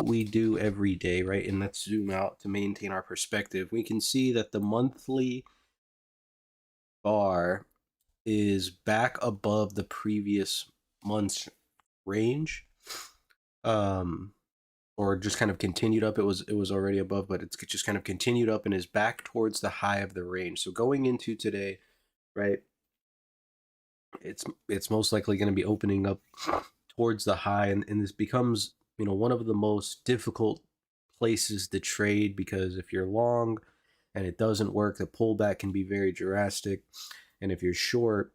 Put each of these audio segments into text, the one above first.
We do every day, right? And let's zoom out to maintain our perspective. We can see that the monthly bar is back above the previous month's range. Um, or just kind of continued up. It was already above, but it's just kind of continued up and is back towards the high of the range. So going into today, right? It's most likely going to be opening up towards the high, and this becomes one of the most difficult places to trade, because if you're long and it doesn't work, the pullback can be very drastic. And if you're short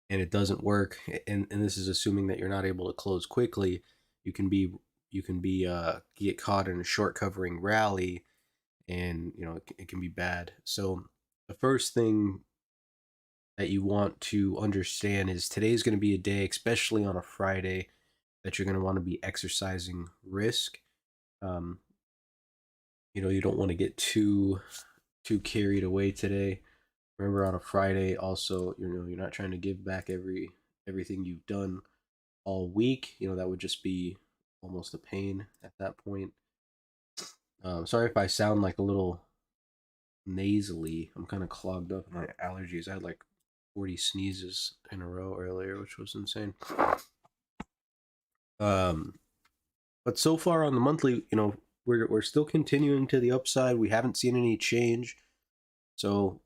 and it doesn't work, and this is assuming that you're not able to close quickly, you can be get caught in a short covering rally, and it can be bad. So the first thing that you want to understand is today's going to be a day, especially on a Friday, that you're going to want to be exercising risk. Um, you don't want to get too carried away today. Remember, on a Friday, also, you're not trying to give back everything you've done all week. That would just be almost a pain at that point. Sorry if I sound like a little nasally. I'm kind of clogged up with my allergies. I had like 40 sneezes in a row earlier, which was insane. Um, but so far on the monthly, we're still continuing to the upside. We haven't seen any change, so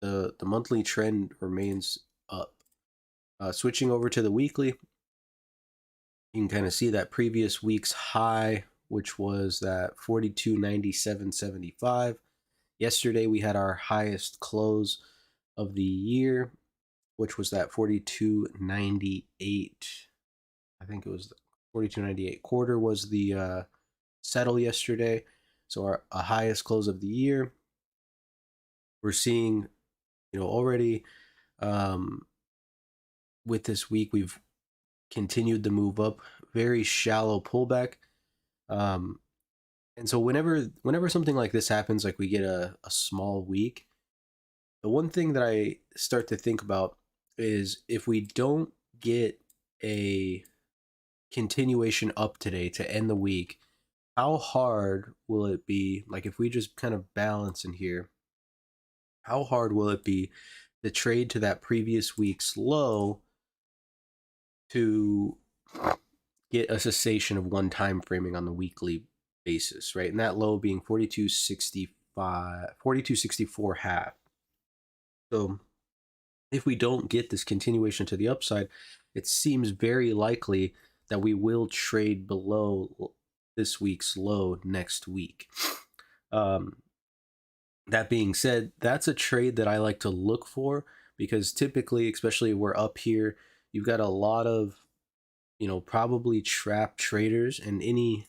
the monthly trend remains up. Switching over to the weekly, you can kind of see that previous week's high, which was that 42.9775. Yesterday we had our highest close of the year, which was that 42.98. I think it was 42.98. Quarter was the settle yesterday. So our highest close of the year. We're seeing, already um, with this week, we've continued to move up. Very shallow pullback. Um, and so whenever something like this happens, like we get a small week, the one thing that I start to think about is, if we don't get a continuation up today to end the week, how hard will it be? Like, if we just kind of balance in here, how hard will it be to trade to that previous week's low to get a cessation of one time framing on the weekly basis, right? And that low being 42.64 half. So if we don't get this continuation to the upside, it seems very likely that we will trade below this week's low next week. Um, that being said, that's a trade that I like to look for, because typically, especially if we're up here, you've got a lot of, probably trapped traders, and any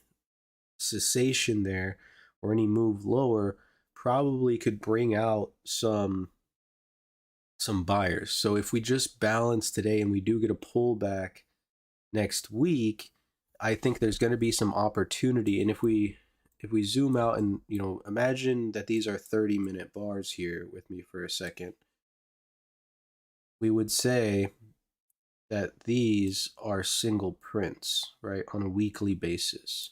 cessation there or any move lower probably could bring out some buyers. So if we just balance today and we do get a pullback next week, I think there's going to be some opportunity. And if we zoom out and imagine that these are 30-minute bars here with me for a second, we would say that these are single prints, right, on a weekly basis.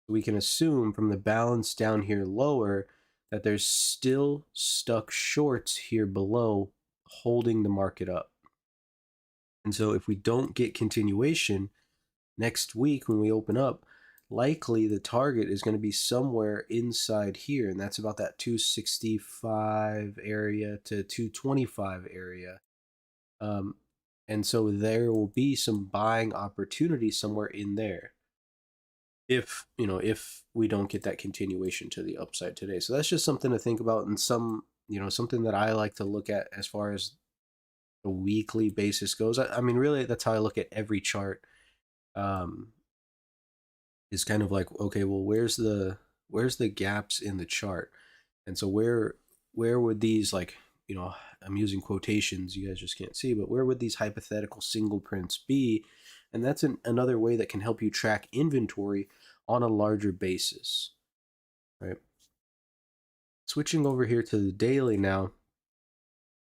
We can assume from the balance down here lower that there's still stuck shorts here below holding the market up. And so if we don't get continuation next week when we open up, likely the target is going to be somewhere inside here, and that's about that 265 area to 225 area. And so there will be some buying opportunity somewhere in there, if we don't get that continuation to the upside today. So that's just something to think about, and something that I like to look at as far as the weekly basis goes. I mean, really, that's how I look at every chart. Um, is kind of like, okay, well, where's the gaps in the chart? And so where would these, like, I'm using quotations, you guys just can't see, but where would these hypothetical single prints be? And that's another way that can help you track inventory on a larger basis, right? Switching over here to the daily now,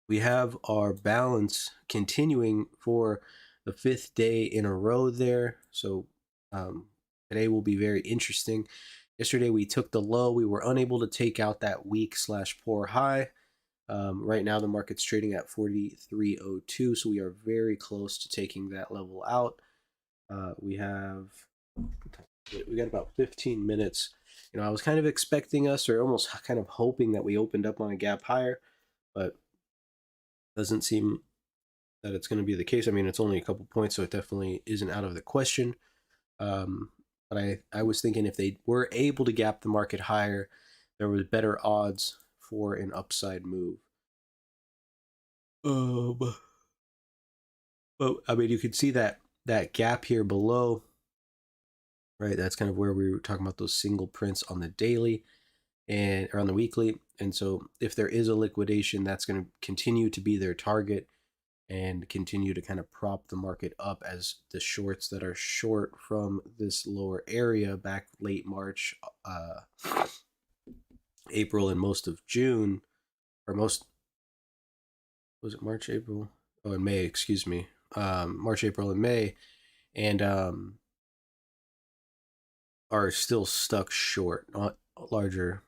we have our balance continuing for the fifth day in a row there. So Today will be very interesting. Yesterday we took the low. We were unable to take out that weak slash poor high. Right now the market's trading at 43.02, so we are very close to taking that level out. We got about 15 minutes. I was kind of expecting us, or almost kind of hoping that we opened up on a gap higher, but doesn't seem that it's going to be the case. I mean, it's only a couple points, so it definitely isn't out of the question. But I was thinking if they were able to gap the market higher, there was better odds for an upside move. But I mean, you could see that gap here below, right? That's kind of where we were talking about those single prints on the daily or on the weekly. And so if there is a liquidation, that's going to continue to be their target and continue to kind of prop the market up as the shorts that are short from this lower area back late March, April, and most of June, or most, was it March, April? Oh, in May, excuse me. March, April, and May, and are still stuck short. Larger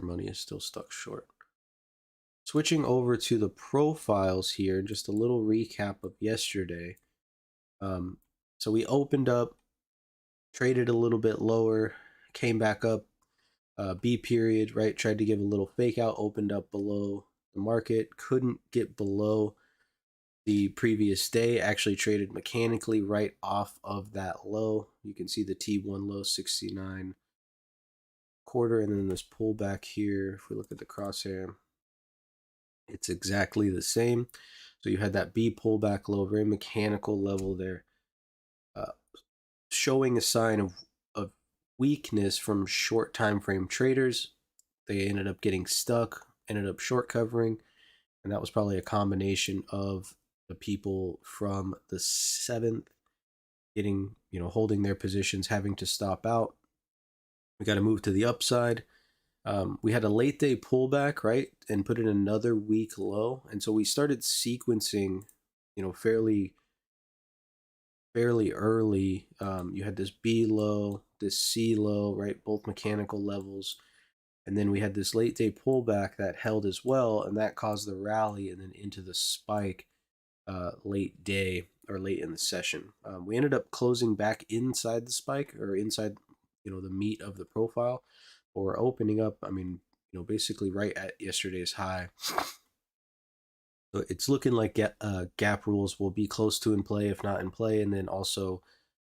money is still stuck short. Switching over to the profiles here, just a little recap of yesterday. So we opened up, traded a little bit lower, came back up, B period, right? Tried to give a little fake out, opened up below the market, couldn't get below the previous day, actually traded mechanically right off of that low. You can see the T1 low, 69 quarter, and then this pullback here. If we look at the crosshair, it's exactly the same. So you had that B pullback low, very mechanical level there, showing a sign of weakness from short time frame traders. They ended up getting stuck, ended up short covering, and that was probably a combination of the people from the 7th getting, holding their positions, having to stop out. We got to move to the upside. We had a late day pullback, right, and put in another week low, and so we started sequencing, fairly early. You had this B low, this C low, right, both mechanical levels, and then we had this late day pullback that held as well, and that caused the rally and then into the spike late day or late in the session. We ended up closing back inside the spike, or inside, the meat of the profile, but we're opening up, I mean, basically right at yesterday's high. So it's looking like gap rules will be close to in play, if not in play, and then also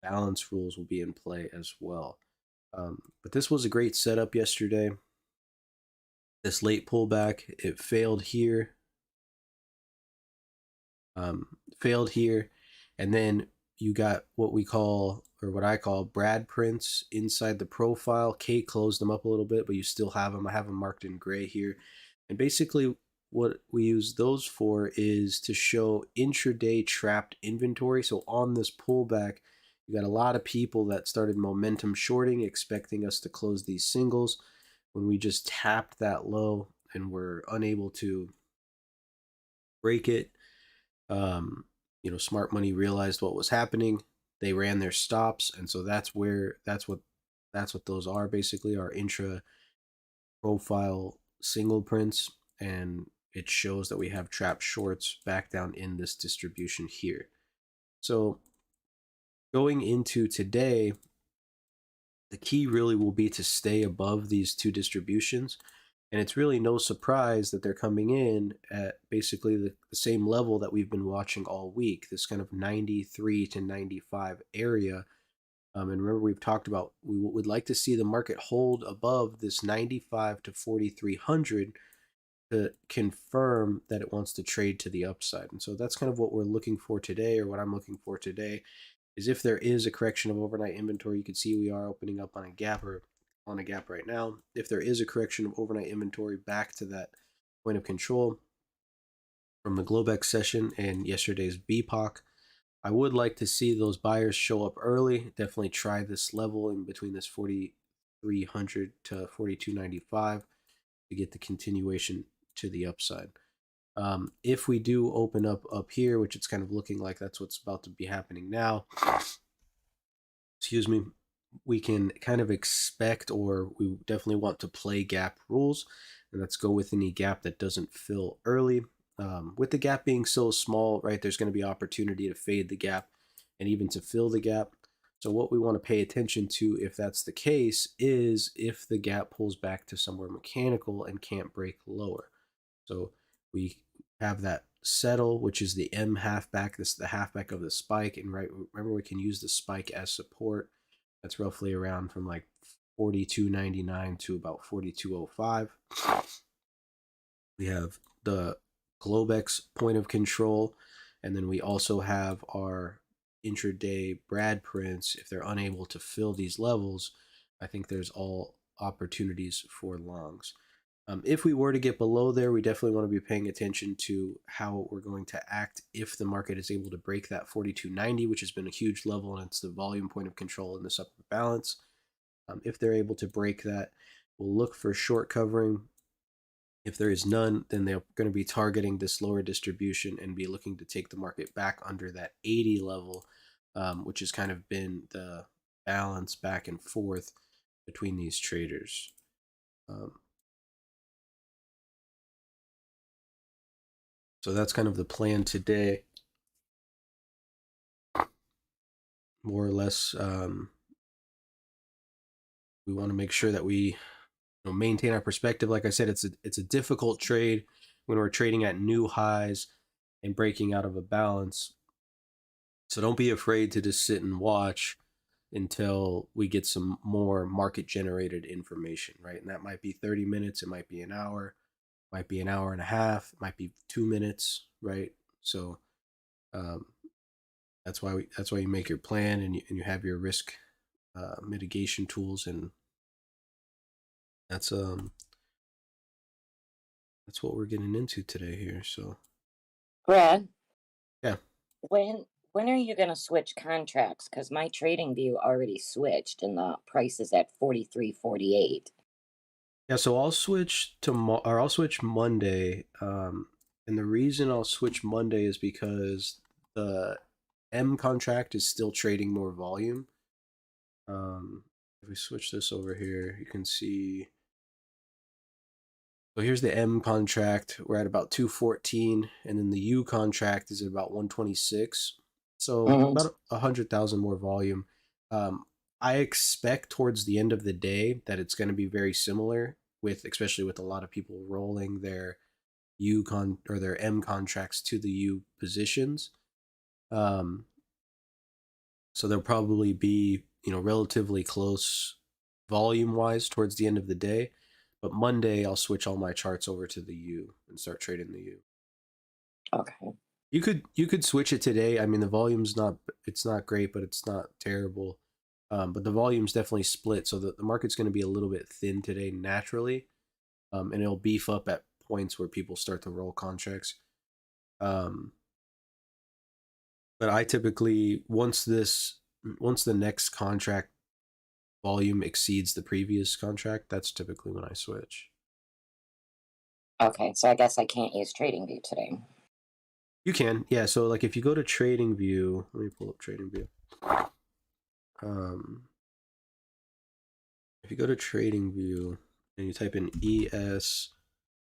balance rules will be in play as well. But this was a great setup yesterday. This late pullback, it failed here. And then you got what we call, or what I call, Brad prints inside the profile. Kate closed them up a little bit, but you still have them. I have them marked in gray here. And basically what we use those for is to show intraday trapped inventory. So on this pullback, you got a lot of people that started momentum shorting, expecting us to close these singles. When we just tapped that low and were unable to break it, smart money realized what was happening. They ran their stops, and so that's what those are, basically, our intra profile single prints, and it shows that we have trapped shorts back down in this distribution here. So going into today, the key really will be to stay above these two distributions. And it's really no surprise that they're coming in at basically the same level that we've been watching all week, this kind of 93 to 95 area. And remember, we've talked about we would like to see the market hold above this 95 to 4,300 to confirm that it wants to trade to the upside. And so that's kind of what we're looking for today, or what I'm looking for today, is if there is a correction of overnight inventory. You can see we are opening up on a gap, or on a gap right now. If there is a correction of overnight inventory back to that point of control from the Globex session and yesterday's BPOC, I would like to see those buyers show up early. Definitely try this level in between this 4,300 to 4,295 to get the continuation to the upside. If we do open up here, which it's kind of looking like that's what's about to be happening now, excuse me, we can kind of expect, or we definitely want to play gap rules, and let's go with any gap that doesn't fill early. With the gap being so small, right, there's going to be opportunity to fade the gap and even to fill the gap. So what we want to pay attention to, if that's the case, is if the gap pulls back to somewhere mechanical and can't break lower. So we have that settle, which is the M halfback. This is the halfback of the spike, and right, remember we can use the spike as support. That's roughly around from like 42.99 to about 42.05. We have the Globex point of control, and then we also have our intraday Brad prints. If they're unable to fill these levels, I think there's all opportunities for longs. If we were to get below there, we definitely want to be paying attention to how we're going to act if the market is able to break that 42.90, which has been a huge level, and it's the volume point of control in this upper balance. If they're able to break that, we'll look for short covering. If there is none, then they're going to be targeting this lower distribution and be looking to take the market back under that 80 level, which has kind of been the balance back and forth between these traders. So that's kind of the plan today. More or less, we want to make sure that we maintain our perspective. Like I said, it's a difficult trade when we're trading at new highs and breaking out of a balance. So don't be afraid to just sit and watch until we get some more market generated information, right? And that might be 30 minutes, it might be an hour, might be an hour and a half, it might be 2 minutes, right? So that's why you make your plan, and you have your risk mitigation tools, and that's what we're getting into today here. So Brad, yeah. when are you going to switch contracts? Because my trading view already switched and the price is at 43.48. Yeah, so I'll switch or I'll switch Monday. And the reason I'll switch Monday is because the M contract is still trading more volume. If we switch this over here, you can see. So here's the M contract. We're at about 214, and then the U contract is at about 126. So Mhm. about 100,000 more volume. I expect towards the end of the day that it's going to be very similar, especially with a lot of people rolling their or their M contracts to the U positions. Um, so they'll probably be relatively close volume wise towards the end of the day. But Monday I'll switch all my charts over to the U and start trading the U. Okay. You could switch it today. I mean, the volume's not great, but it's not terrible. But the volume's definitely split, so the market's going to be a little bit thin today naturally, and it'll beef up at points where people start to roll contracts. Um, but I typically once the next contract volume exceeds the previous contract, that's typically when I switch. Okay. So I guess I can't use trading view today. You can, yeah. So like if you go to Trading View, let me pull up Trading View. Um, if you go to Trading View and you type in ES,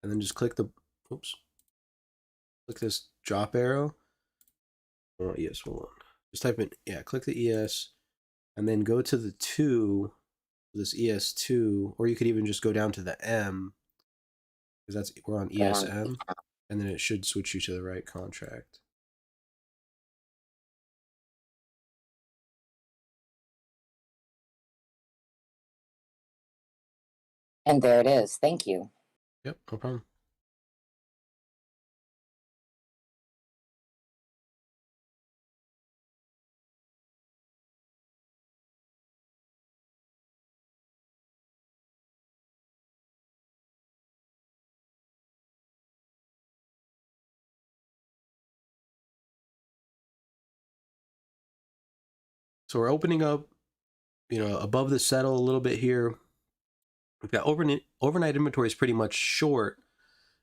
and then just click click this drop arrow. Oh, ES, hold on. Just type in, click the ES, and then go to the 2, this ES2, or you could even just go down to the M, because we're on Um, ESM, and then it should switch you to the right contract. and there it is. Thank you. Yep, no problem. So we're opening up, above the settle a little bit here. We've got overnight inventory is pretty much short,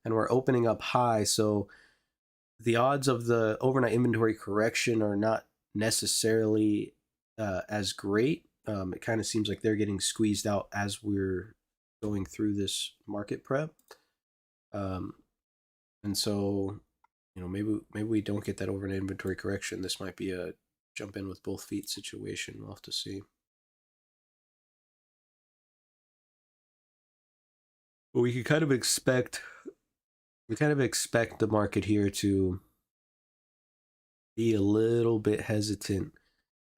and we're opening up high. So the odds of the overnight inventory correction are not necessarily as great. It kind of seems like they're getting squeezed out as we're going through this market prep. And so, maybe we don't get that overnight inventory correction. This might be a jump in with both feet situation. We'll have to see. But we kind of expect the market here to be a little bit hesitant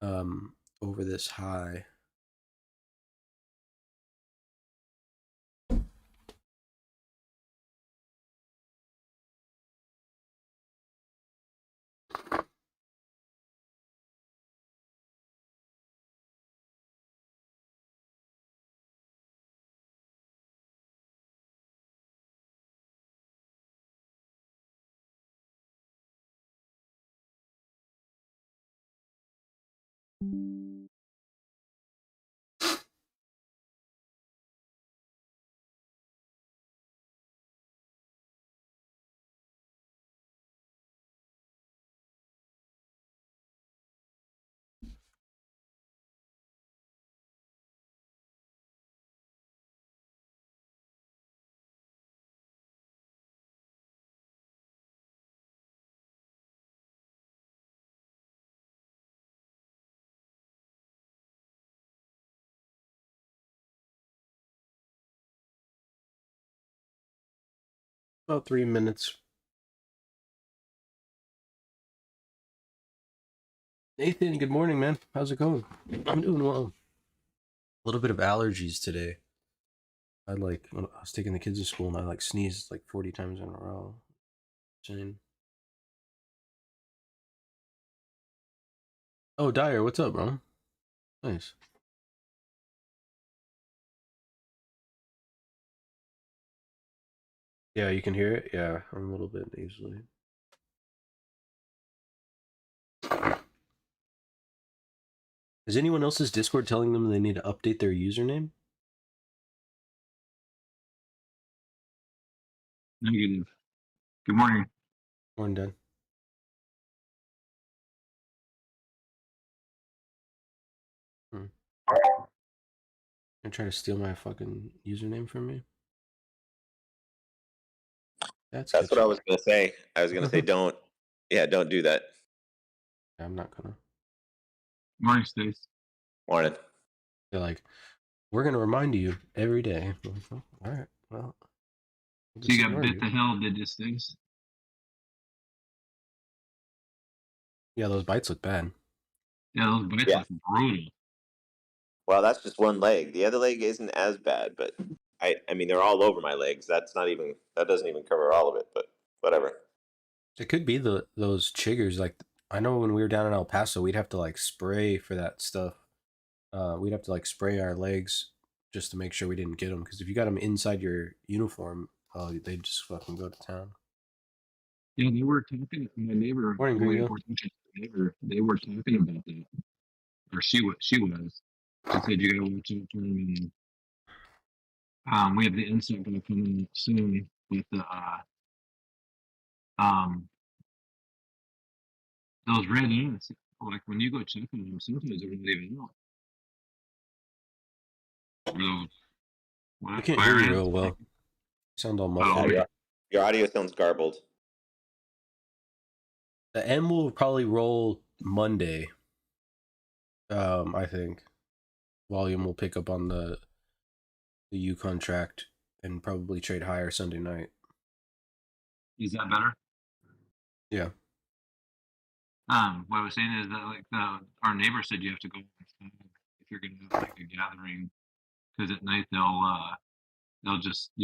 over this high. About 3 minutes. Nathan, good morning, man. How's it going? I'm doing well. A little bit of allergies today. I was taking the kids to school and I sneezed 40 times in a row. Insane. Oh, Dyer, what's up, bro? Nice. Yeah, you can hear it? Yeah, I'm a little bit nasally. Is anyone else's Discord telling them they need to update their username? Negative. Good morning. Morning, Dan. You're trying to steal my fucking username from me? That's what I was gonna say. I was gonna say don't do that. I'm not gonna. Morning, Stace. Morning. They're like, we're gonna remind you every day. All right, well. So you got bit the hell, did you, Stace? Yeah, those bites look bad. Yeah, those bites look brutal. Well, that's just one leg. The other leg isn't as bad, but I mean they're all over my legs. That doesn't even cover all of it, but whatever. It could be those chiggers. I know when we were down in El Paso, we'd have to spray for that stuff. We'd have to spray our legs just to make sure we didn't get them. Because if you got them inside your uniform, they just fucking go to town. Yeah, they were talking. My neighbor. Morning, Gringo. They were talking about that, or she was. She said you gotta watch out for them. And we have the insect gonna come in soon with the those red ants. Like when you go check on them, sometimes they're not even out. I can't hear you real well. You sound all muffled. Your audio sounds garbled. The M will probably roll Monday. I think volume will pick up on the U contract and probably trade higher Sunday night. Is that better? Yeah. What I was saying is that our neighbor said you have to go outside if you're gonna have a gathering, because at night you'll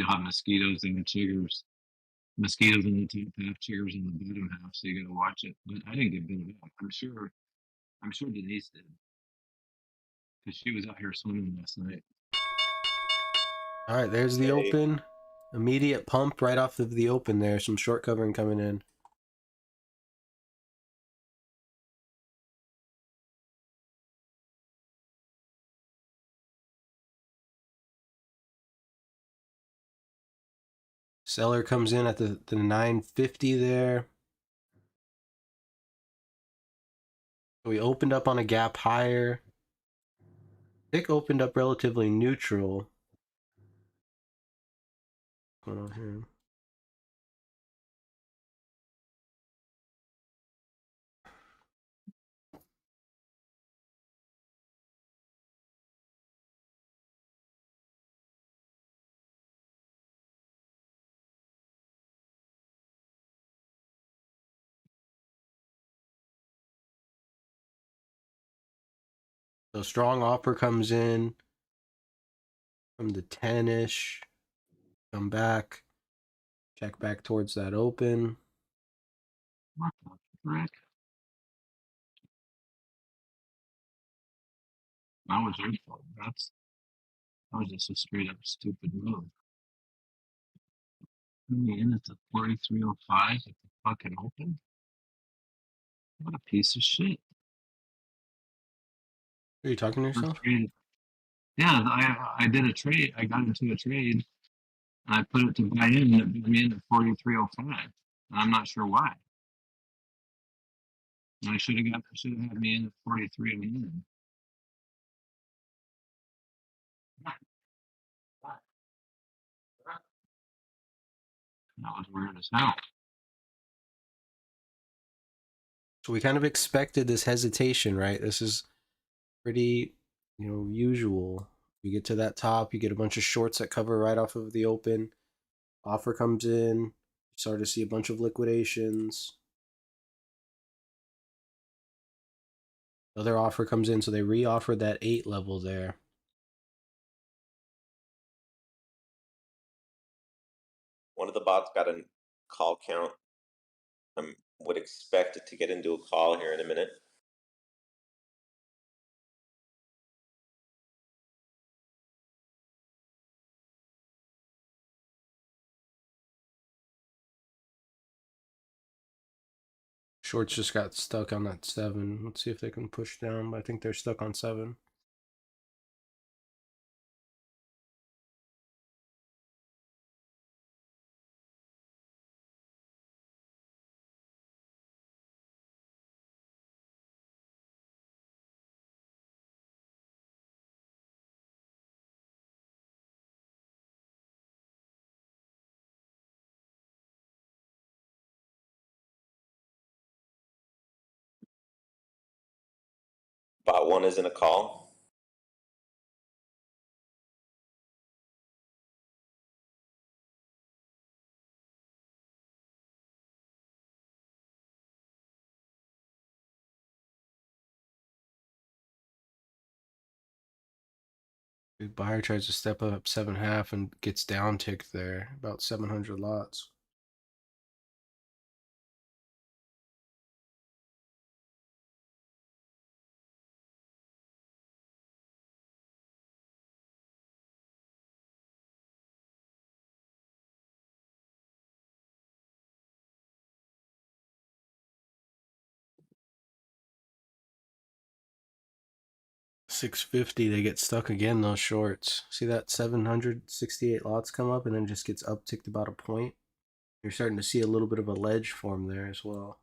have mosquitoes and the chiggers. Mosquitoes in the top half, chiggers in the bottom half, so you gotta watch it. But I didn't get bit at all. I'm sure Denise did, because she was out here swimming last night. All right, there's the open. Immediate pump right off of the open there. Some short covering coming in. Seller comes in at the 950 there. We opened up on a gap higher. Tick opened up relatively neutral. What's going on here? So strong offer comes in from the 10-ish. Come back. Check back towards that open. What the frick? That was your fault. That was just a straight up stupid move. Coming in at the 4305 at the fucking open. What a piece of shit. Are you talking to First yourself? trade. Yeah, I did a trade. I got into a trade and I put it to buy in and it put me in at 4305. And I'm not sure why. And I should have had me in at 4309. That was weird as hell. So we kind of expected this hesitation, right? This is pretty, usual. You get to that top, you get a bunch of shorts that cover right off of the open. Offer comes in, you start to see a bunch of liquidations. Other offer comes in, so they re-offered that 8 level there. One of the bots got a call count. I would expect it to get into a call here in a minute. Shorts just got stuck on that 7. Let's see if they can push down, but I think they're stuck on 7. Bot 1 is in a call. Big buyer tries to step up 7.5 and gets down ticked there, about 700 lots. $650, they get stuck again, those shorts. See that 768 lots come up and then just gets upticked about a point? You're starting to see a little bit of a ledge form there as well.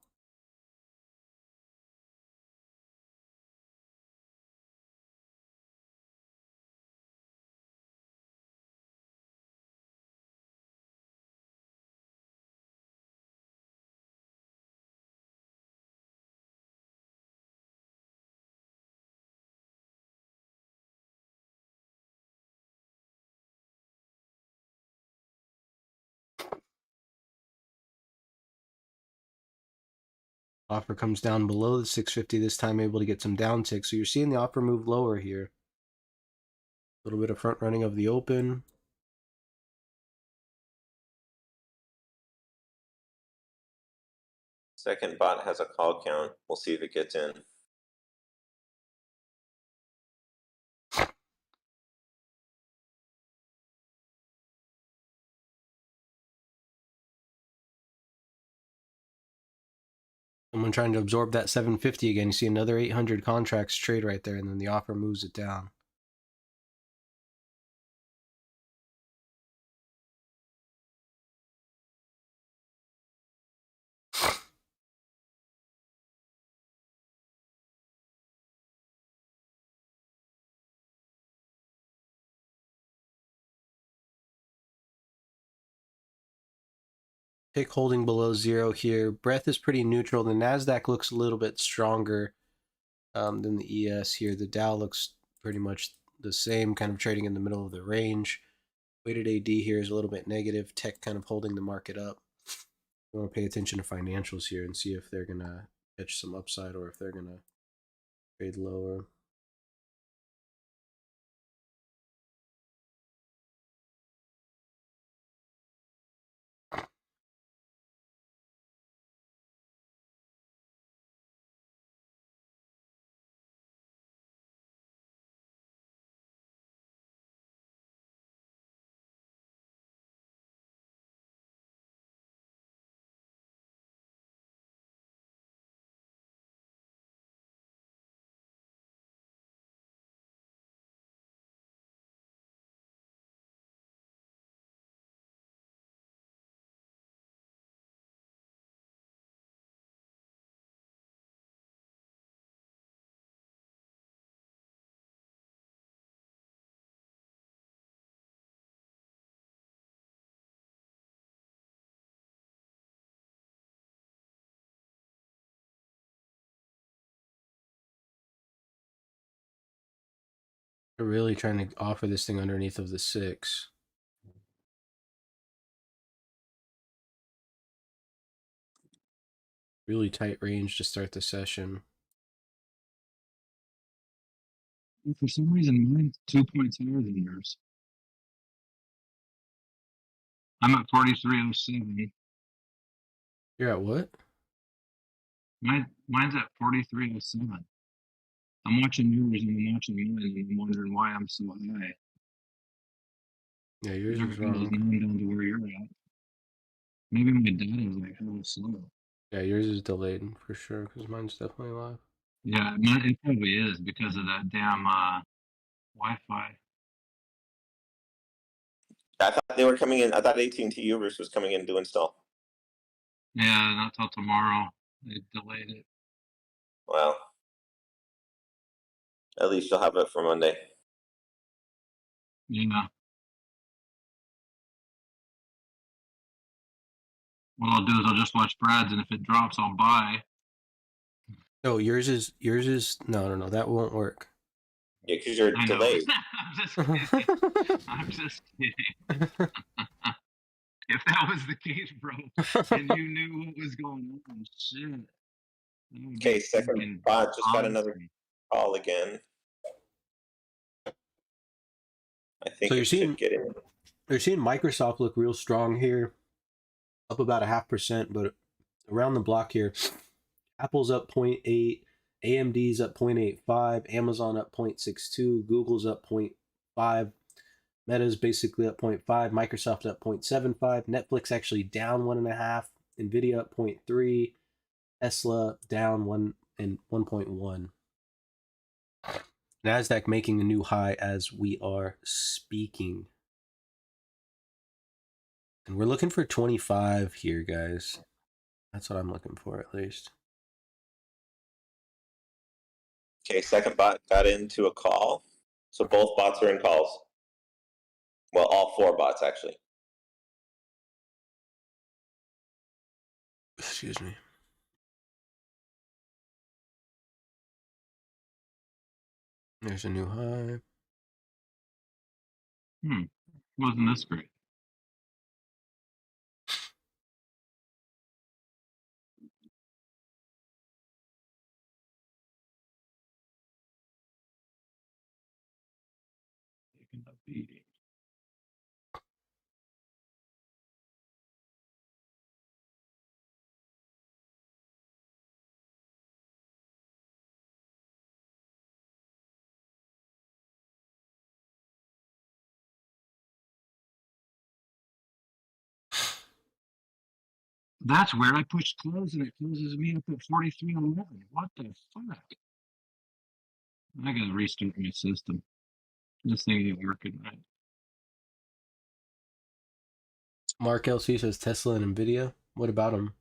Offer comes down below the 650 this time, able to get some down tick. So you're seeing the offer move lower here. A little bit of front running of the open. Second bot has a call count. We'll see if it gets in. Someone trying to absorb that 750 again. You see another 800 contracts trade right there, and then the offer moves it down. Pick holding below 0 here. Breath is pretty neutral. The NASDAQ looks a little bit stronger than the ES here. The Dow looks pretty much the same, kind of trading in the middle of the range. Weighted AD here is a little bit negative. Tech kind of holding the market up. You want to pay attention to financials here and see if they're going to catch some upside or if they're going to trade lower. They're really trying to offer this thing underneath of the 6. Really tight range to start the session. For some reason, mine's 2 points higher than yours. I'm at 43.07. You're at what? Mine's at 43.07. I'm watching yours and I'm watching mine and I'm wondering why I'm so high. Yeah, yours is Everything was wrong. known down to where you're at. Maybe my data is like hella slow. Yeah, yours is delayed for sure because mine's definitely live. Yeah, it probably is because of that damn Wi-Fi. I thought they were coming in. I thought AT&T Ubers was coming in to install. Yeah, not till tomorrow. They delayed it. Well, at least you'll have it for Monday. Yeah. What I'll do is I'll just watch Brad's, and if it drops, I'll buy. No, yours is no, that won't work. Yeah, because you're I know. delayed. I'm just kidding. I'm just kidding. If that was the case, bro, and you knew what was going on, shit. That would be Okay, second fucking bot just got another awesome. call again. I think So it should get in. you're seeing Microsoft look real strong here, up about 0.5%, but around the block here, Apple's up 0.8, AMD's up 0.85, Amazon up 0.62, Google's up 0.5, Meta's basically up 0.5, Microsoft up 0.75, Netflix actually down 1.5, Nvidia up 0.3, Tesla down 1.1. NASDAQ making a new high as we are speaking. And we're looking for 25 here, guys. That's what I'm looking for, at least. Okay, second bot got into a call. So both bots are in calls. Well, all 4 bots, actually. Excuse me. There's a new high. Wasn't this great? Taking a beating. That's weird. I pushed close and it closes me up at 43.11. What the fuck? I gotta restart my system. This thing ain't working right. Mark LC says Tesla and Nvidia. What about them?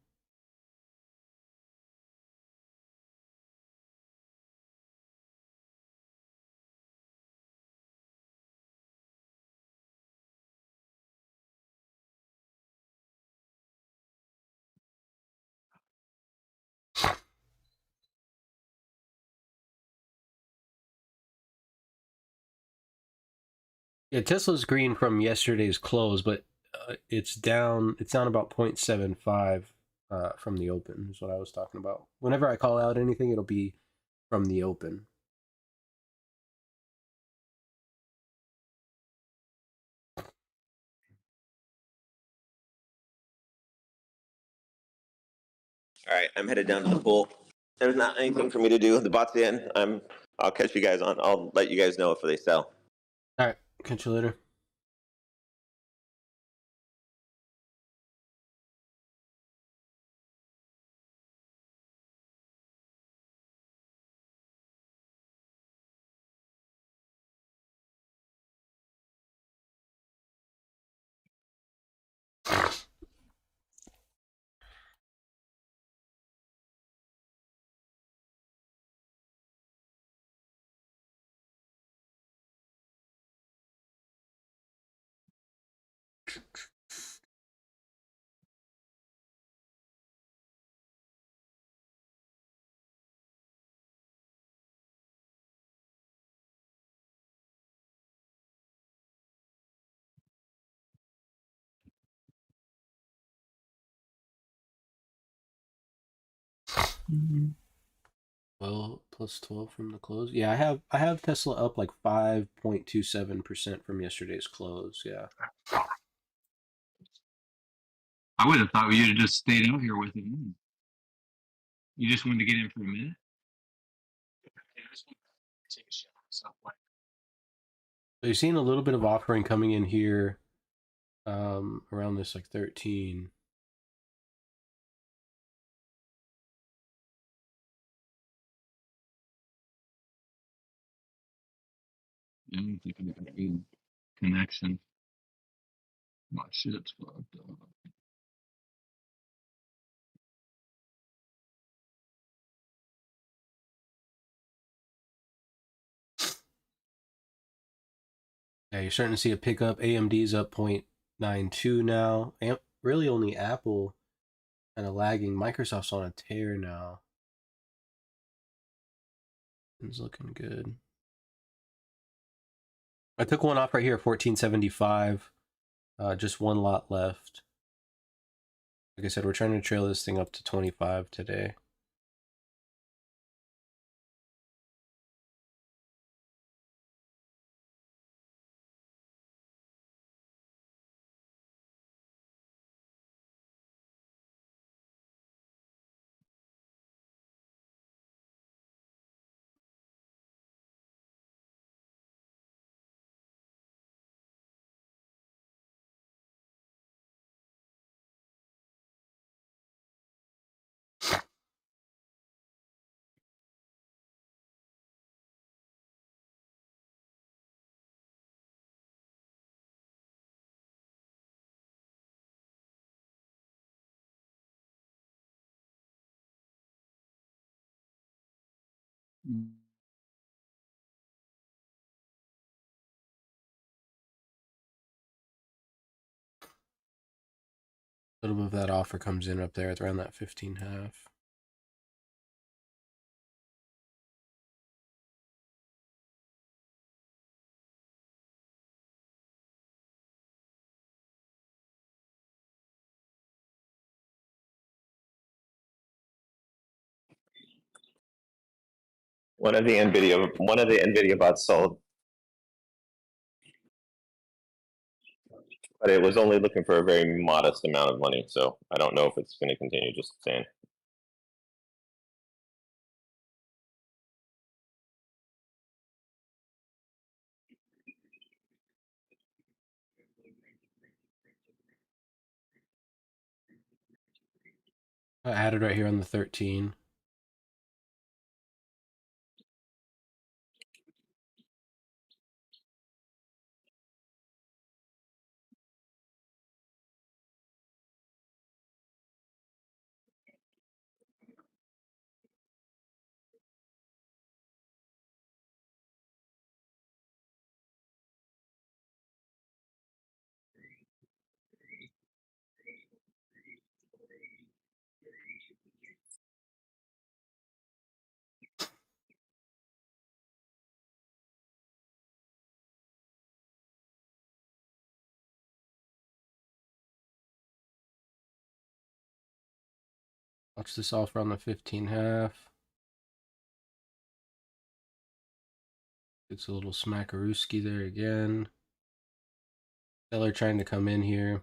Yeah, Tesla's green from yesterday's close, but it's down. It's down about 0.75 from the open. Is what I was talking about. Whenever I call out anything, it'll be from the open. All right, I'm headed down to the pool. There's not anything for me to do. The bot's in. I'll catch you guys on. I'll let you guys know if they sell. All right, catch you later. Well, plus 12 from the close. Yeah, I have Tesla up like 5.27% from yesterday's close. Yeah. I would have thought you'd have just stayed out here with it. You just wanted to get in for a minute. Yeah, I just wanted to take a shit myself. So you're seeing a little bit of offering coming in here around this like 13. I don't think I got a good connection. My shit's fucked up. Yeah, you're starting to see a pickup. AMD's up 0.92 now. Really only Apple kind of lagging. Microsoft's on a tear now. It's looking good. I took one off right here, 1475. Just one lot left. Like I said, we're trying to trail this thing up to 25 today. A little bit of that offer comes in up there at around that 15.5. One of the Nvidia bots sold, but it was only looking for a very modest amount of money. So I don't know if it's going to continue just staying. I added right here on the 13. Watch this offer on the 15.5. It's a little smackarooski there again. Seller trying to come in here.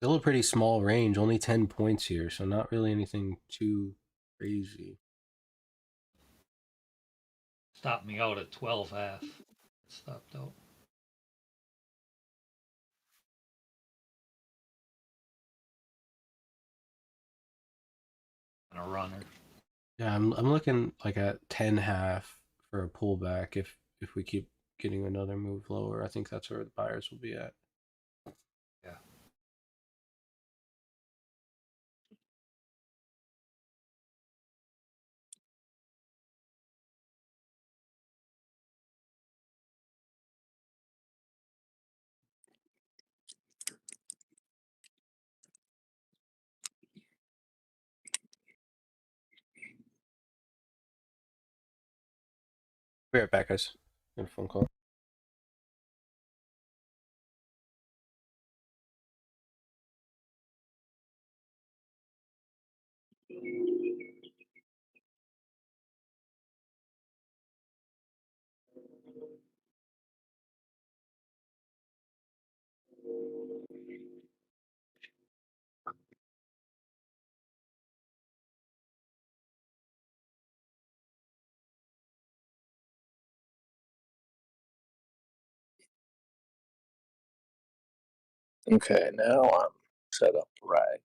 Still a pretty small range, only 10 points here, so not really anything too crazy. Stopped me out at 12.5. Stopped out. And a runner. Yeah, I'm looking like at 10.5 for a pullback if we keep getting another move lower. I think that's where the buyers will be at. Yeah. Be right back, guys. Got a phone call. Okay, now I'm set up right.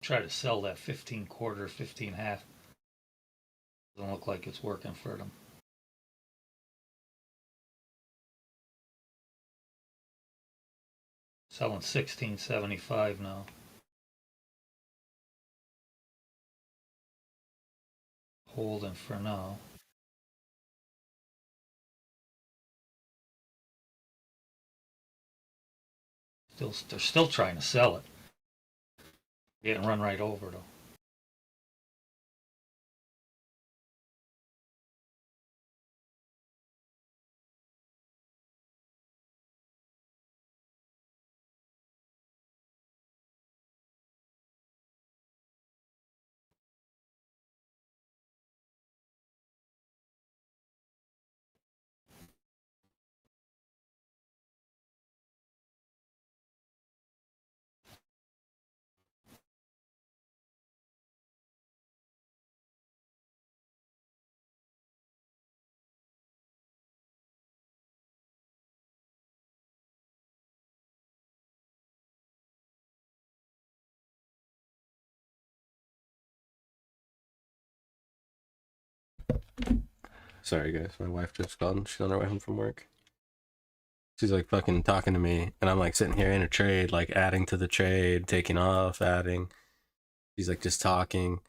Try to sell that 15 quarter, 15 half. Doesn't look like it's working for them. Selling 16.75 now. Holding for now. They're still trying to sell it. Getting run right over though. Sorry, guys. My wife just called. She's on her way home from work. She's like fucking talking to me, and I'm like sitting here in a trade, like adding to the trade, taking off, adding. She's like just talking.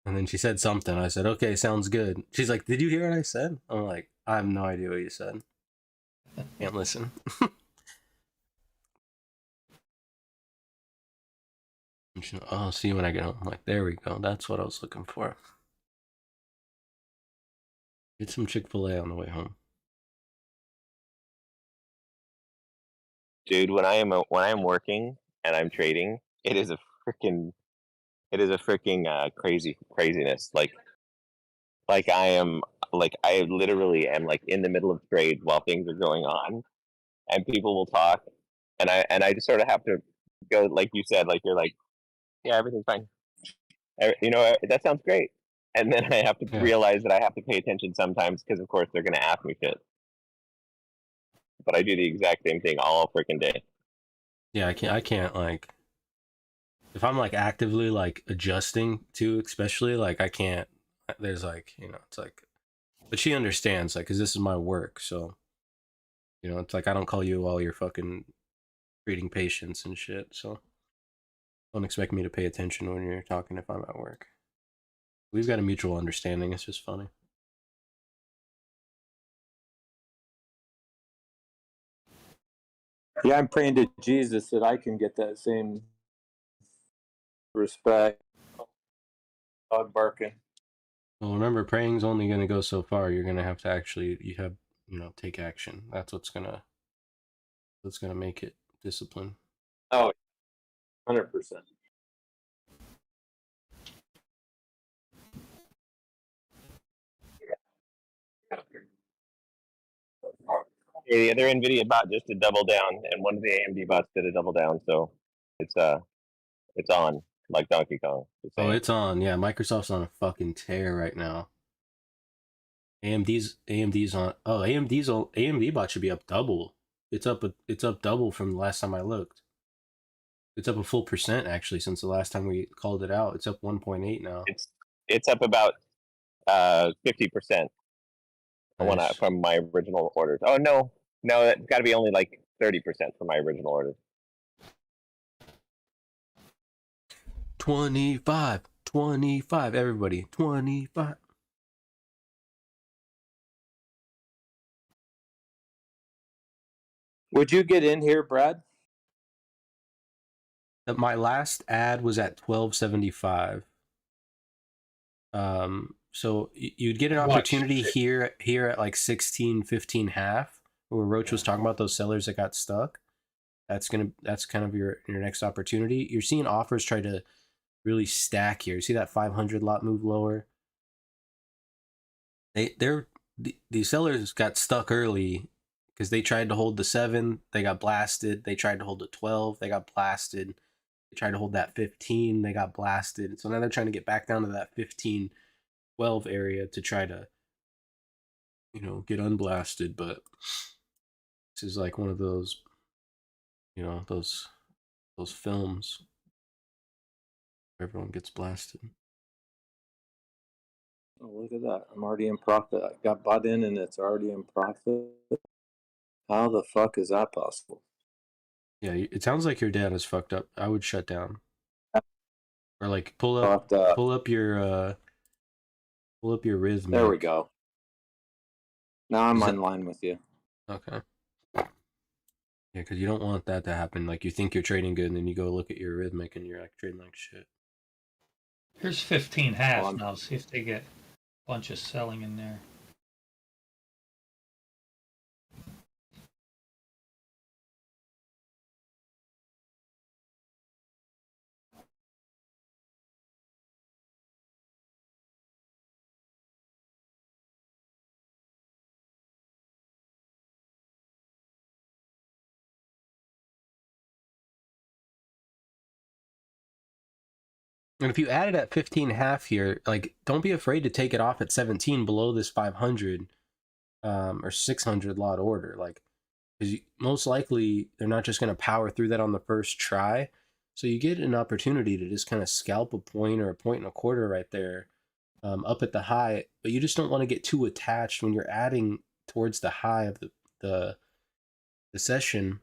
And then she said something. I said, okay, sounds good. She's like, did you hear what I said? I'm like, I have no idea what you said. Can't listen. And she's like, oh, I'll see you when I get home. I'm like, there we go. That's what I was looking for. Get some Chick-fil-A on the way home. Dude, when I am working and I'm trading, it is a freaking craziness. Like I literally am like in the middle of trade while things are going on, and people will talk, and I just sort of have to go, like you said, like you're like, yeah, everything's fine. You know, that sounds great. And then I have to realize that I have to pay attention sometimes because, of course, they're going to ask me shit. But I do the exact same thing all freaking day. Yeah, I can't like, if I'm like actively like adjusting to, especially like I can't, there's like, you know, it's like, but she understands like, cause this is my work. So, you know, it's like, I don't call you while you're fucking treating patients and shit. So don't expect me to pay attention when you're talking if I'm at work. We've got a mutual understanding. It's just funny. Yeah, I'm praying to Jesus that I can get that same respect. Dog barking. Well, remember, praying's only going to go so far. You're going to have to actually, you know, take action. That's what's going to make it discipline. Oh, 100%. The other NVIDIA bot just did double down, and one of the AMD bots did a double down. So it's on like Donkey Kong. Oh, it's on. Yeah, Microsoft's on a fucking tear right now. AMD's on. Oh, AMD bot should be up double. It's up double from the last time I looked. It's up a full % actually since the last time we called it out. It's up 1.8 now. It's up about 50% Nice. from my original orders. Oh no, it's got to be only like 30% from my original orders. 25, everybody, 25. Would you get in here, Brad? My last ad was at 12.75. So you'd get an opportunity here at like 16.15 half, where Roach was talking about those sellers that got stuck. That's kind of your next opportunity. You're seeing offers try to really stack here. You see that 500 lot move lower? These sellers got stuck early because they tried to hold the 7, they got blasted. They tried to hold the 12, they got blasted. They tried to hold that 15, they got blasted. So now they're trying to get back down to that 15, 12 area to try to, you know, get unblasted. But this is like one of those, you know, those films Everyone gets blasted. Oh, look at that. I'm already in profit. I got bought in and it's already in profit. How the fuck is that possible? Yeah, it sounds like your dad is fucked up. I would shut down. Or like pull I'll up have to, pull up your rhythm. there we go. Now I'm Is in it- line with you. Okay. Yeah, because you don't want that to happen. Like you think you're trading good, and then you go look at your rhythmic, and you're like trading like shit. Here's 15 half Well, I'm- now. See if they get a bunch of selling in there. And if you add it at 15 half here, like don't be afraid to take it off at 17 below this 500 or 600 lot order. Like, because most likely they're not just going to power through that on the first try. So you get an opportunity to just kind of scalp a point or a point and a quarter right there up at the high. But you just don't want to get too attached when you're adding towards the high of the session.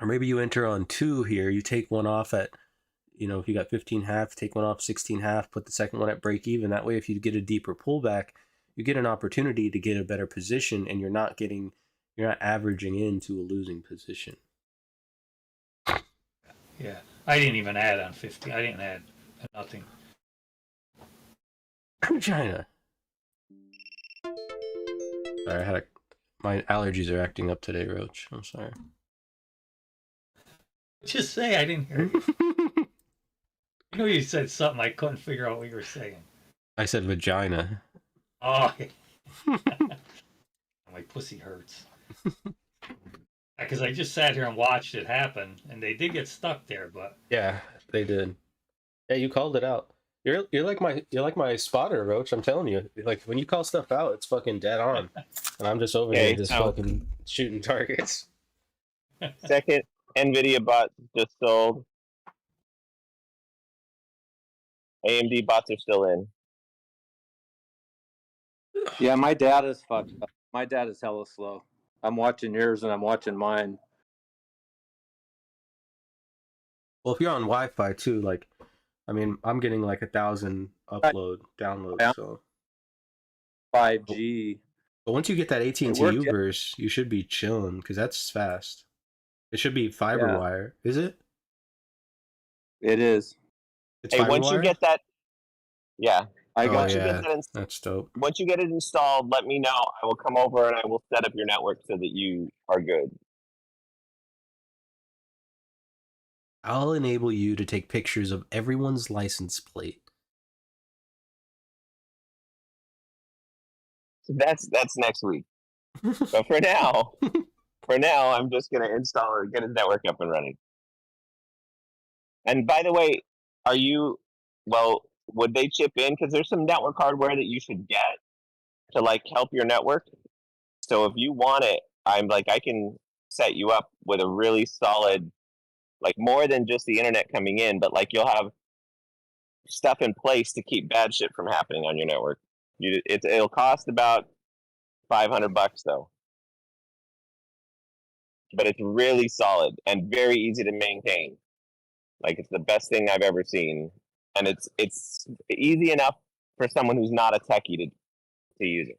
Or maybe you enter on 2 here. You take one off at, if you got 15 half, take one off 16 half, put the second one at break even. That way, if you get a deeper pullback, you get an opportunity to get a better position, and you're not averaging into a losing position. Yeah, I didn't even add on 15. I didn't add nothing. China. Sorry, my allergies are acting up today, Roach. I'm sorry. Just say I didn't hear you. You know, you said something. I couldn't figure out what you were saying. I said vagina. Oh, my pussy hurts. Because I just sat here and watched it happen, and they did get stuck there. But Yeah, they did. Yeah, you called it out. You're like my spotter, Roach. I'm telling you, like when you call stuff out, it's fucking dead on, and I'm just over here just fucking shooting targets. Second, NVIDIA bot just sold. AMD bots are still in. Yeah, my data is fucked up. My data is hella slow. I'm watching yours and I'm watching mine. Well, if you're on Wi-Fi too, like, I mean, I'm getting like 1,000 downloads. So 5G. but once you get that AT&T worked, yeah. Uverse, you should be chilling because that's fast. It should be fiber Yeah. wire. Is it? It is. It's Hey, fiber once wire? you get that, yeah. I got Once you yeah, get that that's dope. once you get it installed, let me know. I will come over and I will set up your network so that you are good. I'll enable you to take pictures of everyone's license plate. So that's next week. But for now, I'm just gonna install or get his network up and running. And by the way, would they chip in? Because there's some network hardware that you should get to like help your network. So if you want it, I can set you up with a really solid, like more than just the internet coming in, but like you'll have stuff in place to keep bad shit from happening on your network. It'll cost about $500 though, but it's really solid and very easy to maintain. Like it's the best thing I've ever seen, and it's easy enough for someone who's not a techie to use it.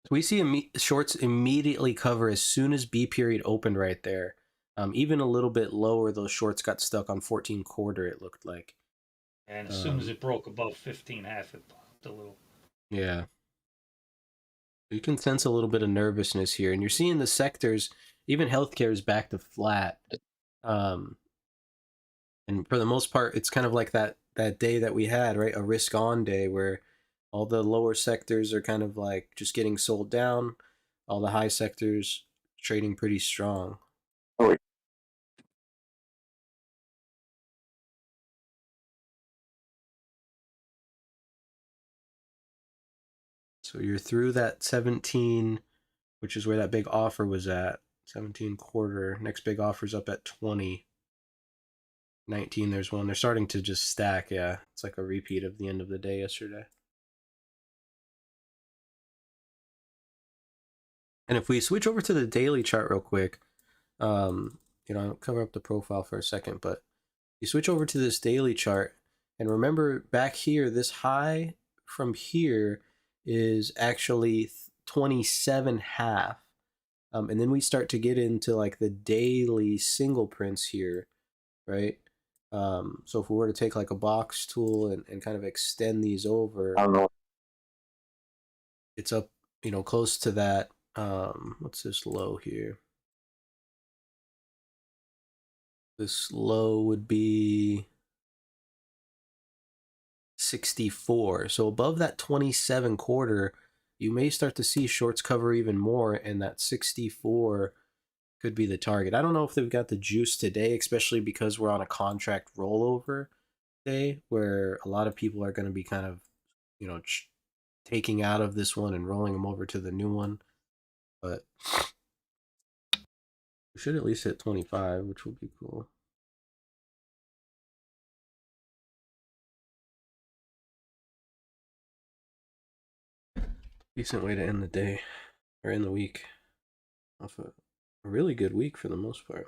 We see shorts immediately cover as soon as B period opened right there. Even a little bit lower, those shorts got stuck on 14 quarter, it looked like. and as soon as it broke above 15 half, it popped a little. Yeah. You can sense a little bit of nervousness here, and you're seeing the sectors, even healthcare is back to flat. And for the most part, it's kind of like that day that we had, right? A risk on day where all the lower sectors are kind of like just getting sold down. All the high sectors trading pretty strong. So you're through that 17, which is where that big offer was at. 17 quarter. Next big offer's up at 20. 19, there's one. They're starting to just stack. Yeah, it's like a repeat of the end of the day yesterday. And if we switch over to the daily chart real quick, I'll cover up the profile for a second, but you switch over to this daily chart, and remember back here, this high from here is actually 27.5. And then we start to get into like the daily single prints here, right? So if we were to take like a box tool and kind of extend these over, I don't know. it's up, close to that. What's this low here? This low would be 64. So above that 27 quarter, you may start to see shorts cover even more, and that 64 could be the target. I don't know if they've got the juice today, especially because we're on a contract rollover day where a lot of people are going to be kind of, taking out of this one and rolling them over to the new one. But we should at least hit 25, which will be cool. Decent way to end the day, or end the week, off a really good week for the most part.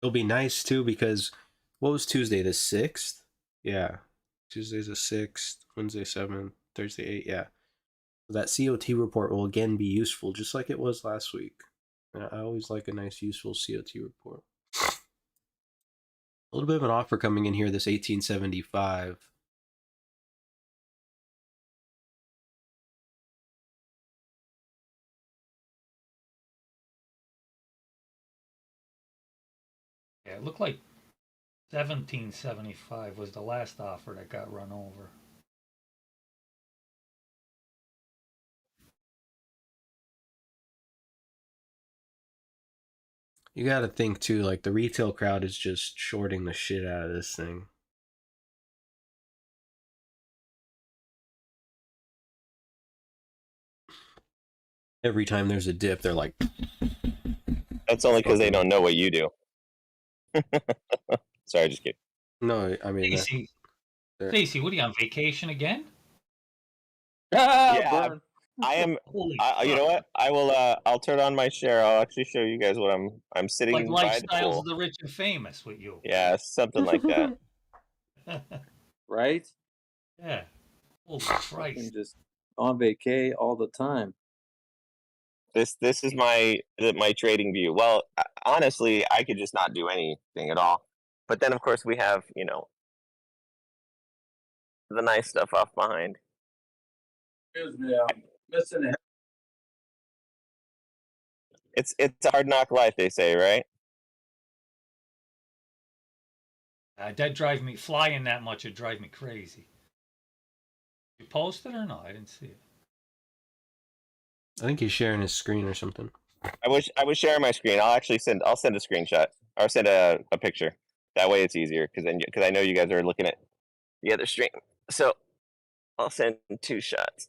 It'll be nice too because what was Tuesday, the 6th? Yeah. Tuesday's the 6th, Wednesday 7th, Thursday 8th, yeah. That COT report will again be useful, just like it was last week. I always like a nice, useful COT report. A little bit of an offer coming in here, this 1875. Yeah, it looked like 1775 was the last offer that got run over. You gotta think too, like the retail crowd is just shorting the shit out of this thing. Every time there's a dip, they're like, That's only because they don't know what you do. Sorry, just kidding. no, I mean, Stacy, what are you on vacation again? Yeah, Burn. I am. Holy You know fuck. what? I will. I'll turn on my share. I'll actually show you guys what I'm. I'm sitting Like by the lifestyles pool. of the rich and famous with you. Yeah, something like that. Right? Yeah. Holy Fucking Christ. just on vacay all the time. This is my trading view. Well, honestly, I could just not do anything at all. But then, of course, we have the nice stuff off behind. Excuse me, I'm missing it. It's a hard knock life, they say, right? That drive me flying that much. It drive me crazy. You posted or no? I didn't see it. I think he's sharing his screen or something. I was sharing my screen. I'll send a screenshot or send a picture. That way it's easier because I know you guys are looking at the other stream. So I'll send 2 shots.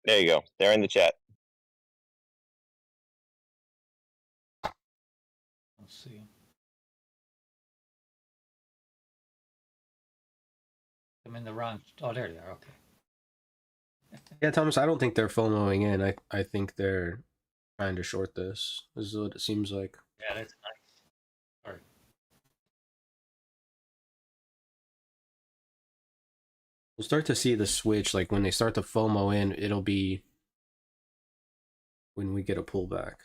There you go. They're in the chat. Let's see. I'm in the wrong. Oh, there they are. Okay. Yeah, Thomas, I don't think they're FOMOing in. I think they're trying to short this. This is what it seems like. Yeah, that's nice. Sorry. We'll start to see the switch, like when they start to FOMO in, it'll be when we get a pullback.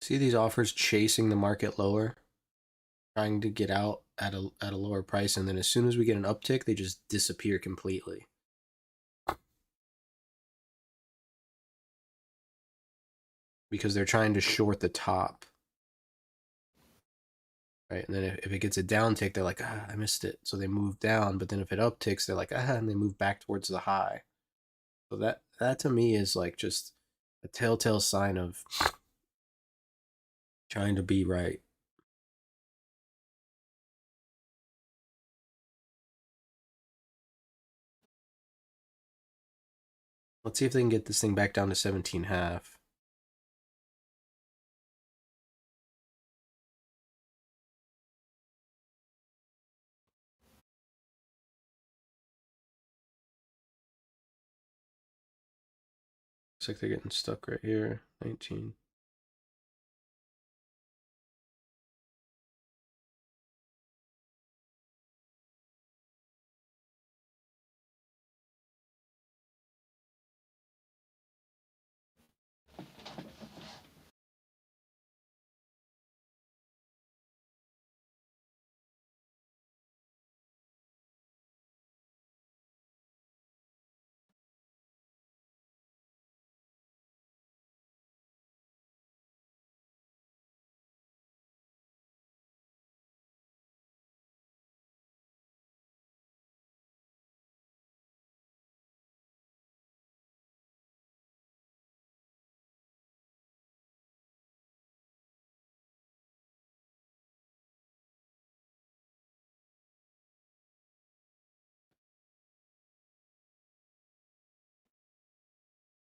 See these offers chasing the market lower, trying to get out at a lower price, and then as soon as we get an uptick, they just disappear completely. Because they're trying to short the top. Right, and then if it gets a downtick, they're like, ah, I missed it. So they move down, but then if it upticks, they're like, ah, and they move back towards the high. So that to me is like just a telltale sign of trying to be right. Let's see if they can get this thing back down to 17.5. Looks like they're getting stuck right here. 19.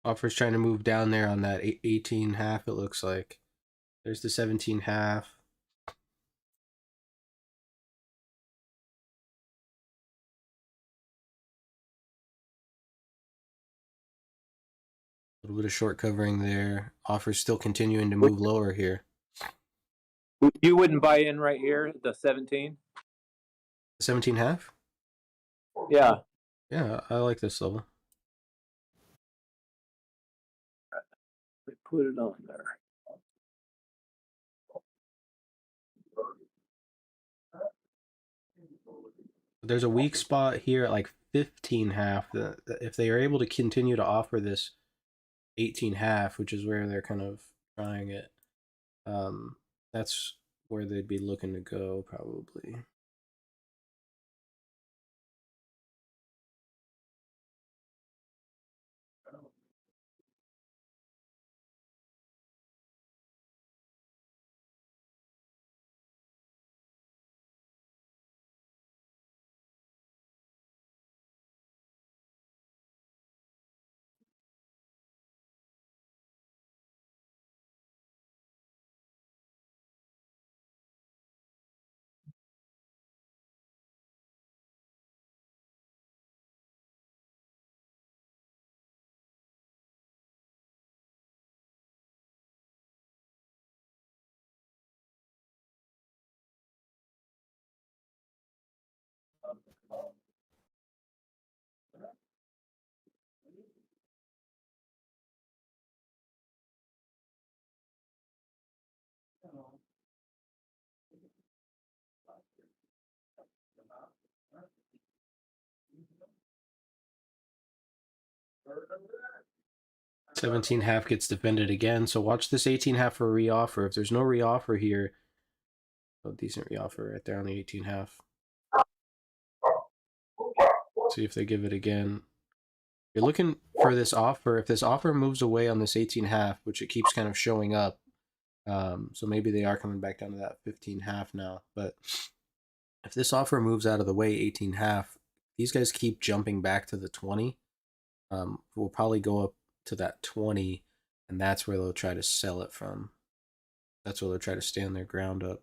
Offer's trying to move down there on that 18.5, it looks like. There's the 17.5. A little bit of short covering there. Offer's still continuing to move lower here. You wouldn't buy in right here, the 17? 17.5? Yeah. Yeah, I like this level. They put it on there. There's a weak spot here at like 15.5. If they are able to continue to offer this 18.5, which is where they're kind of trying it, that's where they'd be looking to go probably. $17.5 gets defended again, so watch this 18.5 for a reoffer. If there's no reoffer here, a decent reoffer right there on the 18.5. See if they give it again. You're looking for this offer. If this offer moves away on this 18.5, which it keeps kind of showing up, so maybe they are coming back down to that 15.5 now. But if this offer moves out of the way 18.5, these guys keep jumping back to the 20. We'll probably go up to that 20, and that's where they'll try to sell it from. That's where they'll try to stand their ground up.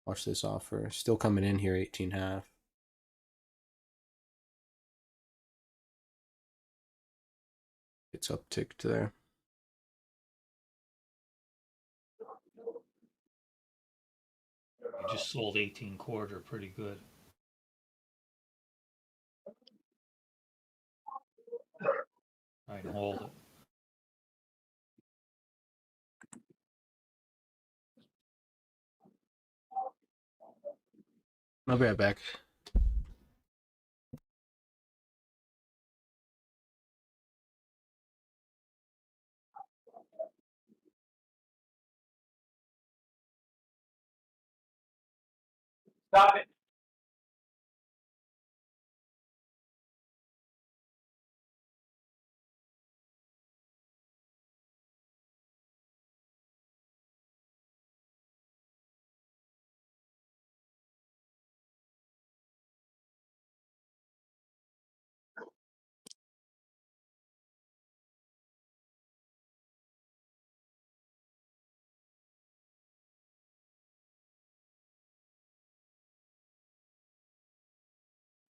Watch this offer. Still coming in here 18.5. It's upticked there. You just sold 18.25 pretty good. Try and hold it. I'll be right back. Stop it.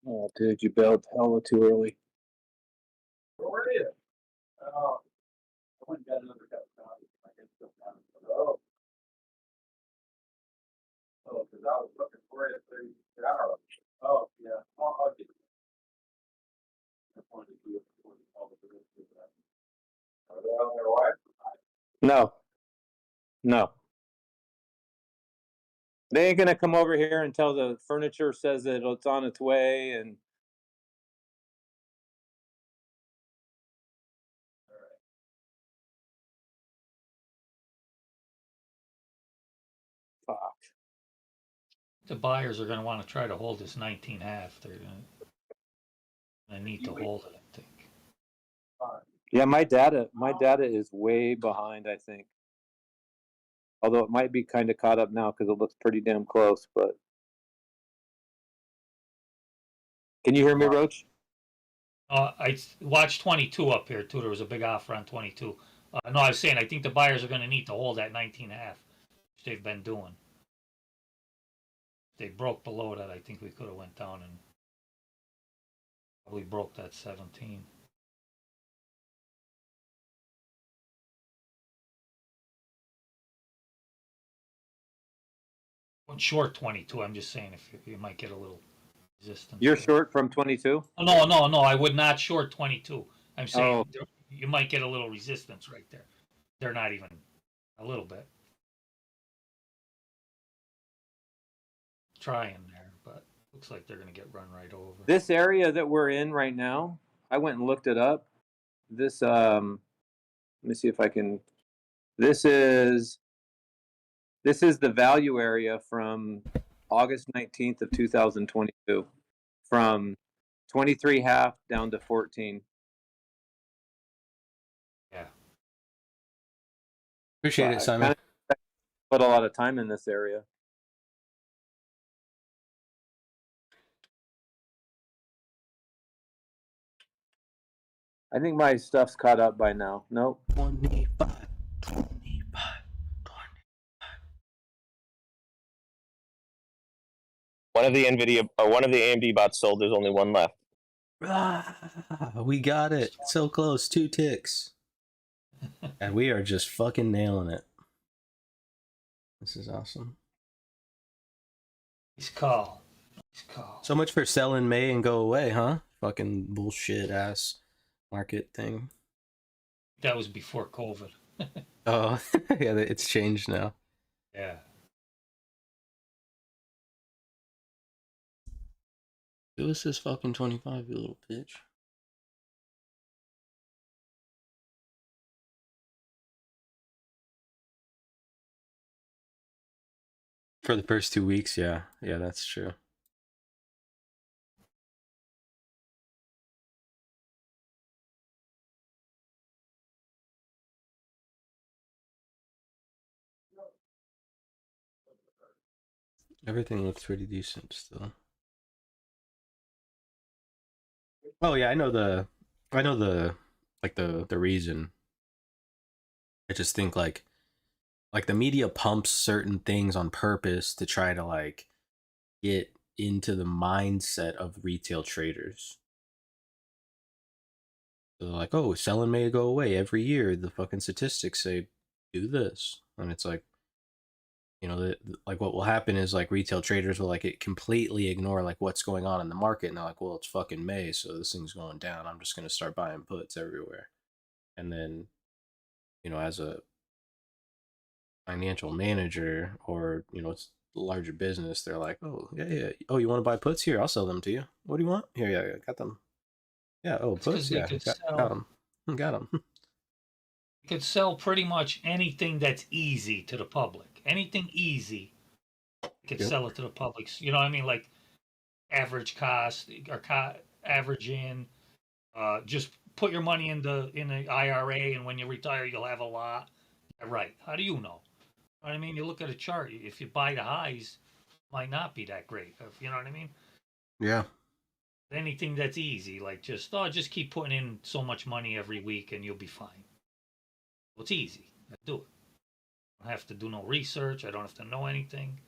Oh, dude, you bailed hella too early. Where are you? Oh, I went and got another cup of coffee. I guess still down. Oh. Oh, because I was looking for it 30 hours. Oh, yeah. I'll get it. I wanted to do it before the public release that. Are they on their way? No. No. They ain't gonna come over here until the furniture says that it's on its way and fuck. The buyers are going to want to try to hold this 19.5. They're going to need to hold it, I think. Yeah, my data is way behind, I think. Although it might be kind of caught up now because it looks pretty damn close, but can you hear me, Roach? I watched 22 up here too. There was a big offer on 22. No, I was saying I think the buyers are going to need to hold that 19.5, which they've been doing. If they broke below that, I think we could have went down and probably broke that 17. Went short 22. I'm just saying if you might get a little resistance. You're there. short from 22? Oh, no. I would not short 22. I'm saying you might get a little resistance right there. They're not even a little bit. Trying there, but looks like they're going to get run right over. This area that we're in right now, I went and looked it up. This let me see if I can. This is the value area from August 19th of 2022, from 23.5 down to 14. Yeah. Appreciate it, Simon. Put a lot of time in this area. I think my stuff's caught up by now. Nope. 25. One of the AMD bots sold. There's only one left. We got it. So close. 2 ticks. And we are just fucking nailing it. This is awesome. Nice call. So much for sell in May and go away, huh? Fucking bullshit ass market thing. That was before COVID. Oh, yeah, it's changed now. Yeah. Give us this fucking 25, you little bitch. For the first 2 weeks, yeah. Yeah, that's true. Everything looks pretty decent still. Oh yeah, I know the like the reason. I just think like the media pumps certain things on purpose to try to like get into the mindset of retail traders. So they're like, oh, selling may go away every year. The fucking statistics say do this, and it's like, you know, like what will happen is like retail traders will like it completely ignore like what's going on in the market, and they're like, well, it's fucking May, so this thing's going down. I'm just gonna start buying puts everywhere, and then, you know, as a financial manager or, you know, it's larger business, they're like, oh yeah, oh, you want to buy puts? Here, I'll sell them to you. What do you want? Here, yeah, got them. Yeah, oh, It's because puts, they yeah, could got sell. them, got them. They could sell pretty much anything that's easy to the public. Anything easy, they could Yep. sell it to the public. You know what I mean? Like average cost or average in. Just put your money in the IRA, and when you retire, you'll have a lot. Yeah, right? How do you know? I mean, you look at a chart. If you buy the highs, might not be that great. You know what I mean? Yeah. Anything that's easy, like just keep putting in so much money every week, and you'll be fine. Well, it's easy. I do it. I don't have to do no research. I don't have to know anything.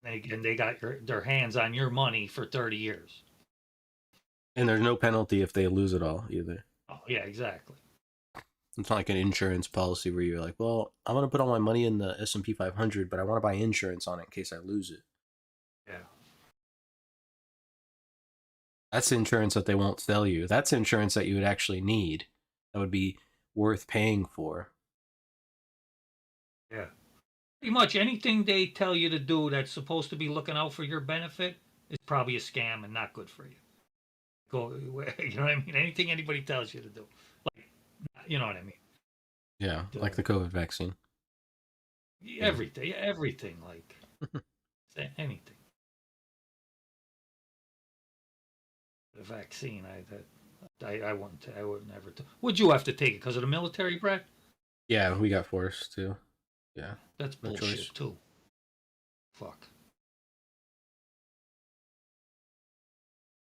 They got their hands on your money for 30 years. And there's no penalty if they lose it all either. Oh, yeah, exactly. It's not like an insurance policy where you're like, well, I'm gonna put all my money in the S&P 500, but I want to buy insurance on it in case I lose it. Yeah. That's insurance that they won't sell you. That's insurance that you would actually need. That would be worth paying for. Yeah. Pretty much anything they tell you to do that's supposed to be looking out for your benefit is probably a scam and not good for you. Go, you know what I mean? Anything anybody tells you to do, like, you know what I mean? Yeah, like the COVID vaccine. Everything, like anything. The vaccine, I would never. Would you have to take it because of the military, Brad? Yeah, we got forced to. Yeah, That's no bullshit choice. too. Fuck.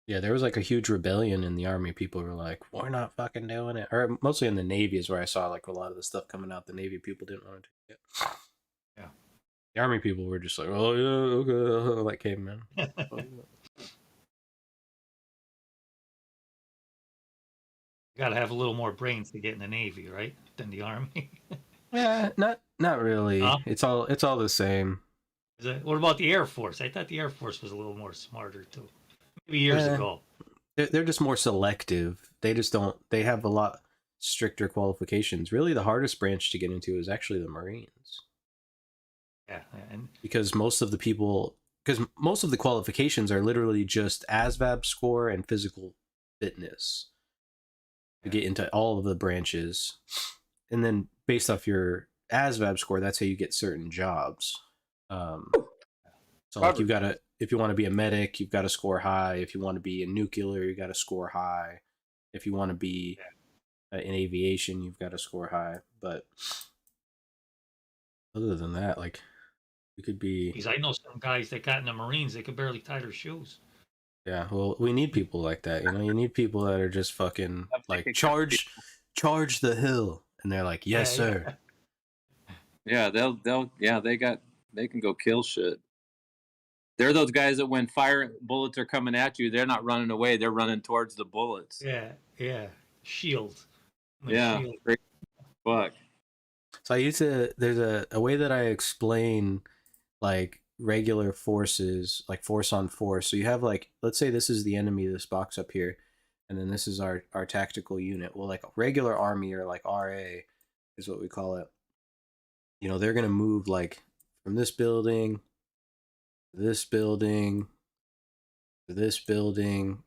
Yeah, there was like a huge rebellion in the army. People were like, "We're not fucking doing it." Or mostly in the Navy is where I saw like a lot of the stuff coming out. The Navy people didn't want to take it. Yeah. The army people were just like, "Oh yeah, okay," like cavemen. You got to have a little more brains to get in the Navy, right? Than the Army. Yeah, not really. Huh? It's all the same. What about the Air Force? I thought the Air Force was a little more smarter too. Maybe years Eh, ago. they're just more selective. They just don't. They have a lot stricter qualifications. Really, the hardest branch to get into is actually the Marines, Yeah, and because most of the qualifications are literally just ASVAB score and physical fitness to get into all of the branches, and then based off your ASVAB score, that's how you get certain jobs. So like you gotta, if you want to be a medic, you've got to score high. If you want to be in nuclear, you got to score high. If you want to be in aviation, you've got to score high. But other than that, like we could be, because I know some guys that got in the Marines, they could barely tie their shoes. yeah. Well, we need people like that. You know, you need people that are just fucking like charge the hill, and they're like, yes, sir. Yeah, they can go kill shit. They're those guys that when fire bullets are coming at you, they're not running away, they're running towards the bullets. Yeah. Shield. Yeah, Shield. great fuck. So I used to. There's a way that I explain like regular forces, like force on force. So you have like, let's say this is the enemy, this box up here, and then this is our tactical unit. Well, like a regular army or like RA is what we call it. You know, they're gonna move like from this building, to this building, to this building.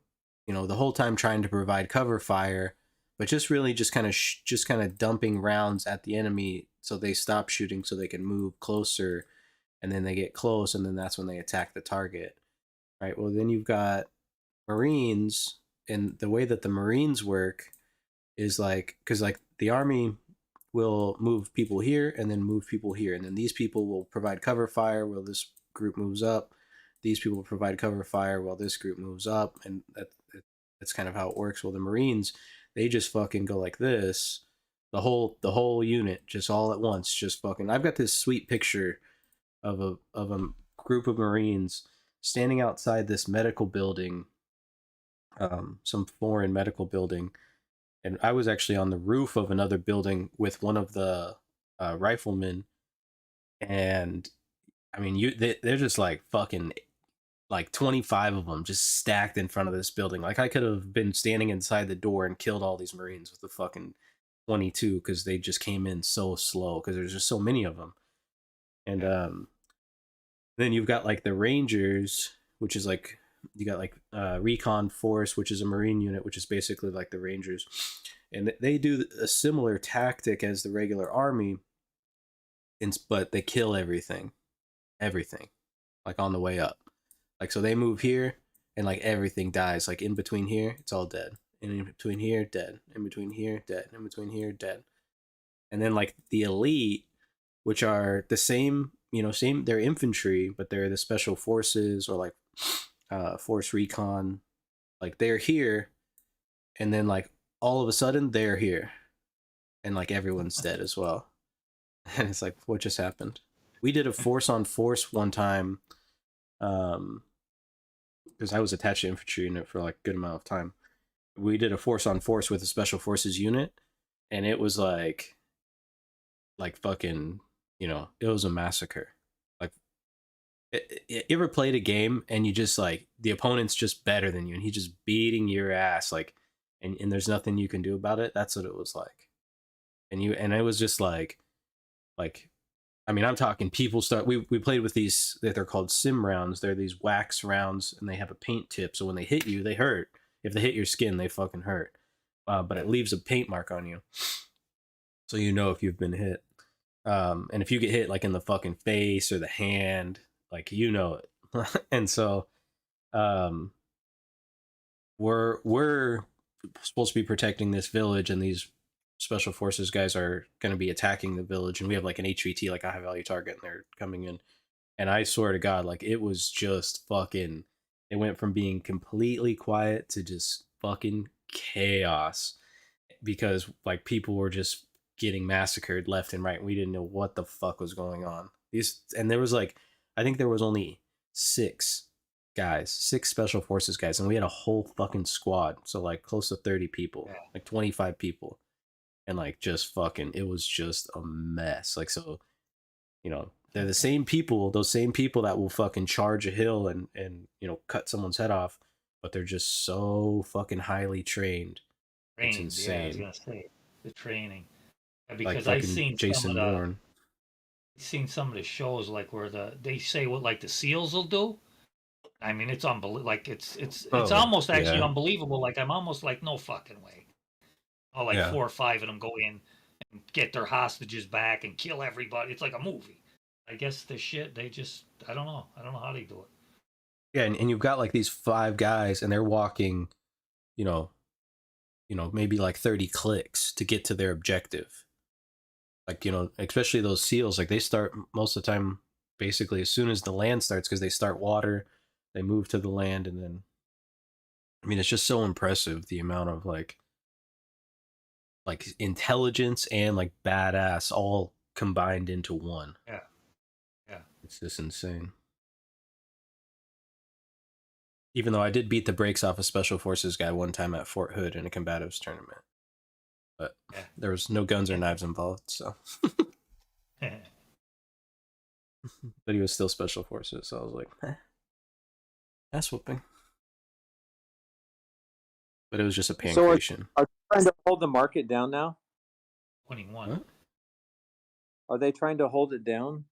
You know, the whole time trying to provide cover fire, but just really just kind of dumping rounds at the enemy so they stop shooting so they can move closer, and then they get close, and then that's when they attack the target, right? Well, then you've got Marines, and the way that the Marines work is like, because like the Army, will move people here and then move people here, and then these people will provide cover fire while this group moves up. These people will provide cover fire while this group moves up, and that's kind of how it works. Well, the Marines, they just fucking go like this, the whole unit, just all at once, just fucking. I've got this sweet picture of a group of Marines standing outside this medical building, some foreign medical building, and I was actually on the roof of another building with one of the riflemen, and I mean, they're just like fucking like 25 of them just stacked in front of this building. Like I could have been standing inside the door and killed all these Marines with the fucking 22 because they just came in so slow because there's just so many of them. And then you've got like the Rangers, which is like you got like Recon Force, which is a Marine unit, which is basically like the Rangers, and they do a similar tactic as the regular army, but they kill everything, like on the way up. Like so they move here and like everything dies. Like in between here, it's all dead. And in between here, dead. In between here, dead. In between here, dead. And then like the elite, which are the same, same, they're infantry, but they're the special forces or like force recon. Like they're here, and then like all of a sudden they're here. And like everyone's dead as well. And it's like, what just happened? We did a force on force one time, because I was attached to infantry unit for like a good amount of time. We did a force on force with a special forces unit, and it was like fucking, it was a massacre. Like, you ever played a game and you just like the opponent's just better than you, and he's just beating your ass, like, and there's nothing you can do about it. That's what it was like, and it was just like. I mean, I'm talking people start. We played with these that they're called sim rounds. They're these wax rounds, and they have a paint tip. So when they hit you, they hurt. If they hit your skin, they fucking hurt. But it leaves a paint mark on you, so you know if you've been hit. And if you get hit like in the fucking face or the hand, like you know it. And so, we're supposed to be protecting this village, and these special forces guys are going to be attacking the village, and we have like an HVT, like a high value target, and they're coming in. And I swear to God, like it was just fucking, it went from being completely quiet to just fucking chaos, because like people were just getting massacred left and right. We didn't know what the fuck was going on. And there was like, I think there was only six special forces guys, and we had a whole fucking squad. So like close to 30 people, like 25 people. And like just fucking, it was just a mess. Like, so, they're the same people, those same people that will fucking charge a hill and cut someone's head off, but they're just so fucking highly trained. It's insane. Yeah, I was gonna say the training, because like I've seen Jason Bourne. Seen some of the shows like where they say what like the SEALs will do. I mean, it's unbelievable. Like it's almost actually unbelievable. Like I'm almost like, no fucking way. Oh, like 4 or 5 of them go in and get their hostages back and kill everybody. It's like a movie. I guess the shit, they just, I don't know how they do it. Yeah, and you've got like these 5 guys, and they're walking, maybe like 30 clicks to get to their objective. Like, especially those SEALs, like they start most of the time basically as soon as the land starts, because they start water, they move to the land, and then, I mean, it's just so impressive the amount of like intelligence and like badass all combined into one. Yeah. It's just insane. Even though I did beat the brakes off a special forces guy one time at Fort Hood in a combatives tournament, but there was no guns or knives involved, so. But he was still special forces, so I was like, ass whooping. But it was just a pancreation. So are they trying to hold the market down now? 21. What? Are they trying to hold it down?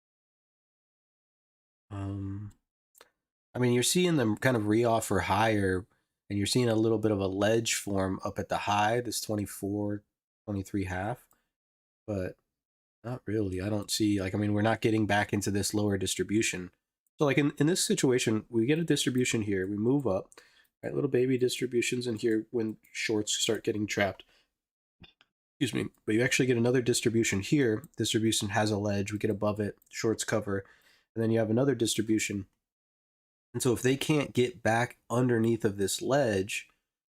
I mean, you're seeing them kind of re-offer higher, and you're seeing a little bit of a ledge form up at the high, this 24, 23 half, but not really. I don't see, like, I mean, we're not getting back into this lower distribution. So like in this situation, we get a distribution here, we move up, right? Little baby distributions in here when shorts start getting trapped. excuse me, but you actually get another distribution here. Distribution has a ledge. We get above it, shorts cover, and then you have another distribution. And so if they can't get back underneath of this ledge,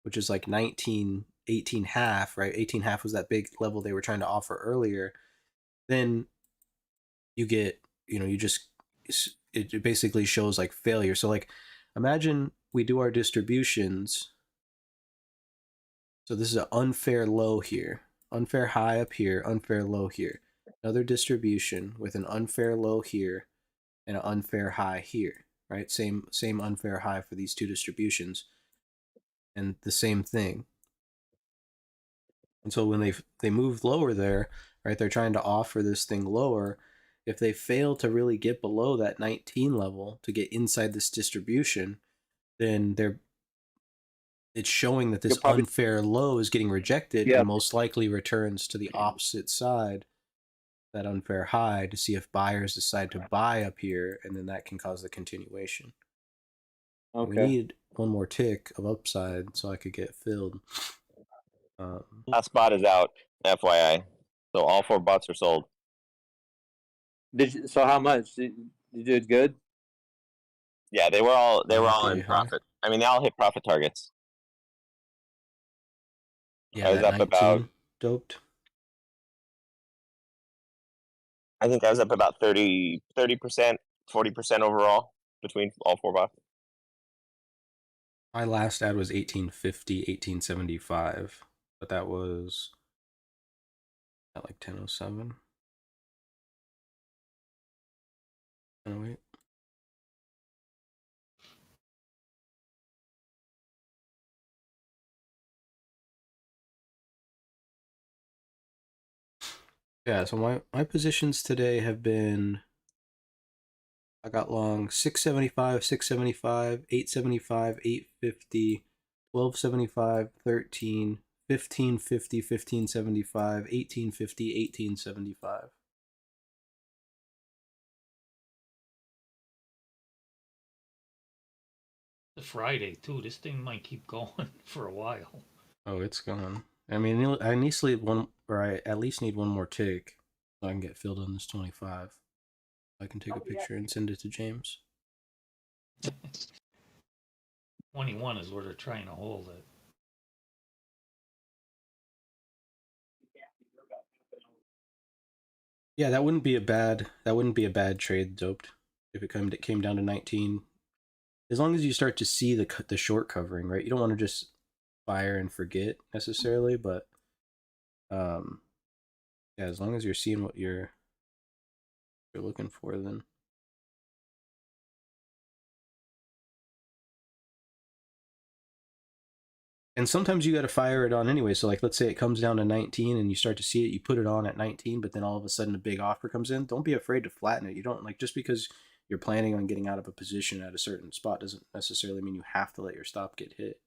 which is like 19, 18 half, right? 18 half was that big level they were trying to offer earlier. Then you get, you just, it basically shows like failure. So like, imagine we do our distributions. So this is an unfair low here, unfair high up here, unfair low here. Another distribution with an unfair low here and an unfair high here, right? Same unfair high for these two distributions, and the same thing. And so when they move lower there, right, they're trying to offer this thing lower. If they fail to really get below that 19 level to get inside this distribution, then it's showing that this unfair low is getting rejected and most likely returns to the opposite side, that unfair high, to see if buyers decide to buy up here, and then that can cause the continuation. Okay. We need one more tick of upside so I could get filled. Last spot is out, FYI. So all 4 bots are sold. So how much? You did good? Yeah, they were all Okay, in profit. I mean, they all hit profit targets. Yeah, I was that up 19 about doped. I think I was up about 30%, 40% overall between all 4 bots. My last ad was 1850, 1875, but that was at like 1007. 1008. Yeah, so my positions today have been, I got long 675, 675, 875, 850, 1275, 13, 1550, 1575, 1850, 1875. The Friday too. This thing might keep going for a while. Oh, it's gone. I mean, I need to leave one, or I at least need one more tick so I can get filled on this 25. I can take a picture and send it to James. 21 is where they're trying to hold it. Yeah, that wouldn't be a bad trade, doped, if it came down to 19. As long as you start to see the short covering, right? You don't want to just fire and forget necessarily, but yeah, as long as you're seeing what you're looking for, then. And sometimes you got to fire it on anyway. So like, let's say it comes down to 19 and you start to see it, you put it on at 19, but then all of a sudden a big offer comes in. Don't be afraid to flatten it. You don't, like, just because you're planning on getting out of a position at a certain spot doesn't necessarily mean you have to let your stop get hit.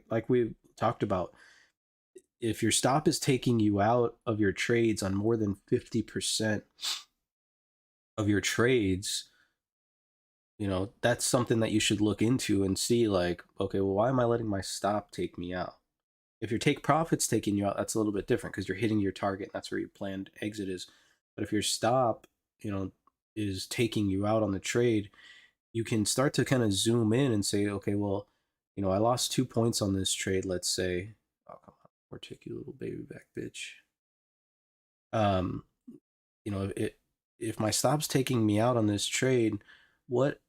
Like we talked about, if your stop is taking you out of your trades on more than 50% of your trades, that's something that you should look into and see, like, okay, well, why am I letting my stop take me out? If your take profit's taking you out, that's a little bit different because you're hitting your target and that's where your planned exit is. But if your stop, is taking you out on the trade, you can start to kind of zoom in and say, okay, well, I lost 2 points on this trade, let's say. Oh, come on, more tick, you little baby back bitch. If my stop's taking me out on this trade, what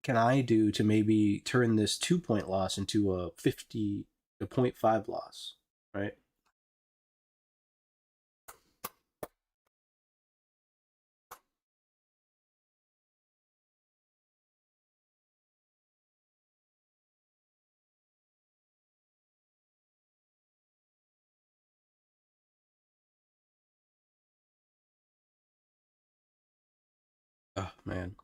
can I do to maybe turn this 2-point loss into a 0.5 loss, right? Oh man.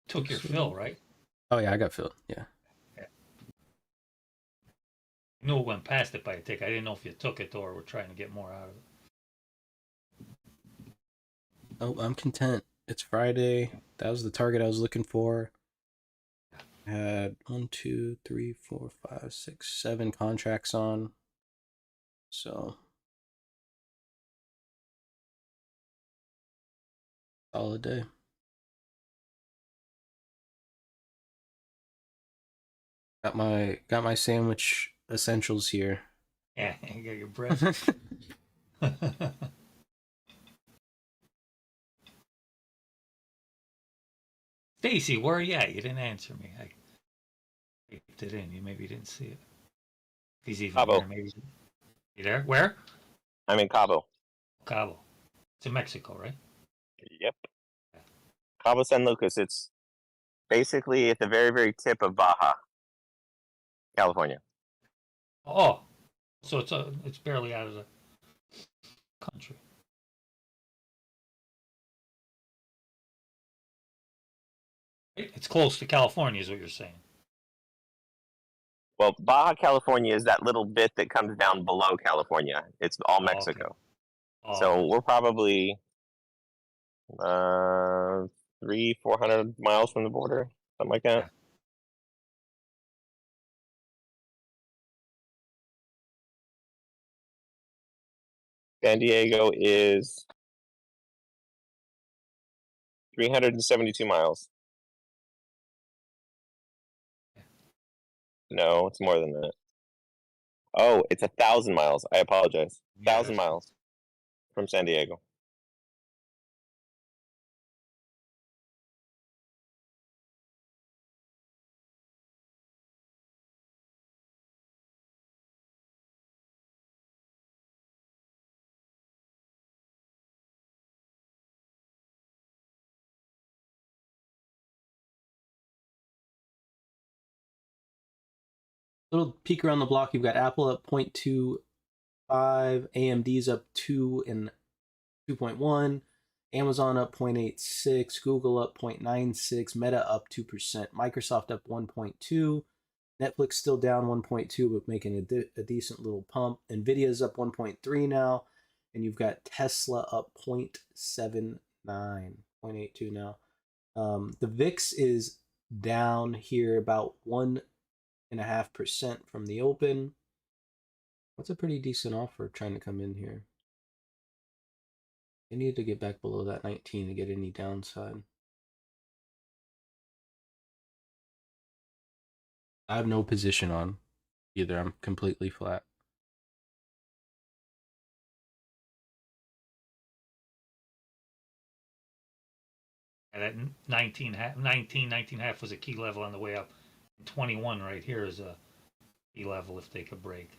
Took your fill, right? Oh yeah, I got filled. Yeah. I knew it went past it by a tick. I didn't know if you took it or were trying to get more out of it. Oh, I'm content. It's Friday. That was the target I was looking for. I had 1, 2, 3, 4, 5, 6, 7 contracts on. So solid day. Got my sandwich essentials here. Yeah, you got your bread. Stacy, where are you at? You didn't answer me. I typed it in. You maybe didn't see it. He's even Cabo. here. Maybe you there? Where? I'm in Cabo. Cabo. It's in Mexico, right? Yep. Cabo San Lucas. It's basically at the very, very tip of Baja, California. Oh, so it's barely out of the country. It's close to California, is what you're saying. Well, Baja California is that little bit that comes down below California. It's all Oh, Mexico. okay. Oh, So we're probably 400 miles from the border, something like that. yeah. San Diego is 372 miles. No, it's more than that. Oh, it's 1,000 miles. I apologize. Yeah, 1,000 miles from San Diego. Little peek around the block. You've got Apple up 0.25, AMD's up 2 and 2.1, Amazon up 0.86, Google up 0.96, Meta up 2%, Microsoft up 1.2, Netflix still down 1.2 but making a decent little pump. Nvidia's up 1.3 now, and you've got Tesla up 0.79, 0.82 now. The VIX is down here about 1.5% from the open. That's a pretty decent offer trying to come in here. They need to get back below that 19 to get any downside. I have no position on either. I'm completely flat. And that 19.5 was a key level on the way up. 21 right here is a key level if they could break.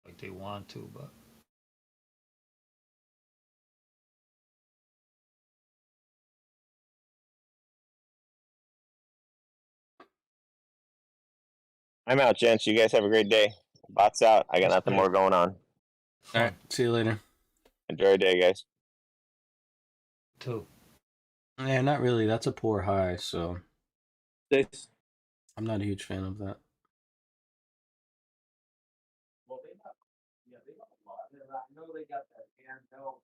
Like they want to, but I'm out, gents. You guys have a great day. Bot's out. I got nothing more going on. All right. See you later. Enjoy your day, guys. Too. Yeah, not really. That's a poor high, so Stace. I'm not a huge fan of that. Well, they got, yeah, they got a lot, and I know they got that handheld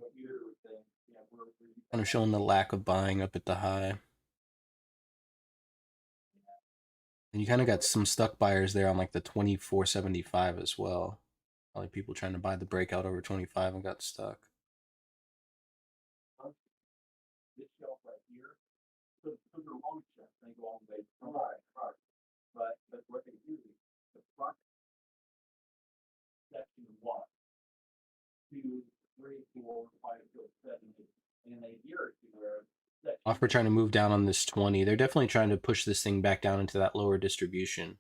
computer thing, yeah, where you Kind of showing the lack of buying up at the high. And you kind of got some stuck buyers there on like the 24.75 as well. Probably people trying to buy the breakout over 25 and got stuck. this shelf right here, so they're long shelves, they go all the way. Right. But what they do, the front section one, 2, 3, 4, 5, 6, 7, 8, and they gear it to where Offer trying to move down on this 20. They're definitely trying to push this thing back down into that lower distribution.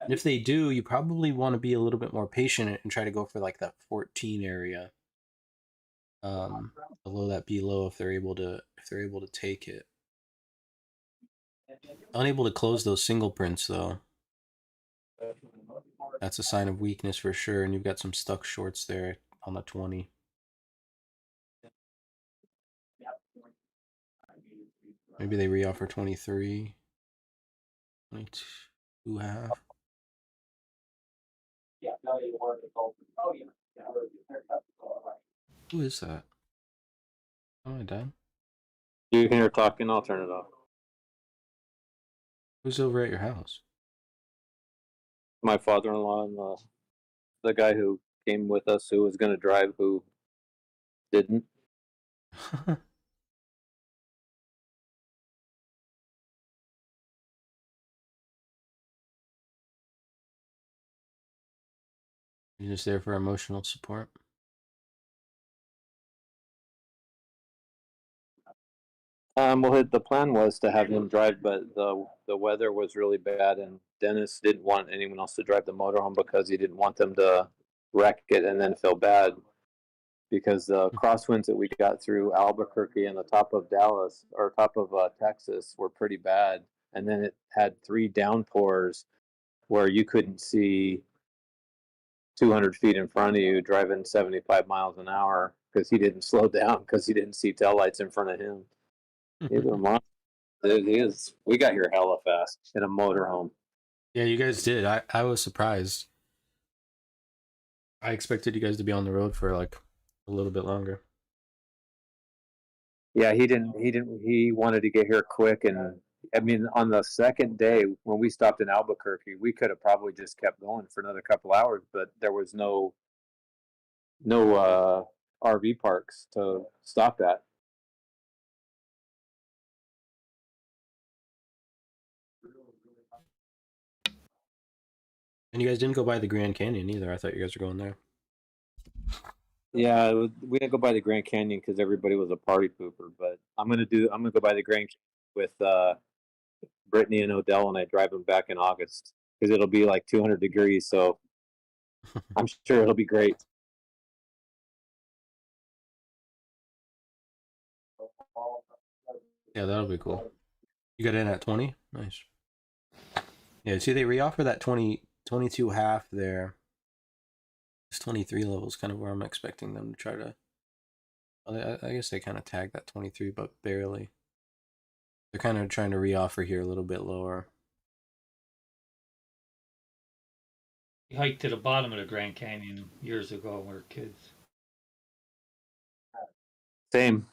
And if they do, you probably want to be a little bit more patient and try to go for like that 14 area. Below that below if they're able to take it. Unable to close those single prints though. That's a sign of weakness for sure, and you've got some stuck shorts there on the 20. Maybe they reoffer 23. 22 half. Yeah, no, you want to go. Oh yeah, Who is that? Am I done? You can hear talking, I'll turn it off. Who's over at your house? My father-in-law and the guy who came with us who was going to drive who didn't. You're just there for emotional support. Well, the plan was to have him drive, but the weather was really bad, and Dennis didn't want anyone else to drive the motorhome because he didn't want them to wreck it and then feel bad. Because the crosswinds that we got through Albuquerque and the top of Dallas or top of Texas were pretty bad, and then it had 3 downpours where you couldn't see 200 feet in front of you driving 75 miles an hour because he didn't slow down because he didn't see taillights in front of him. He's a monster. We got here hella fast in a motorhome. Yeah, you guys did. I was surprised. I expected you guys to be on the road for like a little bit longer. Yeah, he didn't. He wanted to get here quick, and I mean, on the second day when we stopped in Albuquerque, we could have probably just kept going for another couple hours, but there was no RV parks to stop at. And you guys didn't go by the Grand Canyon either. I thought you guys were going there. Yeah, we didn't go by the Grand Canyon because everybody was a party pooper. But I'm gonna go by the Grand Canyon with Brittany and Odell when I drive them back in August because it'll be like 200 degrees. So I'm sure it'll be great. Yeah, that'll be cool. You got in at 20? Nice. Yeah, see, they reoffer that 22 half there. This 23 level is kind of where I'm expecting them to try to. I guess they kind of tagged that 23, but barely. They're kind of trying to reoffer here a little bit lower. We hiked to the bottom of the Grand Canyon years ago when we were kids. Same.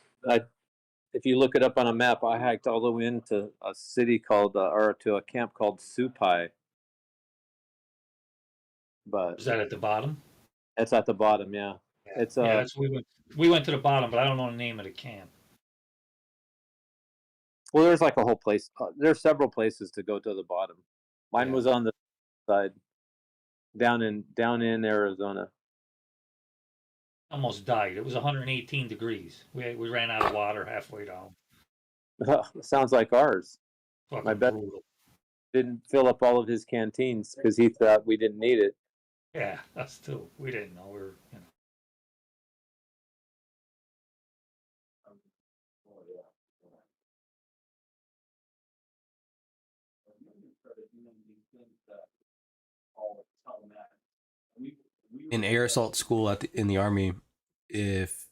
If you look it up on a map, I hiked all the way into a city called, or to a camp called Supai. But Is that at the bottom? it's at the bottom, yeah. It's Yeah, that's we went to the bottom, but I don't know the name of the camp. well, there's like a whole place. There's several places to go to the bottom. Mine Yeah. was on the side, down in Arizona. Almost died. It was 118 degrees. We ran out of water halfway down. Sounds like ours. Fucking I bet brutal. didn't fill up all of his canteens because he thought we didn't need it. Yeah, us too. We didn't know. We were, you know. In air assault school in the Army, if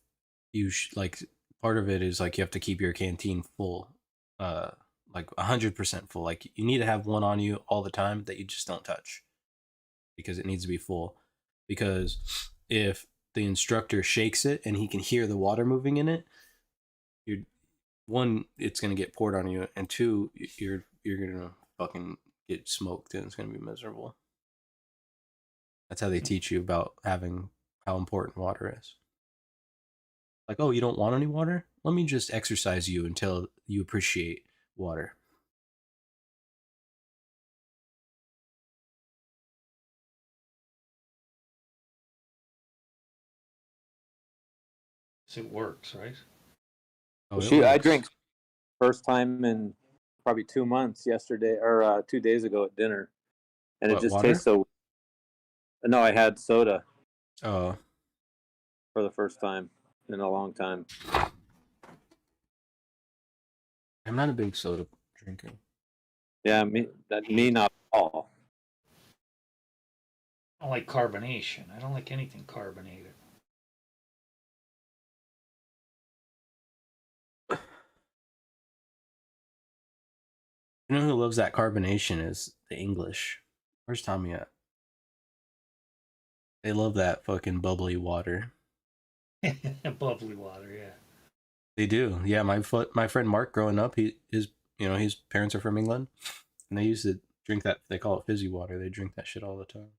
you like, part of it is like you have to keep your canteen full, like 100% full. Like you need to have one on you all the time that you just don't touch because it needs to be full. Because if the instructor shakes it and he can hear the water moving in it, it's gonna get poured on you, and 2, you're gonna fucking get smoked and it's gonna be miserable. That's how they teach you about how important water is. Like, oh, you don't want any water? Let me just exercise you until you appreciate water. So it works, right? Oh, I drank first time in probably 2 months yesterday or 2 days ago at dinner, and What, it just water? tastes so. No, I had soda Oh, for the first time in a long time. I'm not a big soda drinker. Yeah, me not at all. I don't like carbonation. I don't like anything carbonated. You know who loves that carbonation is the English. Where's Tommy at? They love that fucking bubbly water. Bubbly water, yeah. They do. Yeah, my friend Mark growing up, his parents are from England, and they used to drink that. They call it fizzy water. They drink that shit all the time.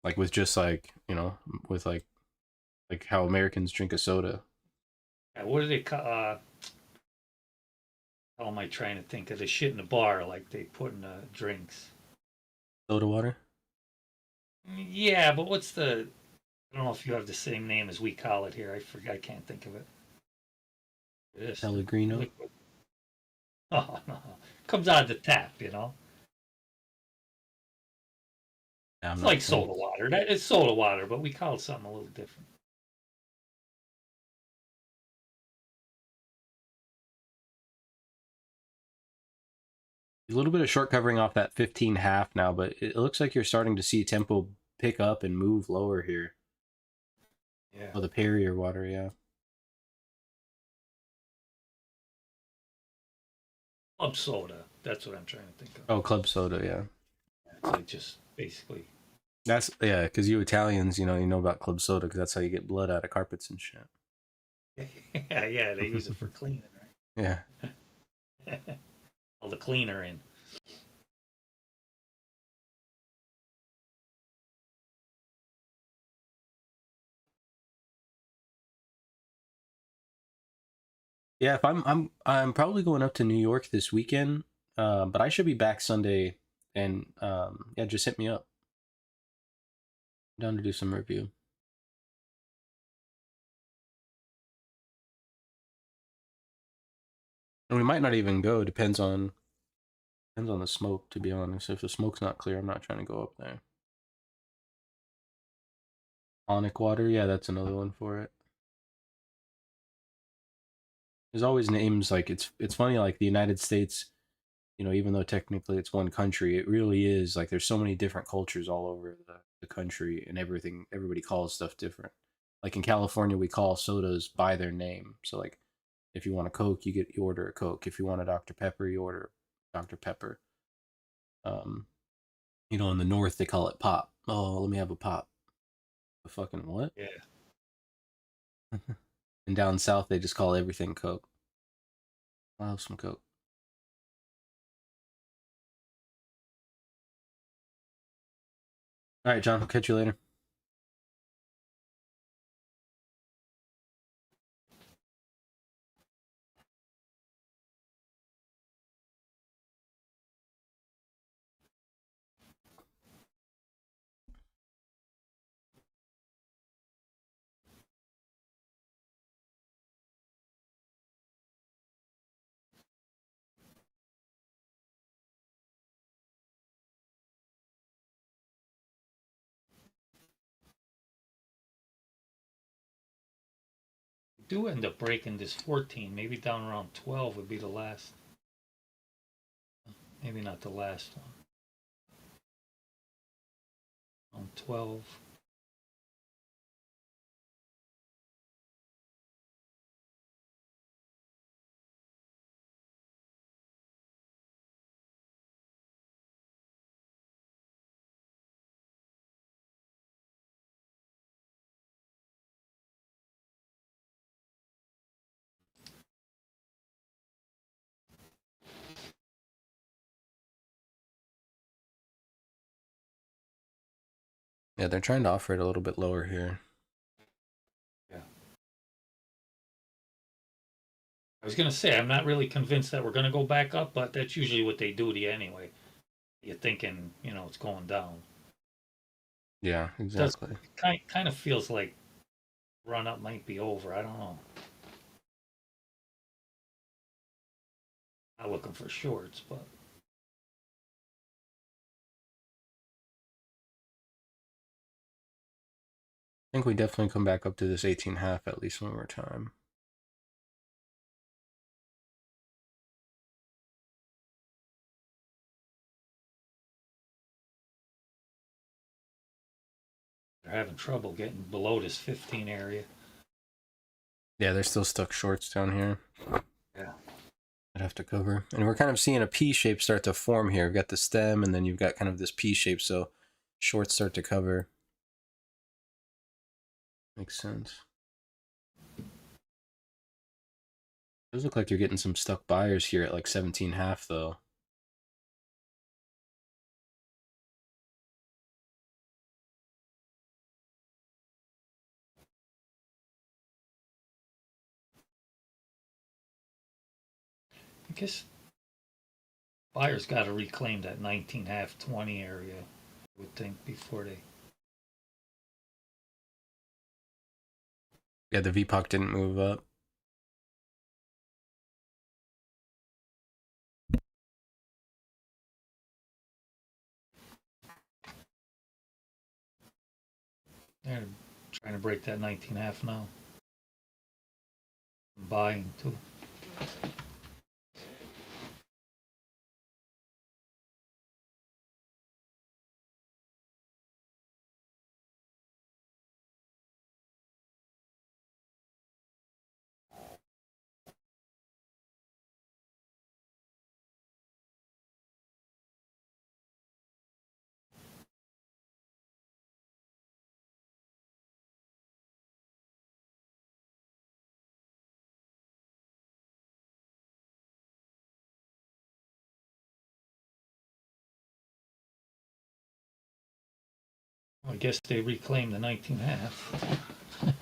Like with just like with like how Americans drink a soda. What do they call? How am I trying to think of the shit in the bar like they put in the drinks? Soda water. Yeah, but what's the? I don't know if you have the same name as we call it here. I forget. I can't think of it. It is Pellegrino. liquid. Oh no, comes out of the tap. Yeah, I'm It's not like sure. soda water. That is soda water, but we call it something a little different. A little bit of short covering off that 15.5 now, but it looks like you're starting to see tempo pick up and move lower here. Yeah. Oh, the Perrier water, yeah. Club soda. That's what I'm trying to think of. Oh, club soda, yeah. It's like just basically. That's yeah, because you Italians, you know about club soda because that's how you get blood out of carpets and shit. Yeah, they use it for cleaning, Yeah. right? All the cleaner in. Yeah, if I'm probably going up to New York this weekend, but I should be back Sunday, and yeah, just hit me up. I'm down to do some review. And we might not even go. Depends on the smoke. To be honest, if the smoke's not clear, I'm not trying to go up there. Tonic water, yeah, that's another one for it. There's always names like it's funny like the United States, even though technically it's one country, it really is like there's so many different cultures all over the country and everybody calls stuff different. Like in California, we call sodas by their name. So like if you want a Coke, you order a Coke. If you want a Dr. Pepper, you order Dr. Pepper. Um, in the north they call it pop. Oh, let me have a pop. A fucking what? Yeah. And down south they just call everything Coke. I'll have some Coke. All right, John. I'll catch you later. Do end up breaking this 14. Maybe down around 12 would be the last. Maybe not the last one. On 12. Yeah, they're trying to offer it a little bit lower here. Yeah. I was gonna say I'm not really convinced that we're gonna go back up, but that's usually what they do to you anyway. You're thinking, it's going down. Yeah, exactly. Kind of feels like run up might be over. I don't know. Not looking for shorts, but I think we definitely come back up to this 18.5 at least one more time. they're having trouble getting below this 15 area. Yeah, they're still stuck shorts down here. Yeah. I'd have to cover. And we're kind of seeing a P shape start to form here. We've got the stem and then you've got kind of this P shape, so shorts start to cover. Makes sense. Does look like you're getting some stuck buyers here at like 17.5 though. I guess buyers got to reclaim that 19.5, 20 area, I would think, before they. Yeah, the VPOC didn't move up. They're trying to break that 19.5 now. Buying too. I guess they reclaimed the 19.5.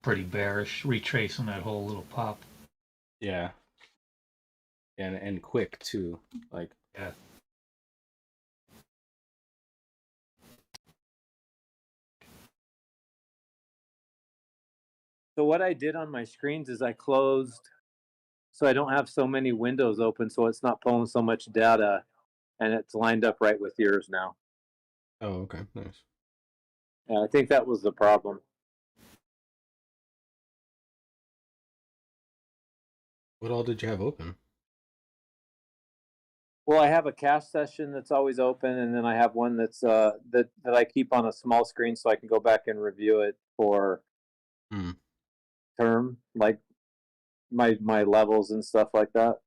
Pretty bearish, retracing that whole little pop. Yeah. And quick too. Like, Yeah. So what I did on my screens is I closed, so I don't have so many windows open, so it's not pulling so much data, and it's lined up right with yours now. oh, okay, nice. Yeah, I think that was the problem. What all did you have open? Well, I have a cash session that's always open, and then I have one that's that I keep on a small screen so I can go back and review it for term, like my levels and stuff like that.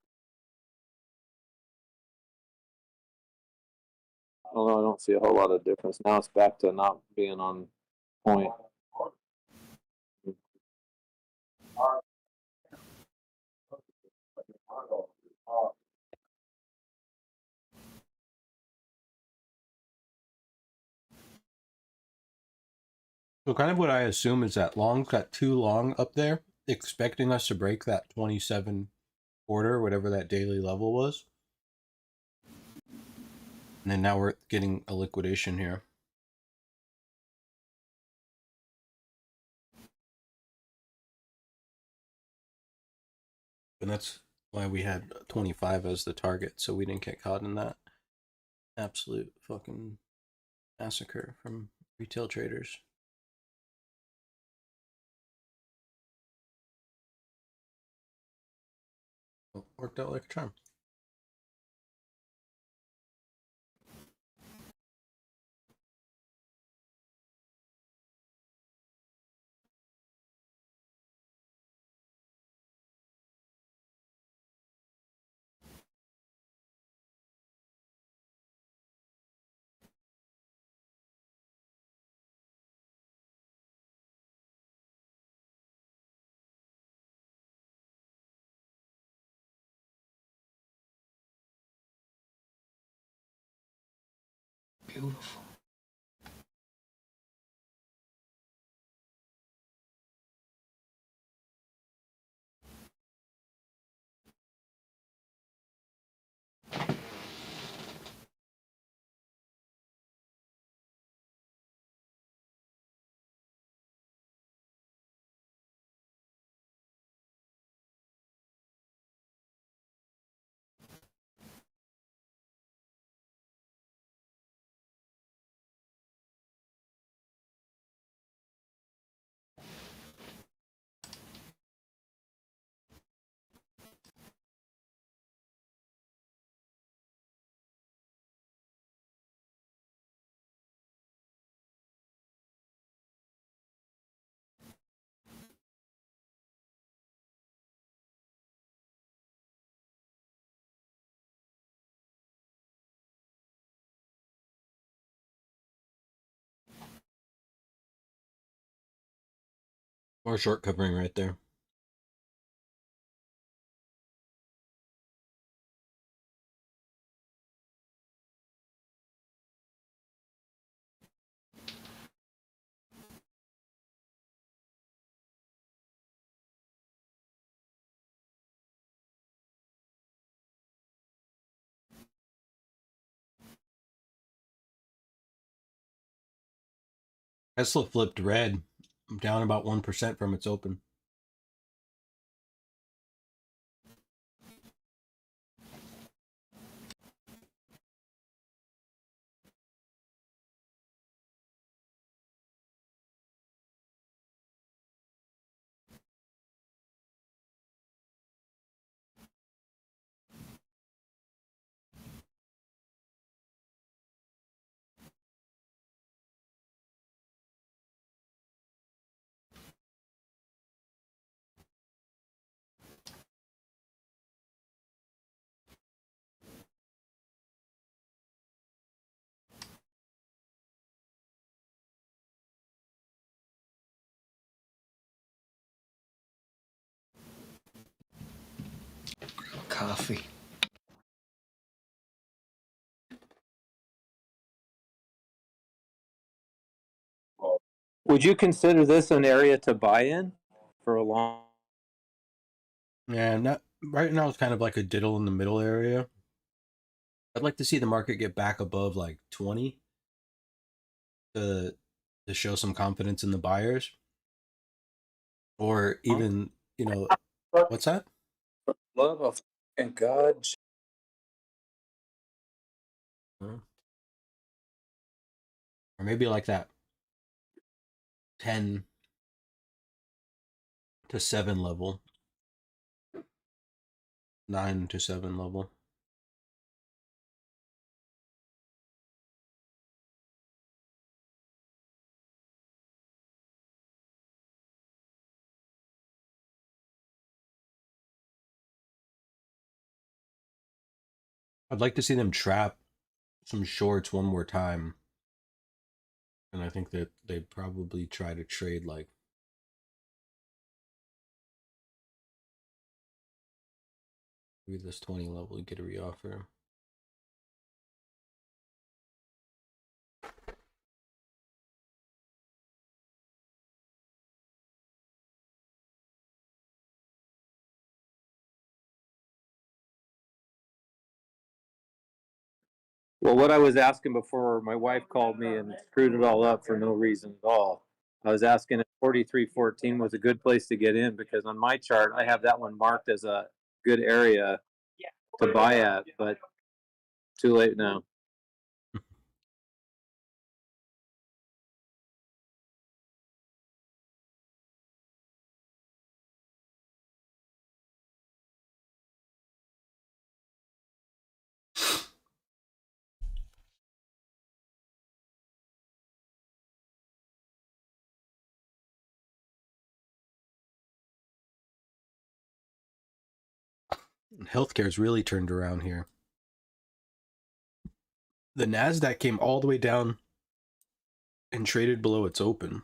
Although I don't see a whole lot of difference now, it's back to not being on point. So kind of what I assume is that long's got too long up there, expecting us to break that 27 order, whatever that daily level was. And then now we're getting a liquidation here. And that's why we had 25 as the target, so we didn't get caught in that absolute fucking massacre from retail traders. Well, worked out like a charm. Beautiful. Or short covering right there. Tesla flipped red, down about 1% from its open. Coffee. Would you consider this an area to buy in for a long? Yeah, not right now. It's kind of like a diddle in the middle area. I'd like to see the market get back above like 20 to show some confidence in the buyers, or even what's that? Love of and God. Or maybe like that 10 to 7 level, 9 to 7 level. I'd like to see them trap some shorts one more time. And I think that they'd probably try to trade like maybe this 20 level, get a reoffer. Well, what I was asking before my wife called me and screwed it all up for no reason at all. I was asking if 4314 was a good place to get in because on my chart I have that one marked as a good area to buy at, but too late now. Healthcare's really turned around here. The Nasdaq came all the way down and traded below its open.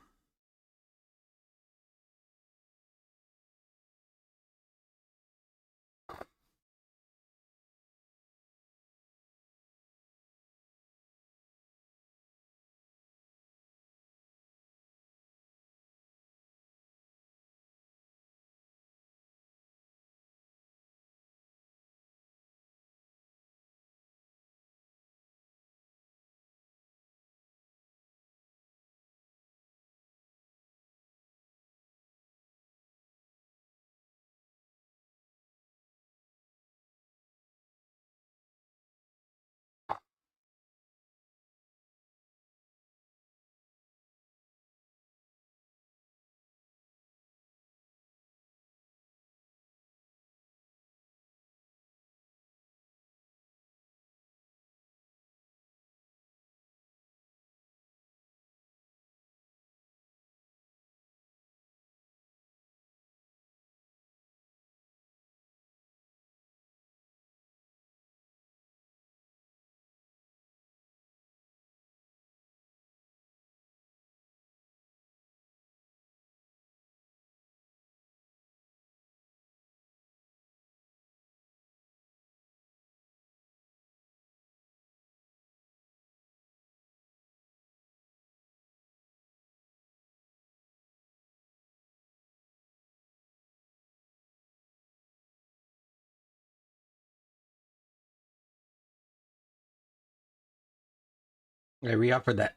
I re-offered that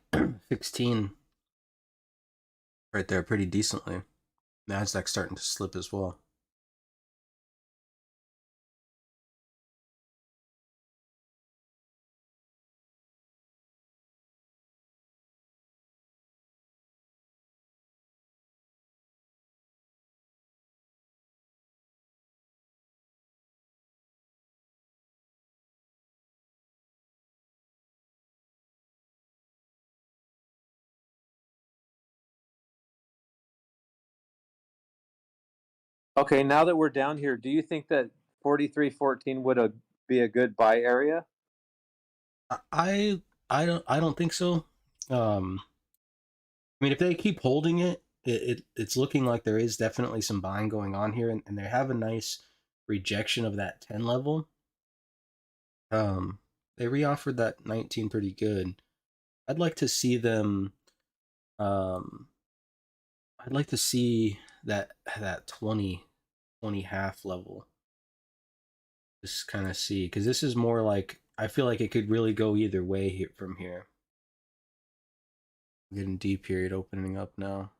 16 right there pretty decently. Nasdaq's starting to slip as well. Okay, now that we're down here, do you think that 4314 would be a good buy area? I don't think so. I mean, if they keep holding it's looking like there is definitely some buying going on here, and they have a nice rejection of that 10 level. They reoffered that 19 pretty good. I'd like to see them. Um, I'd like to see that 20 half level. Just kind of see, because this is more like I feel like it could really go either way here from here. Getting D period opening up now.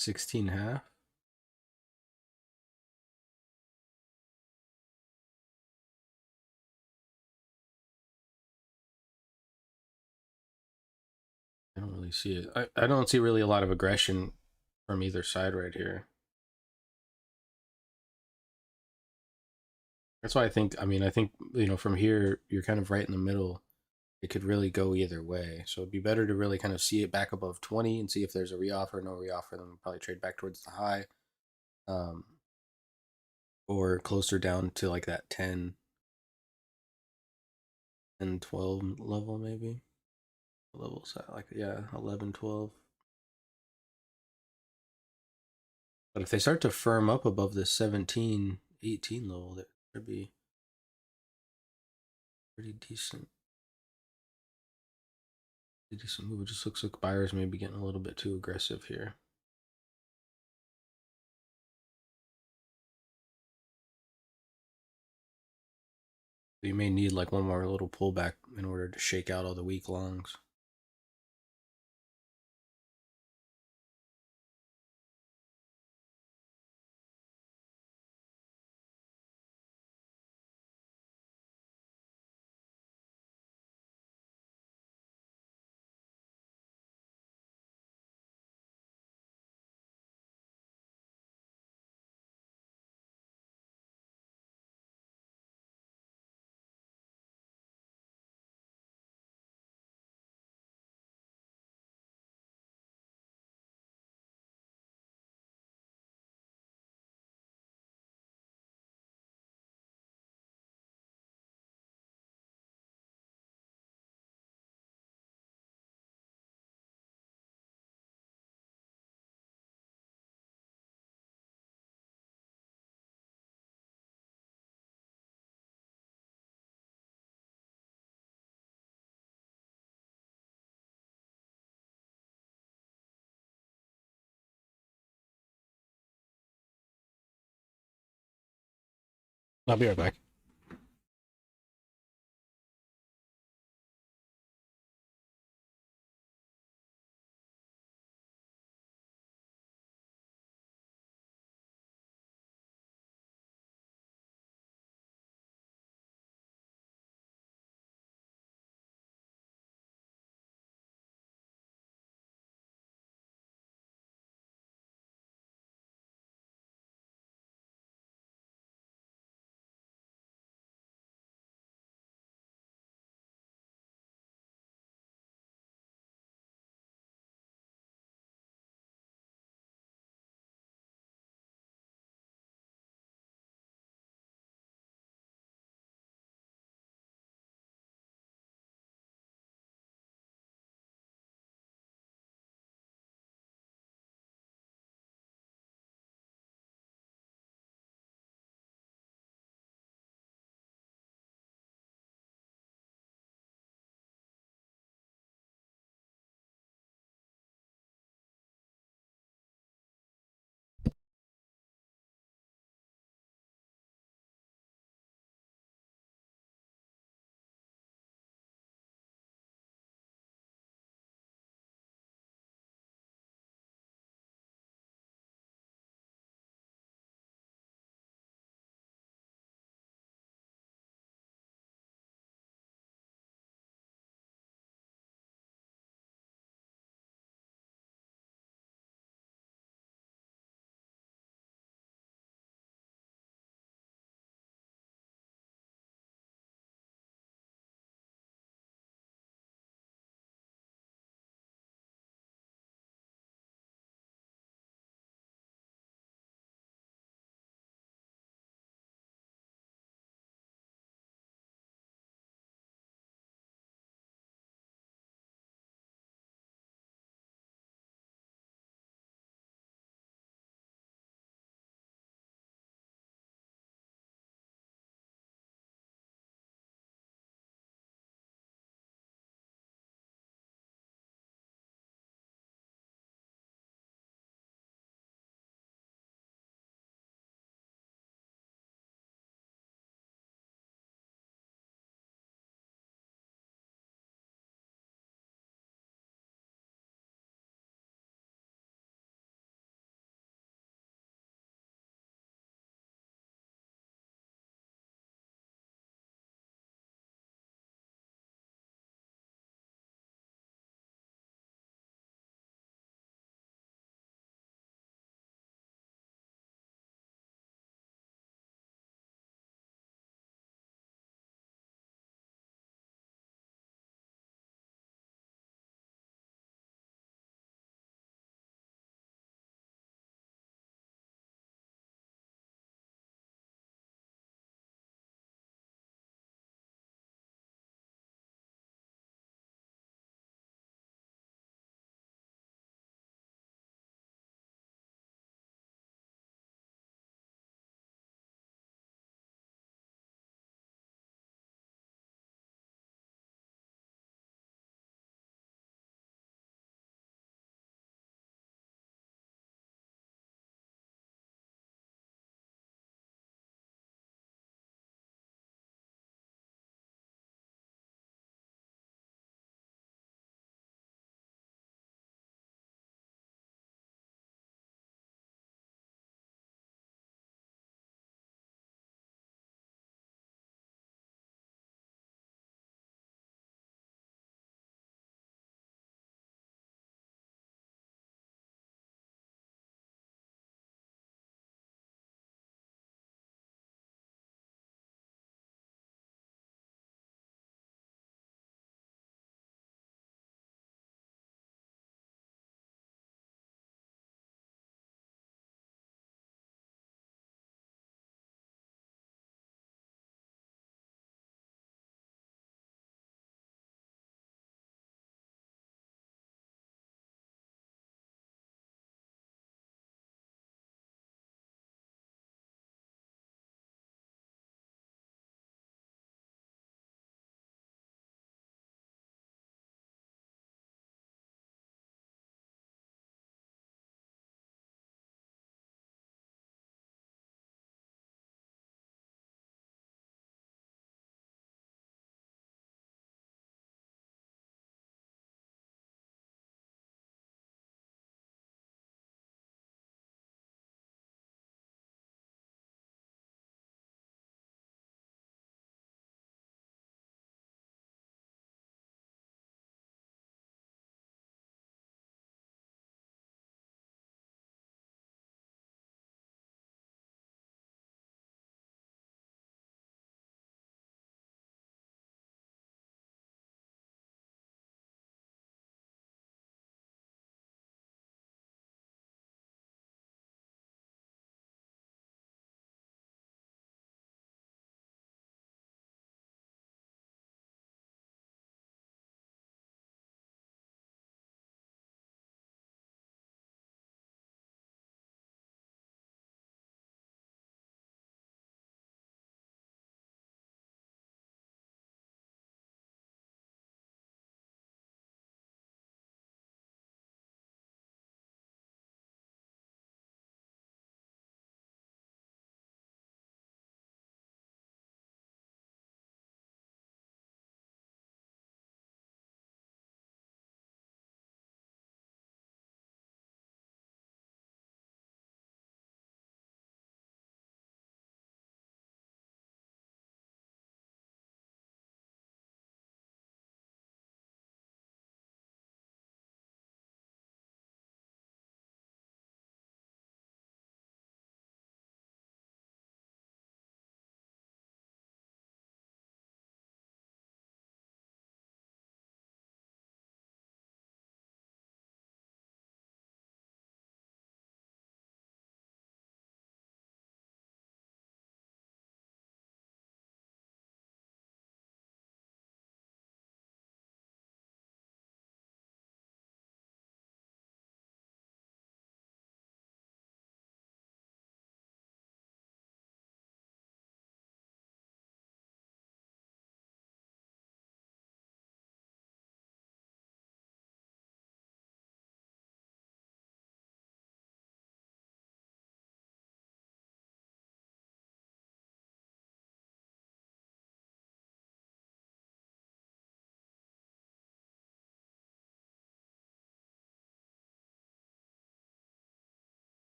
16.5. I don't really see it. I don't see really a lot of aggression from either side right here. That's why I think, I think, from here, you're kind of right in the middle. It could really go either way. So it'd be better to really kind of see it back above 20 and see if there's a reoffer, no reoffer, then we'll probably trade back towards the high. Or closer down to like that 10 and 12 level, maybe. Levels at like, yeah, 11, 12. But if they start to firm up above the 17, 18 level, that would be pretty decent. Pretty decent move. It just looks like buyers may be getting a little bit too aggressive here. You may need like one more little pullback in order to shake out all the weak longs. I'll be right back.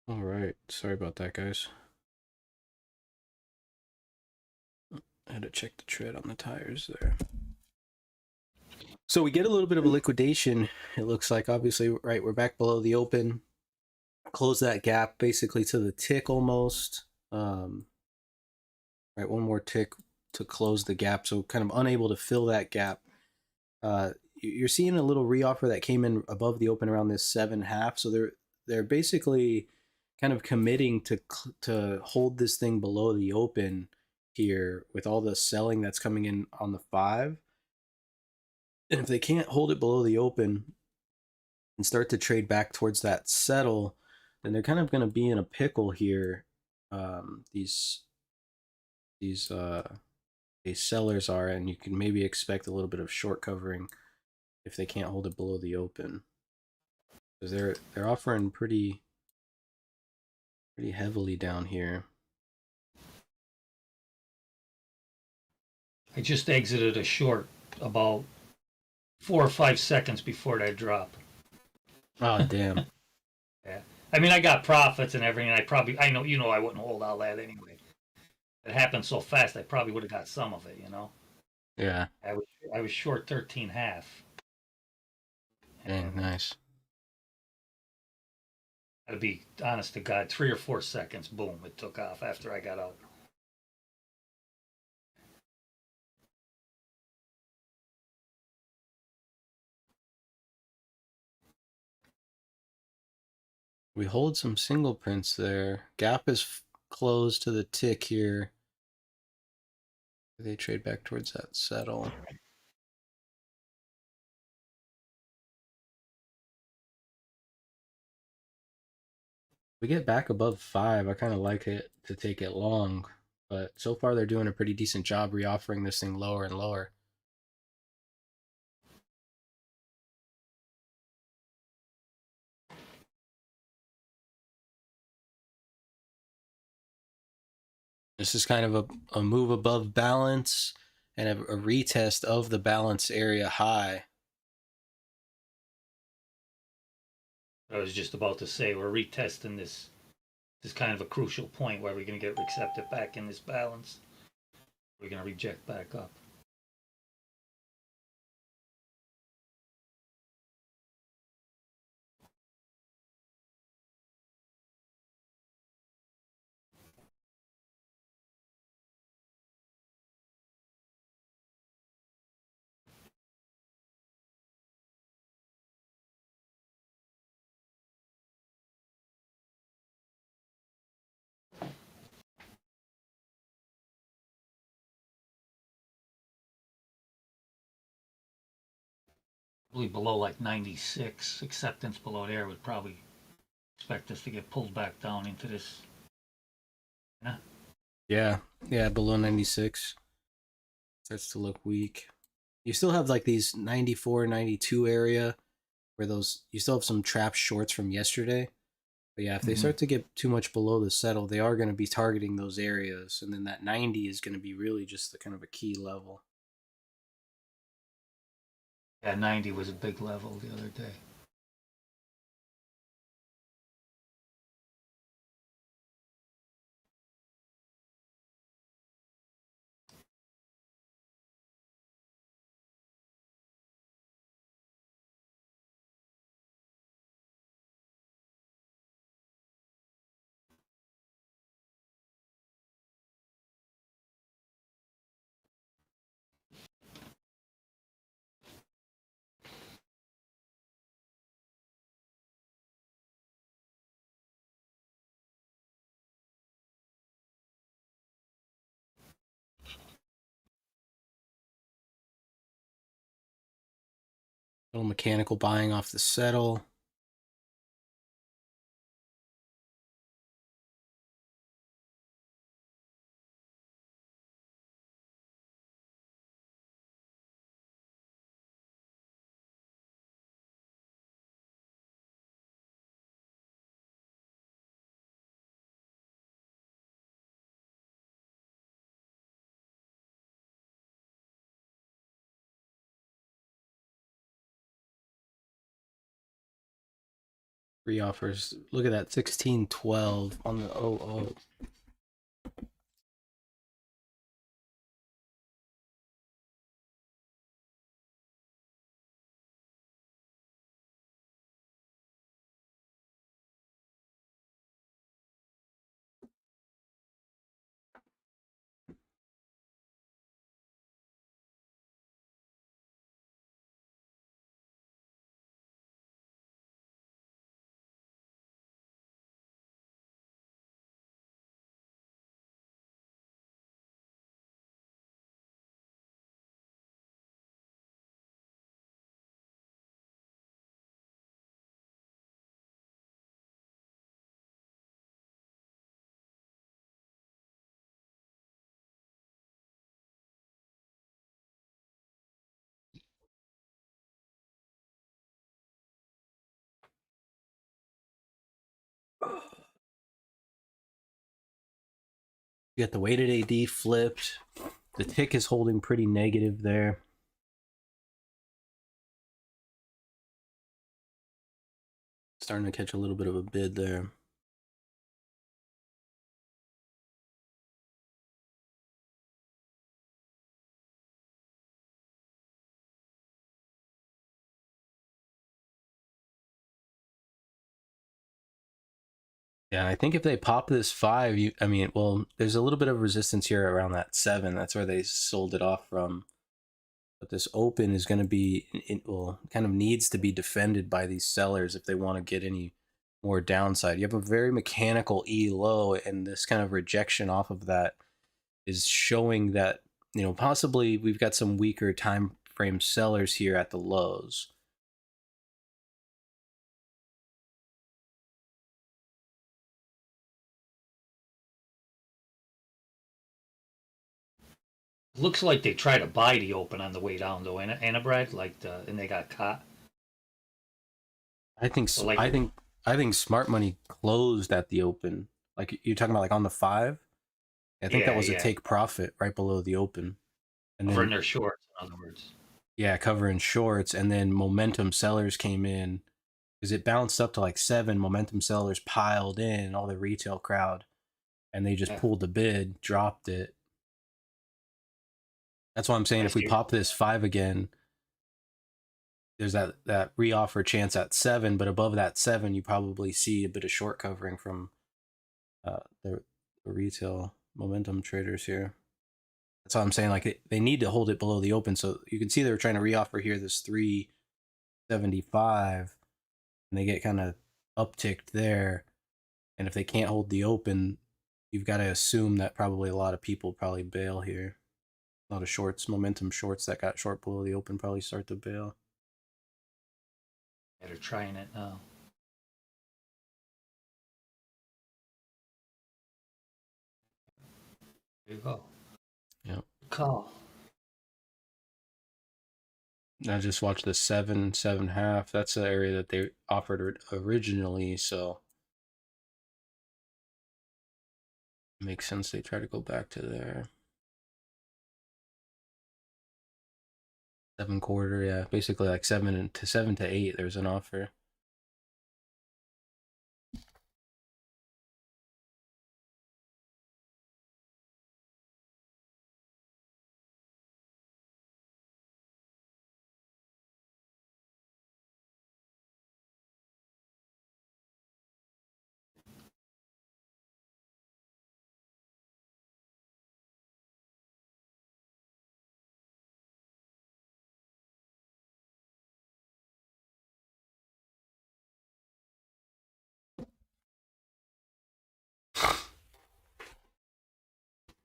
All right. Sorry about that, guys. I had to check the tread on the tires there. So we get a little bit of a liquidation. It looks like, obviously, right, we're back below the open. Close that gap basically to the tick almost. Right, one more tick to close the gap. So kind of unable to fill that gap. You're seeing a little reoffer that came in above the open around this 7.5. So they're basically kind of committing to hold this thing below the open here with all the selling that's coming in on the 5. And if they can't hold it below the open and start to trade back towards that settle, then they're kind of going to be in a pickle here. These sellers are, and you can maybe expect a little bit of short covering if they can't hold it below the open, because they're offering pretty heavily down here. I just exited a short about 4 or 5 seconds before that drop. Oh damn. Yeah. I mean, I got profits and everything. I know, I wouldn't hold all that anyway. It happened so fast. I probably would have got some of it. Yeah. I was short 13.5. Dang, nice. To be honest to God, 3 or 4 seconds, boom, it took off after I got out. We hold some single prints there. Gap is closed to the tick here. They trade back towards that settle. We get back above 5. I kind of like it to take it long, but so far they're doing a pretty decent job reoffering this thing lower and lower. This is kind of a move above balance and a retest of the balance area high. I was just about to say we're retesting this. This is kind of a crucial point where we're going to get accepted back in this balance. We're going to reject back up. Probably below like 96, acceptance below there would probably expect us to get pulled back down into this. Yeah, below 96. Starts to look weak. You still have like these 94, 92 area where you still have some trap shorts from yesterday. But yeah, if they start to get too much below the settle, they are going to be targeting those areas. And then that 90 is going to be really just the kind of a key level. Yeah, 90 was a big level the other day. Little mechanical buying off the settle. Re-offers. Look at that 1612 on the 00. You got the weighted AD flipped. The tick is holding pretty negative there. Starting to catch a little bit of a bid there. Yeah, I think if they pop this 5, there's a little bit of resistance here around that 7. That's where they sold it off from. But this open is going to be, kind of needs to be defended by these sellers if they want to get any more downside. You have a very mechanical E low, and this kind of rejection off of that is showing that, possibly we've got some weaker time frame sellers here at the lows. Looks like they tried to buy the open on the way down though, Anna Brad, and they got caught. I think So, like- I think smart money closed at the open. Like you're talking about, like on the 5. I think that was a take profit right below the open, and Covering then their shorts, in other words. yeah, covering shorts, and then momentum sellers came in because it bounced up to like 7. Momentum sellers piled in, all the retail crowd, and they just Yeah. pulled the bid, dropped it. That's why I'm saying I if we see. pop this 5 again, there's that re-offer chance at 7, but above that 7, you probably see a bit of short covering from the retail momentum traders here. That's why I'm saying like they need to hold it below the open. So you can see they're trying to re-offer here this 375, and they get kind of upticked there. And if they can't hold the open, you've got to assume that probably a lot of people probably bail here. A lot of shorts, momentum shorts that got short below the open probably start to bail. Yeah, they're trying it now. There you go. Yep. Call. I just watched the 7.5. That's the area that they offered originally, so it makes sense they try to go back to there. 7/4, yeah, basically like 7 to 8. There's an offer.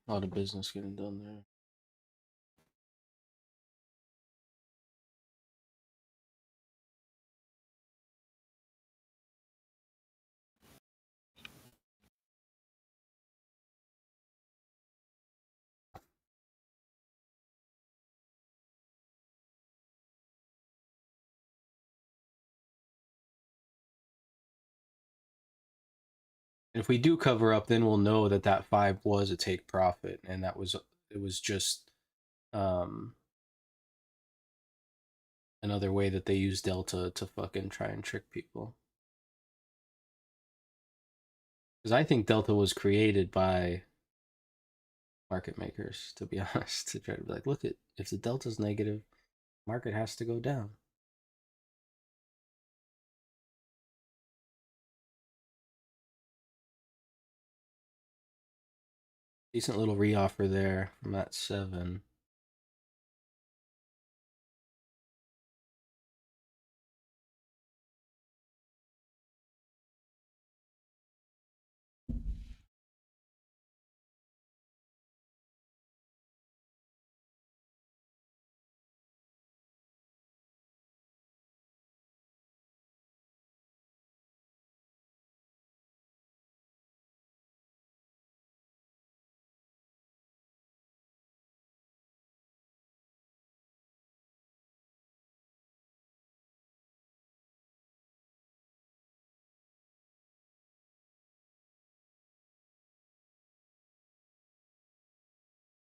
A lot of business getting done there. If we do cover up, then we'll know that that 5 was a take profit, and it was just another way that they use delta to fucking try and trick people. Because I think delta was created by market makers, to be honest, to try to be like, look at if the delta's negative, market has to go down. Decent little reoffer there from that 7.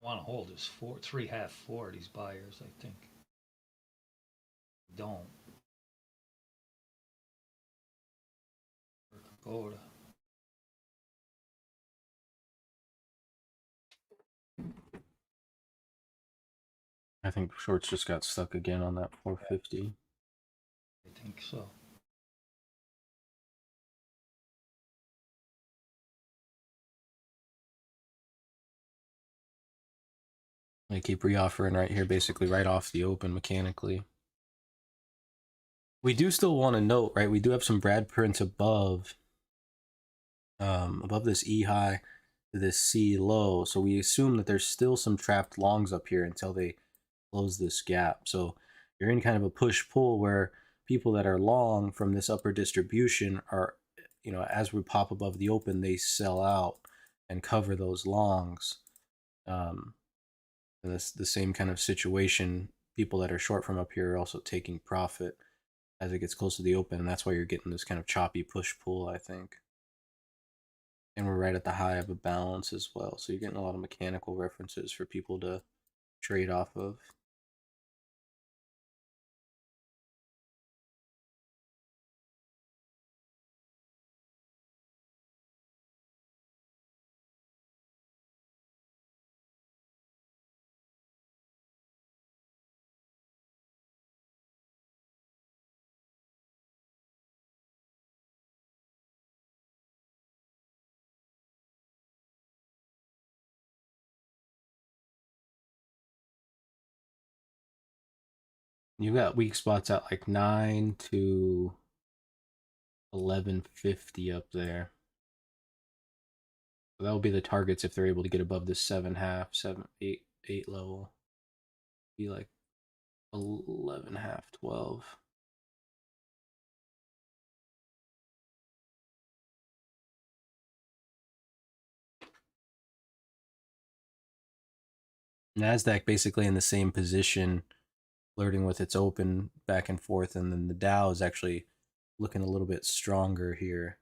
Want to hold this 3.5-4. These buyers, I think, don't. Go to. I think shorts just got stuck again on that 450. I think so. They keep reoffering right here, basically right off the open mechanically. We do still want to note, right? We do have some Brad prints above this E high to this C low. So we assume that there's still some trapped longs up here until they close this gap. So you're in kind of a push-pull where people that are long from this upper distribution are, as we pop above the open, they sell out and cover those longs. And that's the same kind of situation. People that are short from up here are also taking profit as it gets close to the open, and that's why you're getting this kind of choppy push-pull, I think. And we're right at the high of a balance as well, so you're getting a lot of mechanical references for people to trade off of. You got weak spots at like 9 to 1150 up there. So that will be the targets if they're able to get above this 7.5, 7, 8 level. Be like 11.5, 12. Nasdaq basically in the same position, flirting with its open back and forth, and then the Dow is actually looking a little bit stronger here.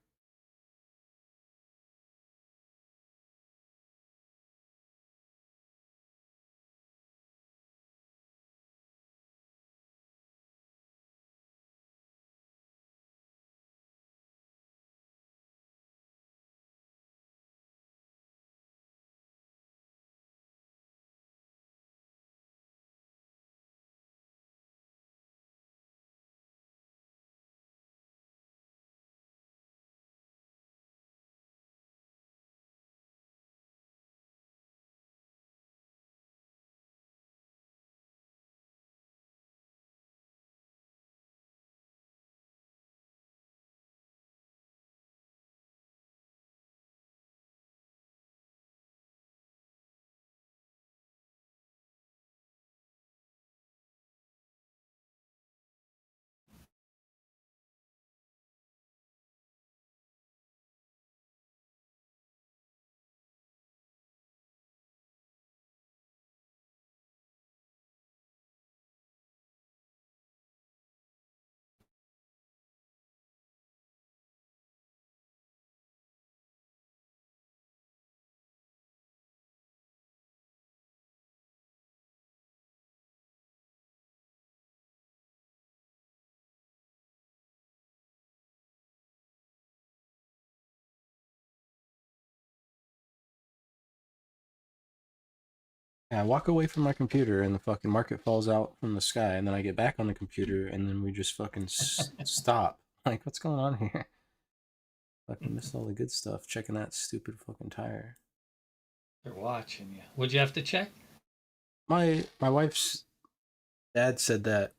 Yeah, I walk away from my computer and the fucking market falls out from the sky, and then I get back on the computer and then we just fucking stop. Like, what's going on here? Fucking missed all the good stuff checking that stupid fucking tire. They're watching you. Would you have to check? My wife's dad said that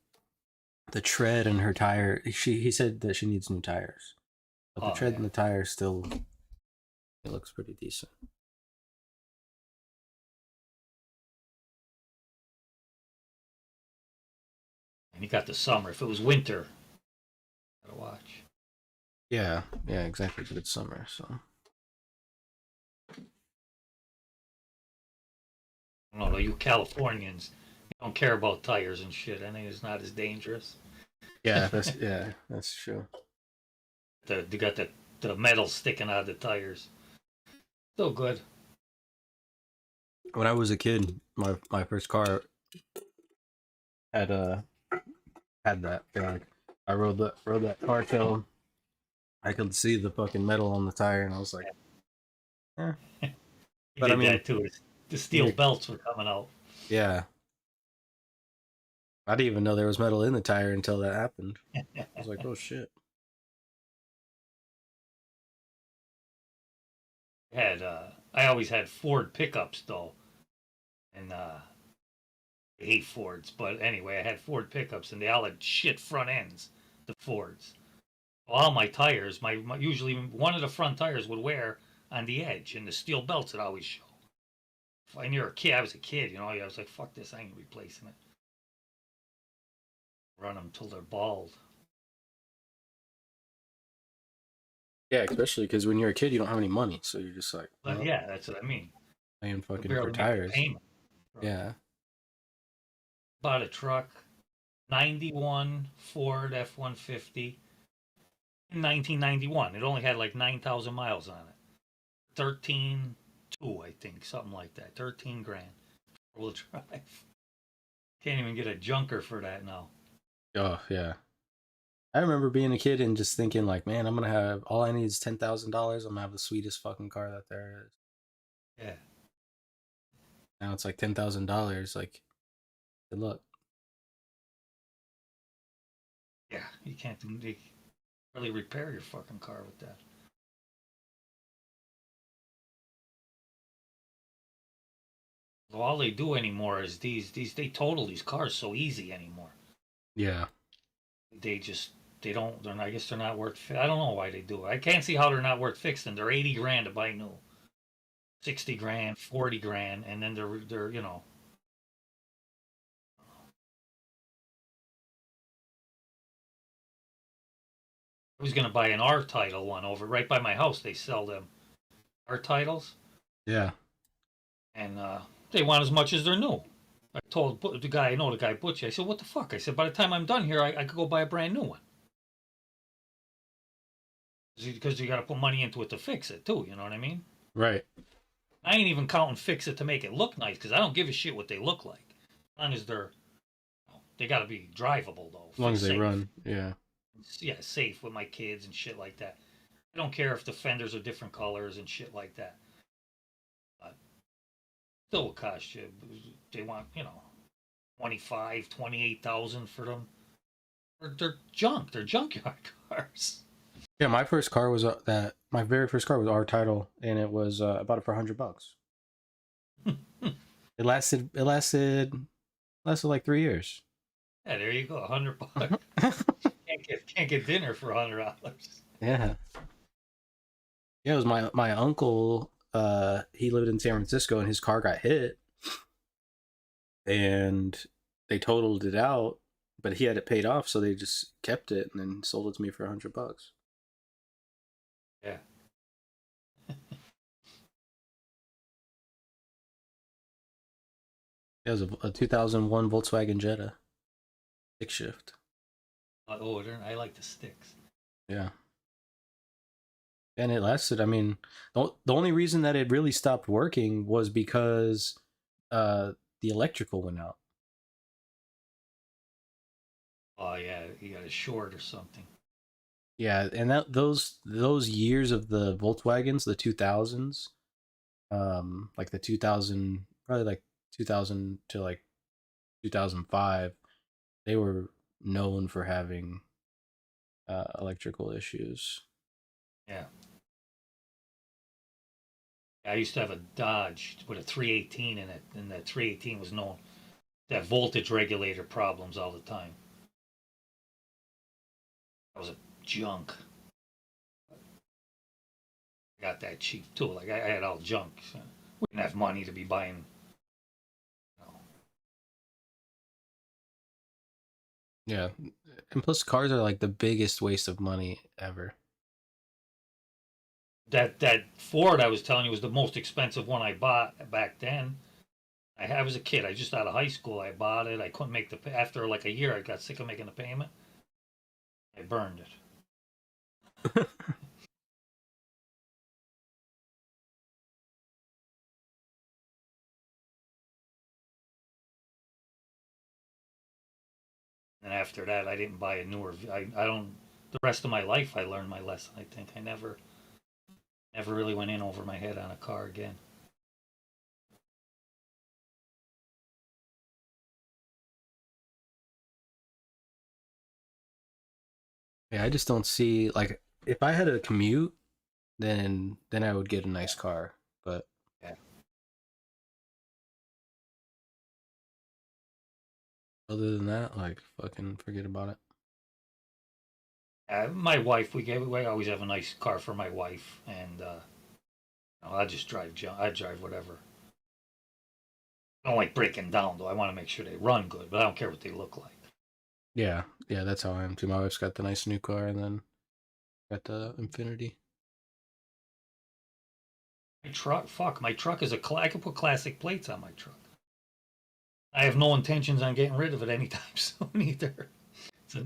the tread in her tire, he said that she needs new tires. But the Oh, tread yeah. in the tire still, it looks pretty decent. And you got the summer. If it was winter, gotta watch. Yeah, exactly. But it's summer, so. I don't know, you Californians, you don't care about tires and shit. I think it's not as dangerous. Yeah, that's true. They got the metal sticking out of the tires. Still good. When I was a kid, my first car had that. Yeah, I rode that car till I could see the fucking metal on the tire, and I was like, eh. You But did I mean, that too. The steel belts were coming out. yeah. I didn't even know there was metal in the tire until that happened. I was like, oh shit. I always had Ford pickups though, and I hate Fords. But anyway, I had Ford pickups, and they all had shit front ends. The Fords. All my tires, my usually one of the front tires would wear on the edge, and the steel belts would always show. When you're a kid, I was a kid, I was like, fuck this, I ain't replacing it. Run them till they're bald. Yeah, especially because when you're a kid, you don't have any money, so you're just like, But well, yeah, that's what I mean. paying fucking Barely for make a tires. payment. Yeah. Bought a truck, 91 Ford F-150 in 1991. It only had like 9,000 miles on it. 13.2, I think, something like that. 13 grand. Four-wheel drive. Can't even get a junker for that now. Oh yeah. I remember being a kid and just thinking like, man, I'm gonna have all I need is $10,000. I'm gonna have the sweetest fucking car that there is. Yeah. Now it's like $10,000. Like, good luck. Yeah, you can't really repair your fucking car with that. Well, all they do anymore is they total these cars so easy anymore. Yeah. They don't. I guess they're not worth. I don't know why they do it. I can't see how they're not worth fixing. They're 80 grand to buy new, 60 grand, 40 grand, and then they're I was gonna buy an R title one over right by my house. They sell them R titles, Yeah. and they want as much as they're new. I told the guy, I know the guy Butch. I said, "What the fuck?" I said, "By the time I'm done here, I could go buy a brand new one." Because you got to put money into it to fix it too. You know what I mean? Right. I ain't even counting fix it to make it look nice because I don't give a shit what they look like, as long as they got to be drivable though. As long as they safe. run. Yeah. Yeah, safe with my kids and shit like that. I don't care if the fenders are different colors and shit like that. But still will cost you. They want 25, 28,000 for them. They're junk. They're junkyard cars. Yeah, my first car was my very first car was our title, and it was I bought it for $100. It lasted like 3 years. Yeah, there you go, $100. can't get dinner for $100. Yeah. Yeah, it was my uncle. He lived in San Francisco, and his car got hit, and they totaled it out, but he had it paid off, so they just kept it and then sold it to me for $100. Yeah. It was a 2001 Volkswagen Jetta, stick shift. I like the sticks. Yeah. And it lasted. I mean, the only reason that it really stopped working was because the electrical went out. Oh yeah, you got a short or something. Yeah, and those years of the Volkswagens, the 2000s, like the 2000, probably like 2000 to like 2005, they were known for having electrical issues. Yeah. I used to have a Dodge with a 318 in it, and that 318 was known to have voltage regulator problems all the time. That was a junk. I got that cheap too. Like I had all junk. So we didn't have money to be buying. You know. Yeah, and plus cars are like the biggest waste of money ever. That Ford I was telling you was the most expensive one I bought back then. I was a kid. I just out of high school. I bought it. I couldn't make after like a year. I got sick of making the payment. I burned it. And after that, I didn't buy a newer. I don't. The rest of my life, I learned my lesson. I think I never really went in over my head on a car again. Yeah, I just don't see like if I had a commute, then I would get a nice car. But Yeah. other than that, like fucking forget about it. My wife, we always have a nice car for my wife, and I just drive junk. I drive whatever. I don't like breaking down though. I want to make sure they run good, but I don't care what they look like. Yeah, yeah, that's how I am too. My wife's got the nice new car, and then got the Infinity. My truck, fuck, my truck is I can put classic plates on my truck. I have no intentions on getting rid of it anytime soon either.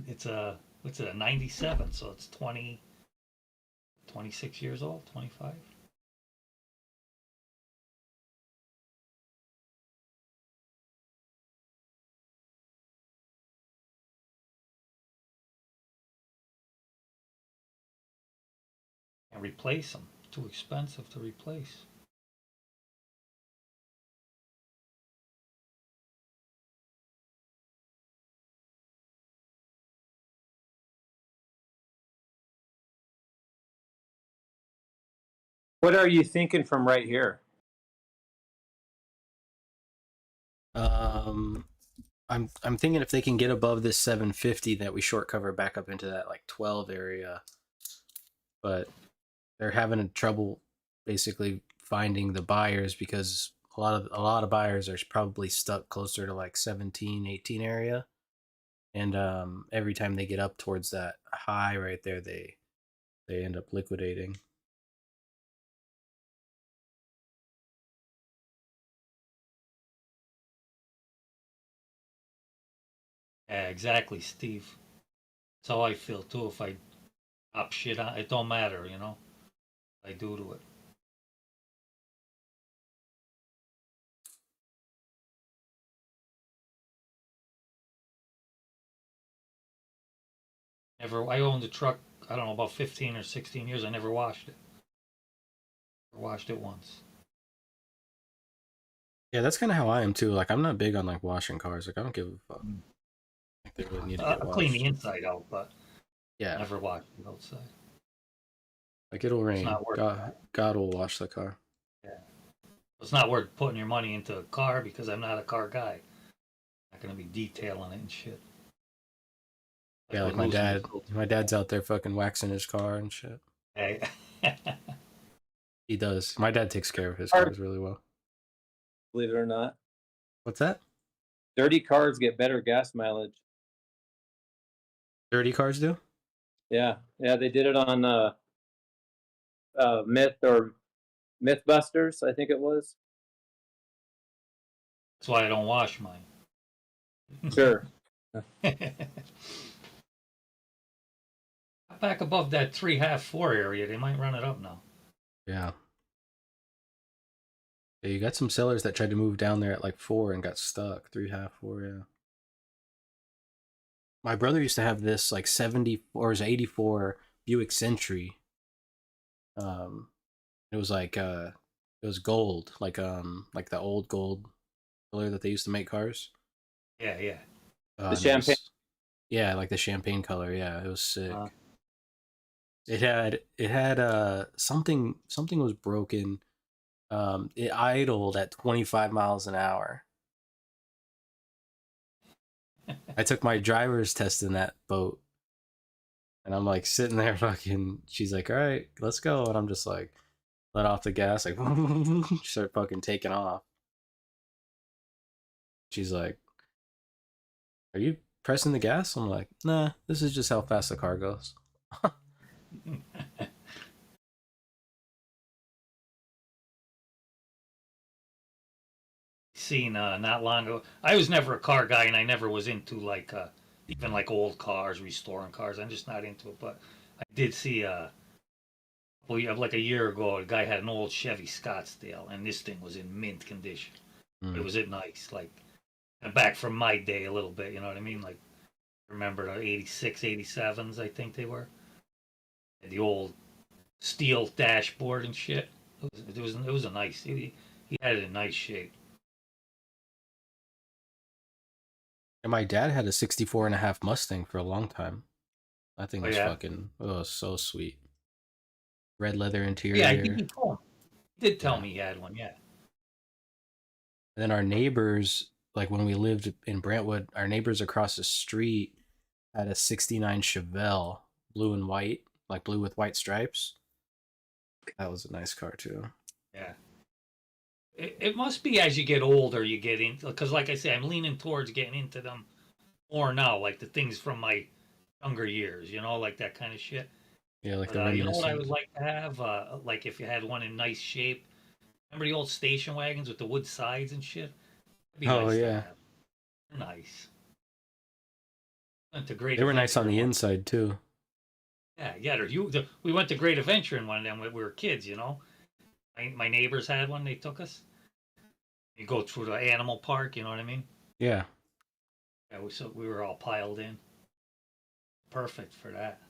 It's a what's it, a 97, so it's 26 years old, 25. And replace them. Too expensive to replace. What are you thinking from right here? I'm thinking if they can get above this 750, that we short cover back up into that like 12 area, but they're having trouble basically finding the buyers because a lot of buyers are probably stuck closer to like 17, 18 area, and every time they get up towards that high right there, they end up liquidating. Yeah, exactly, Steve. That's how I feel too. If I pop shit on, it don't matter, you know. I do to it. Never. I owned a truck. I don't know, about 15 or 16 years. I never washed it. Never washed it once. Yeah, that's kind of how I am too. Like I'm not big on like washing cars. Like I don't give a fuck. Like they really need to get I clean the washed. inside out, but Yeah, never washed the outside. like it'll It's rain. not worth it. God will wash the car. Yeah. It's not worth putting your money into a car because I'm not a car guy. I'm not gonna be detailing it and shit. Yeah, like my dad. My dad's out there fucking waxing his car and shit. Hey. He does. My dad takes care of his cars really well. Believe it or not, What's that? dirty cars get better gas mileage. Dirty cars do? Yeah, they did it on Mythbusters, I think it was. That's why I don't wash mine. Sure. Back above that 3.5-4 area, they might run it up now. Yeah. Yeah, you got some sellers that tried to move down there at like 4 and got stuck. 3.5, 4, yeah. My brother used to have this like 74 or 84 Buick Century. It was like it was gold, like the old gold color that they used to make cars. Yeah, yeah. The champagne. Nice. Yeah, like the champagne color. Yeah, it was sick. Uh, It had something was broken. It idled at 25 miles an hour. I took my driver's test in that boat, and I'm like sitting there fucking. She's like, "All right, let's go," and I'm just like, let off the gas, like start fucking taking off. She's like, "Are you pressing the gas?" I'm like, "Nah, this is just how fast the car goes." Seen not long ago. I was never a car guy, and I never was into like even like old cars, restoring cars. I'm just not into it. But I did see well, you have like a year ago, a guy had an old Chevy Scottsdale, and this thing was in mint condition. It was it nice, like back from my day a little bit. You know what I mean? Like remember the 86, 87s, I think they were. The old steel dashboard and shit. It was a nice. He had it in nice shape. And my dad had a 64.5 Mustang for a long time. That thing Oh, was yeah? fucking, oh, so sweet. Red leather Yeah, I interior. think he did tell Yeah. me he had one. Yeah. And then our neighbors, like when we lived in Brentwood, our neighbors across the street had a 69 Chevelle, blue and white, like blue with white stripes. That was a nice car too. Yeah. It must be as you get older, you get into, because like I say, I'm leaning towards getting into them more now, like the things from my younger years, you know, like that kind of shit. Yeah, like But the you know what I would reminiscence. like to have? Like if you had one in nice shape. Remember the old station wagons with the wood sides and shit? It'd be Oh nice to yeah, have. They're nice. Went to Great they were nice on Adventure in the one. inside too. Yeah, yeah. We went to Great Adventure in one of them when we were kids, you know? My neighbors had one, they took us. You go through the animal park, you know what I mean? Yeah, Yeah, we were all piled in. Perfect for that.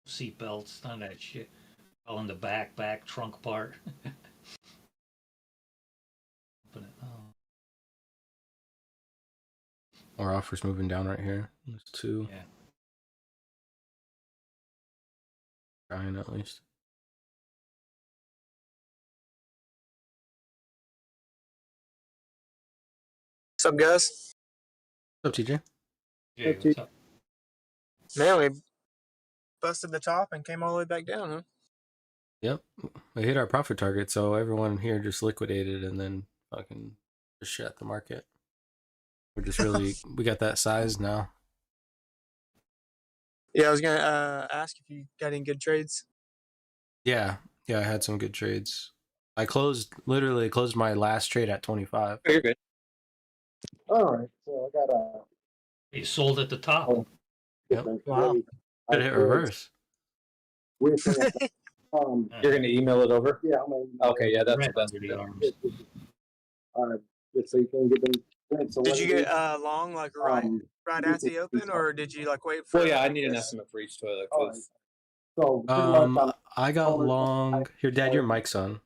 Seat belts, none of that shit. All in the back trunk part. Open it. Oh, our offers moving down right here. There's two. yeah. Trying at least. What's up, guys? What's up, TJ? Jay, what's up? Man, we busted the top and came all the way back down, huh? Yep, we hit our profit target, so everyone here just liquidated and then fucking just shut the market. We're just really we got that size now. Yeah, I was gonna ask if you got any good trades. Yeah, I had some good trades. I literally closed my last trade at 25. Oh, you're good. All right, so I got a You sold at the top. Yep, Wow. could hit reverse. You're You're gonna email it over? yeah, I'm gonna. Okay, yeah, that's the Red best. under the arms. Just so you can get them. So Did what you it get is, long, like right at the open, or did you like wait for? Well, yeah, I need an this? estimate for each toilet. all right. 'Cause So pretty much I got long. Here, Dad, your mic's on.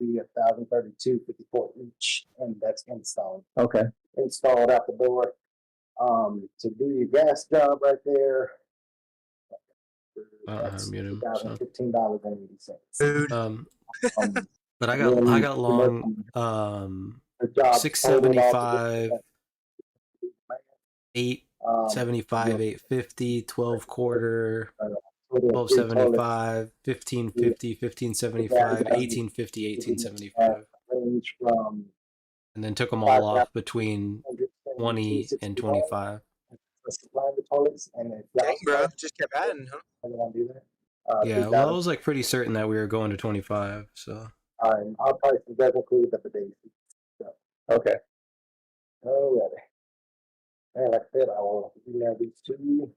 be 1,032.54 each, and that's installed. okay. Installed out the door. To do your gas job right there. I don't know how to mute him. So. $15.80. Food. But I got long. The job 675, totaled 875, 850, 12 quarter, total of 1275, 1550, 1575, 1850, 1875, range from and then took them all off between 20 and 25. supply the toilets and then Dang, bro, just kept adding, huh? I don't do that. Yeah, well, I was like pretty certain that we were going to 25. So Our price does include the basics. So, Okay. alrighty. And like I said, I will email these to you.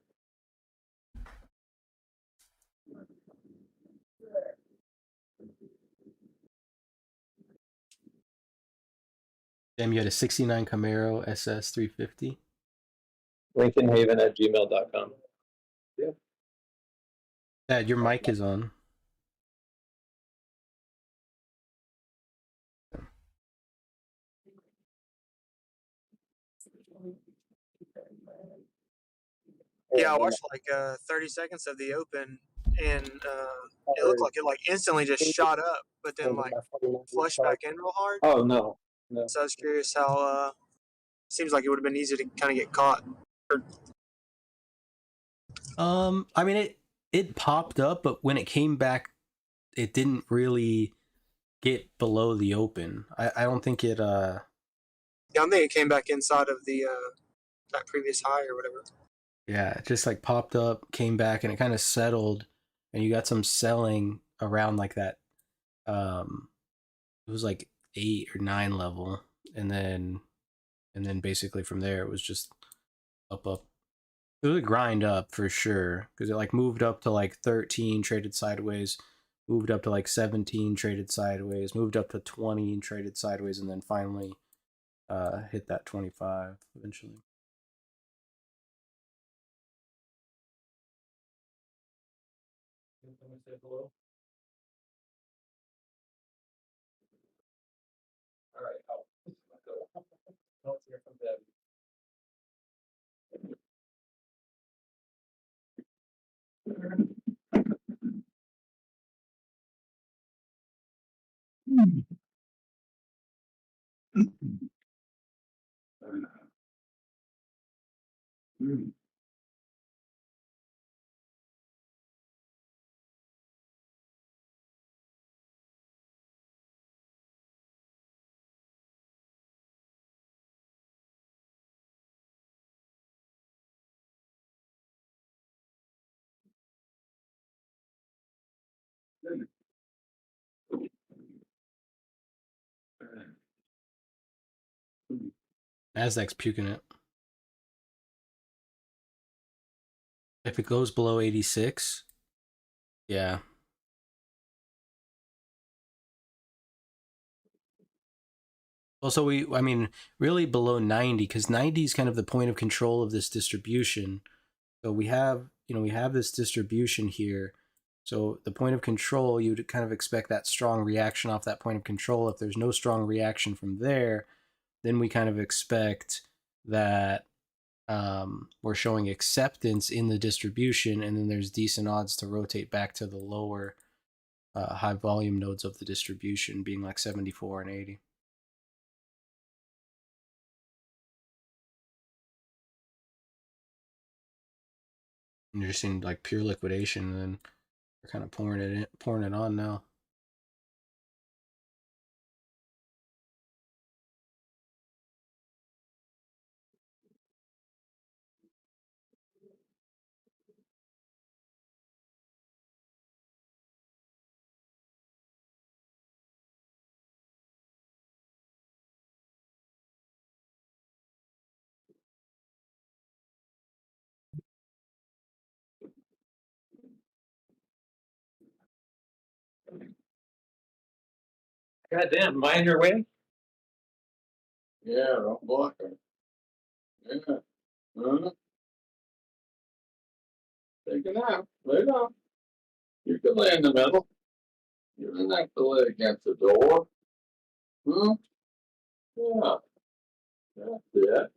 damn, you had a 69 Camaro SS 350. LincolnHaven@gmail.com. Dad, your mic is on. Yeah, I watched like 30 seconds of the open, and it looked like it like instantly just shot up, but then like flushed back in real hard. Oh no. So I was curious how. Seems like it would have been easy to kind of get caught. I mean it popped up, but when it came back, it didn't really get below the open. I don't think it Yeah, I think it came back inside of the that previous high or whatever. yeah, it just like popped up, came back, and it kind of settled, and you got some selling around like that. It was like 8 or 9 level, and then basically from there it was just up. It was a grind up for sure because it like moved up to like 13, traded sideways, moved up to like 17, traded sideways, moved up to 20 and traded sideways, and then finally hit that 25 eventually. All right. Let's hear from Debbie. Nasdaq's puking it. If it goes below 86, yeah. Also, I mean, really below 90 because 90 is kind of the point of control of this distribution. So we have this distribution here. So the point of control, you'd kind of expect that strong reaction off that point of control. If there's no strong reaction from there, then we kind of expect that we're showing acceptance in the distribution, and then there's decent odds to rotate back to the lower high volume nodes of the distribution, being like 74 and 80. And you're seeing like pure liquidation, and then we're kind of pouring it on now. Goddamn, mind your way. Yeah, don't block her. Yeah. Take a nap. Lay down. You can lay in the middle. You don't have to lay against the door. Yeah. That's it.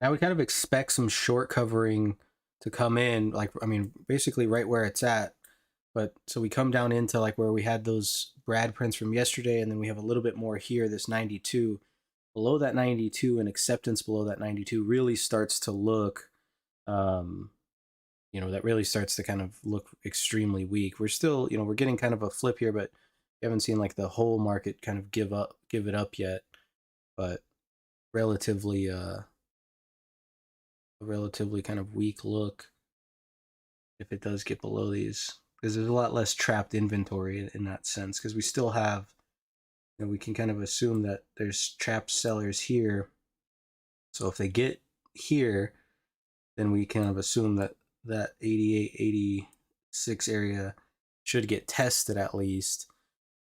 Now we kind of expect some short covering to come in, like, I mean, basically right where it's at. But so we come down into like where we had those Brad prints from yesterday, and then we have a little bit more here, this 92. Below that 92 and acceptance below that 92 really starts to look, that really starts to kind of look extremely weak. We're still, we're getting kind of a flip here, but we haven't seen like the whole market kind of give it up yet. But relatively kind of weak look if it does get below these, because there's a lot less trapped inventory in that sense, because we still have, we can kind of assume that there's trapped sellers here. So if they get here, then we kind of assume that 88, 86 area should get tested at least.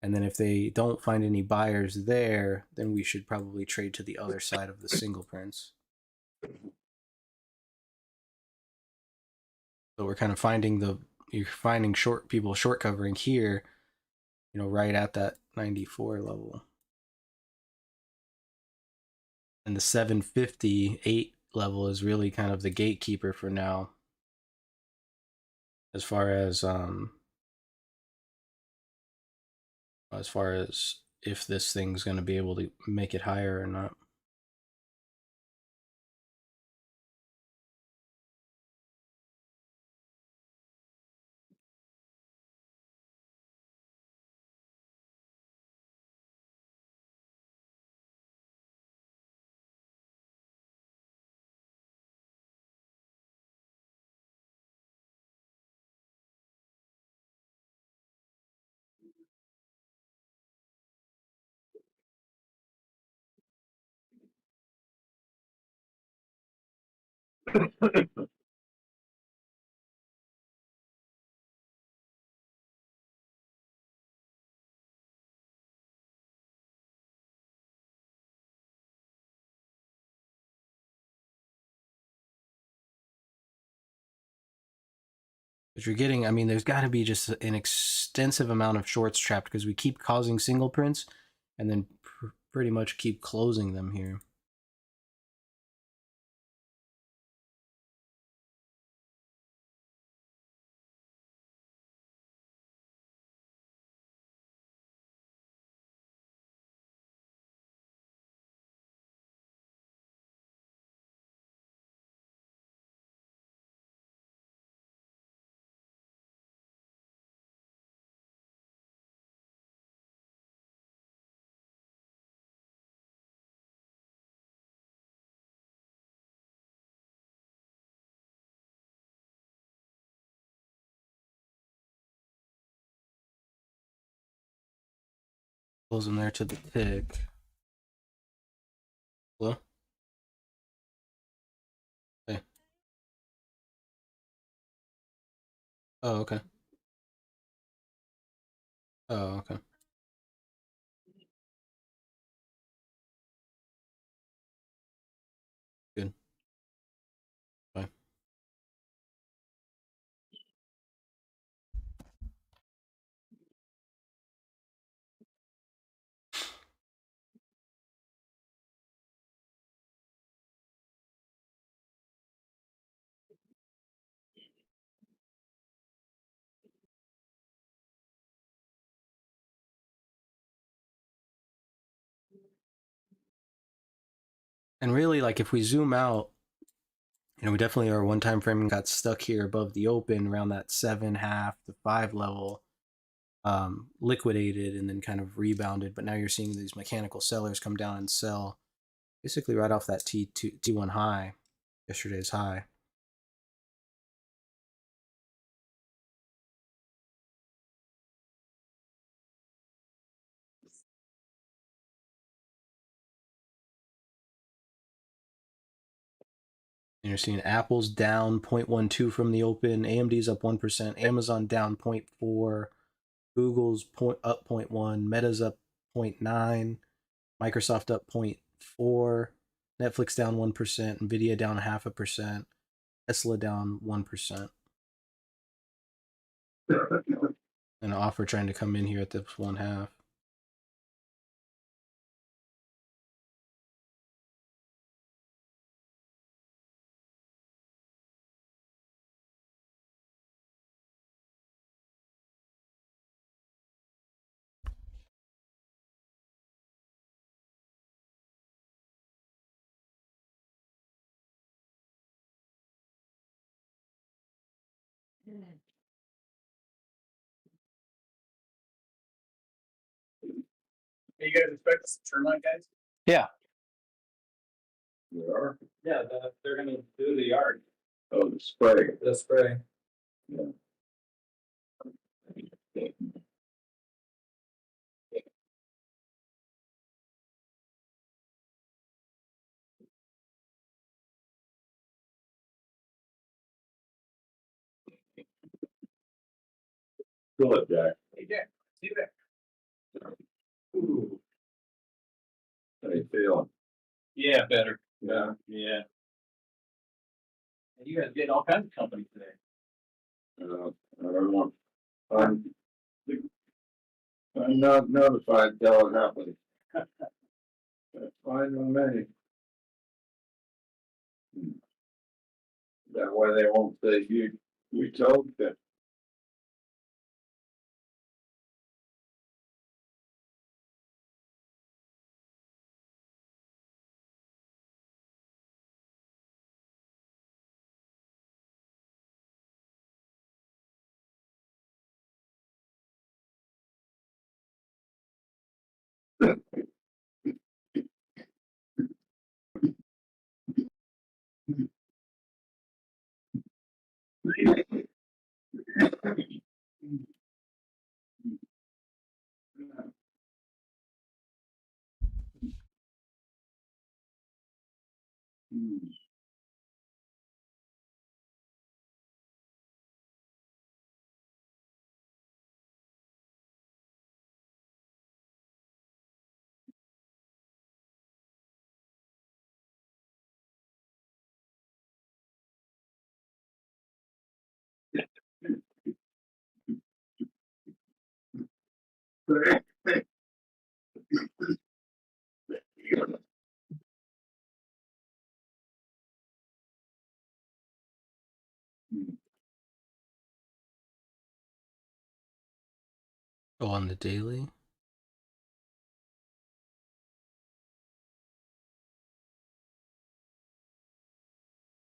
And then if they don't find any buyers there, then we should probably trade to the other side of the single prints. So we're kind of finding you're finding people short covering here, right at that 94 level. And the 758 level is really kind of the gatekeeper for now, as far as if this thing's going to be able to make it higher or not. But you're getting, I mean, there's got to be just an extensive amount of shorts trapped because we keep causing single prints and then pretty much keep closing them here. Close them there to the tick. Hello? Hey. Oh, okay. Oh, okay. Good. Bye. And really, like, if we zoom out, we definitely our one time frame got stuck here above the open around that 7.5 to 5 level, liquidated and then kind of rebounded. But now you're seeing these mechanical sellers come down and sell basically right off that T1 high, yesterday's high. And you're seeing Apple's down 0.12 from the open, AMD's up 1%, Amazon down 0.4, Google's up 0.1, Meta's up 0.9, Microsoft up 0.4, Netflix down 1%, Nvidia down 0.5%, Tesla down 1%. An offer trying to come in here at this 1/2. Hey, you guys expect us to turn on, guys? Yeah. We are? Yeah, they're gonna do the yard. Oh, the spray. The spray. Yeah. Go ahead, Jack. Hey, Jack, see that? Ooh. How you feeling? Yeah, better. Yeah. Yeah. And you guys getting all kinds of company today. I don't know. I'm, I'm not notified till it happens. That's fine with me. That way they won't say you told them. Oh, on the daily?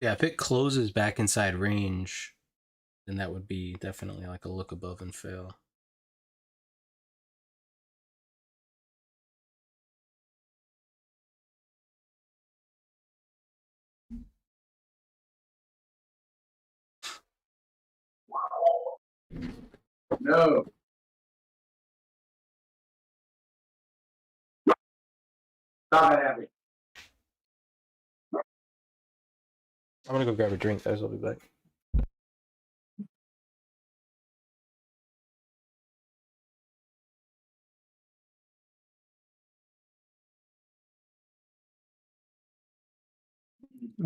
Yeah, if it closes back inside range, then that would be definitely like a look above and fail. No. Stop it, Abby. I'm gonna go grab a drink, guys. I'll be back.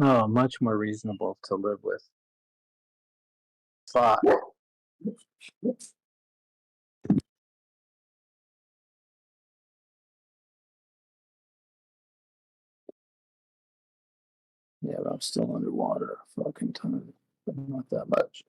Oh, much more reasonable to live with. Fuck. Yeah, but I'm still underwater a fucking ton, but not that much.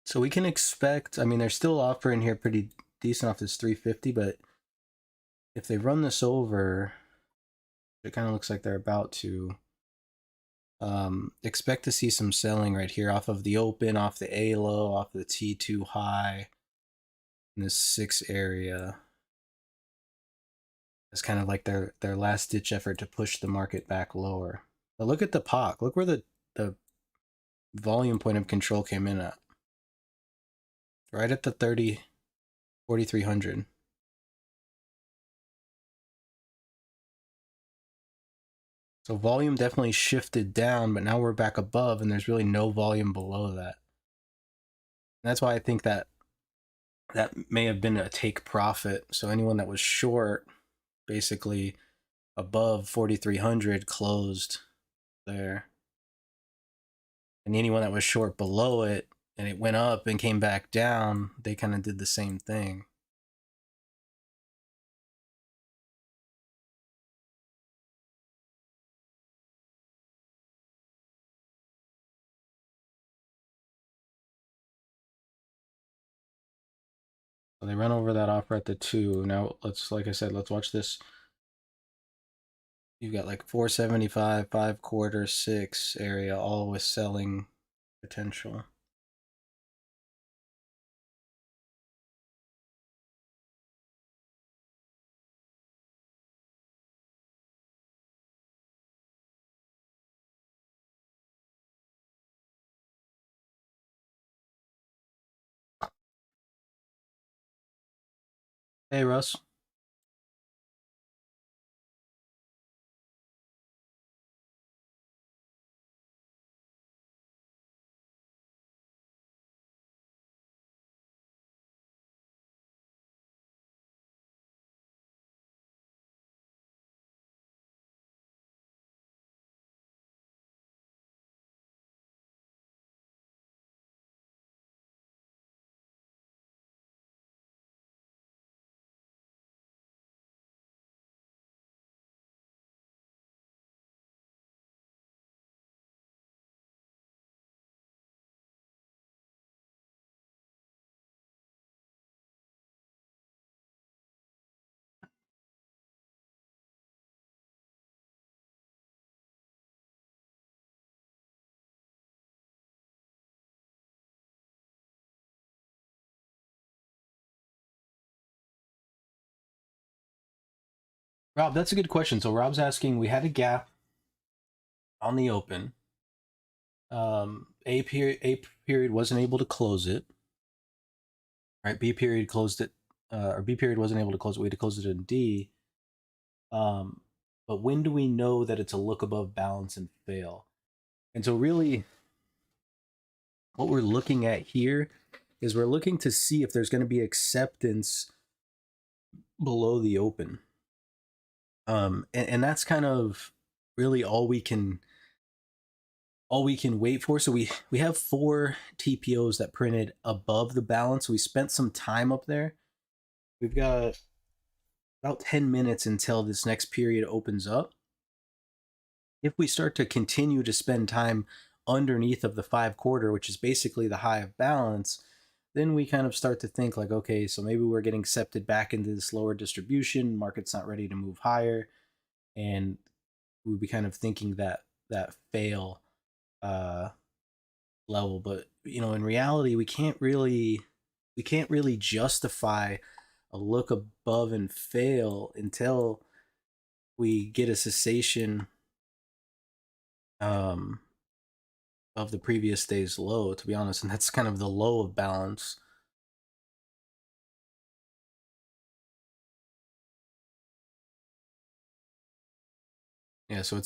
So we can expect, I mean, they're still offering here pretty decent off this 350, but if they run this over, it kind of looks like they're about to, expect to see some selling right here off of the open, off the A low, off the T2 high in this 6 area. It's kind of like their last ditch effort to push the market back lower. But look at the POC. Look where the volume point of control came in at. Right at the 4,300. So volume definitely shifted down, but now we're back above and there's really no volume below that. And that's why I think that may have been a take profit. So anyone that was short, basically above 4,300 closed there. And anyone that was short below it and it went up and came back down, they kind of did the same thing. So they run over that offer at the 2. Now let's, like I said, let's watch this. You've got like 475, 5 quarter, 6 area, all with selling potential. Hey, Russ. Rob, that's a good question. So Rob's asking, we had a gap on the open. A period wasn't able to close it. Right, B period closed it, or B period wasn't able to close it. We had to close it in D. But when do we know that it's a look above balance and fail? And so really, what we're looking at here is we're looking to see if there's going to be acceptance below the open. And that's kind of really all we can wait for. So we have 4 TPOs that printed above the balance. We spent some time up there. We've got about 10 minutes until this next period opens up. If we start to continue to spend time underneath of the 5 quarter, which is basically the high of balance, then we kind of start to think like, okay, so maybe we're getting accepted back into this lower distribution, market's not ready to move higher, and we'd be kind of thinking that fail level. But in reality, we can't really justify a look above and fail until we get a cessation of the previous day's low, to be honest, and that's kind of the low of balance. Yeah, so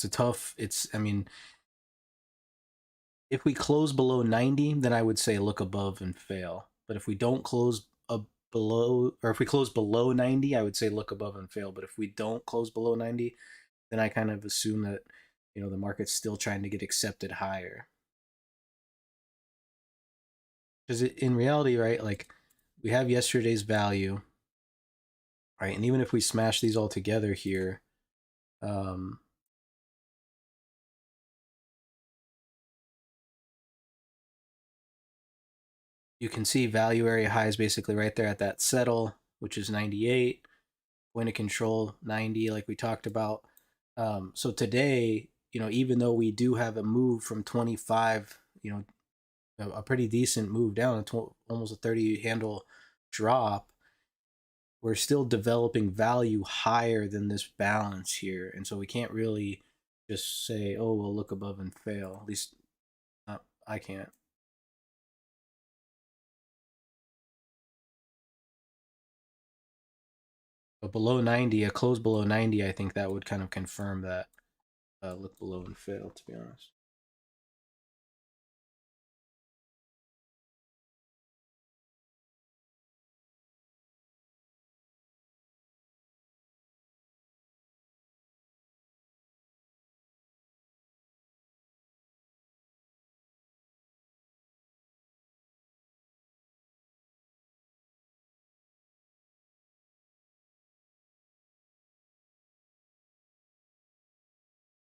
I mean, if we close below 90, then I would say look above and fail. But if we don't close below, or if we close below 90, I would say look above and fail. But if we don't close below 90, then I kind of assume that, the market's still trying to get accepted higher. Because in reality, right, like we have yesterday's value, right? And even if we smash these all together here, you can see value area high is basically right there at that settle, which is 98. Point of control 90, like we talked about. So today, even though we do have a move from 25, a pretty decent move down, almost a 30 handle drop, we're still developing value higher than this balance here. And so we can't really just say, oh, we'll look above and fail. At least I can't. But below 90, a close below 90, I think that would kind of confirm that look below and fail, to be honest.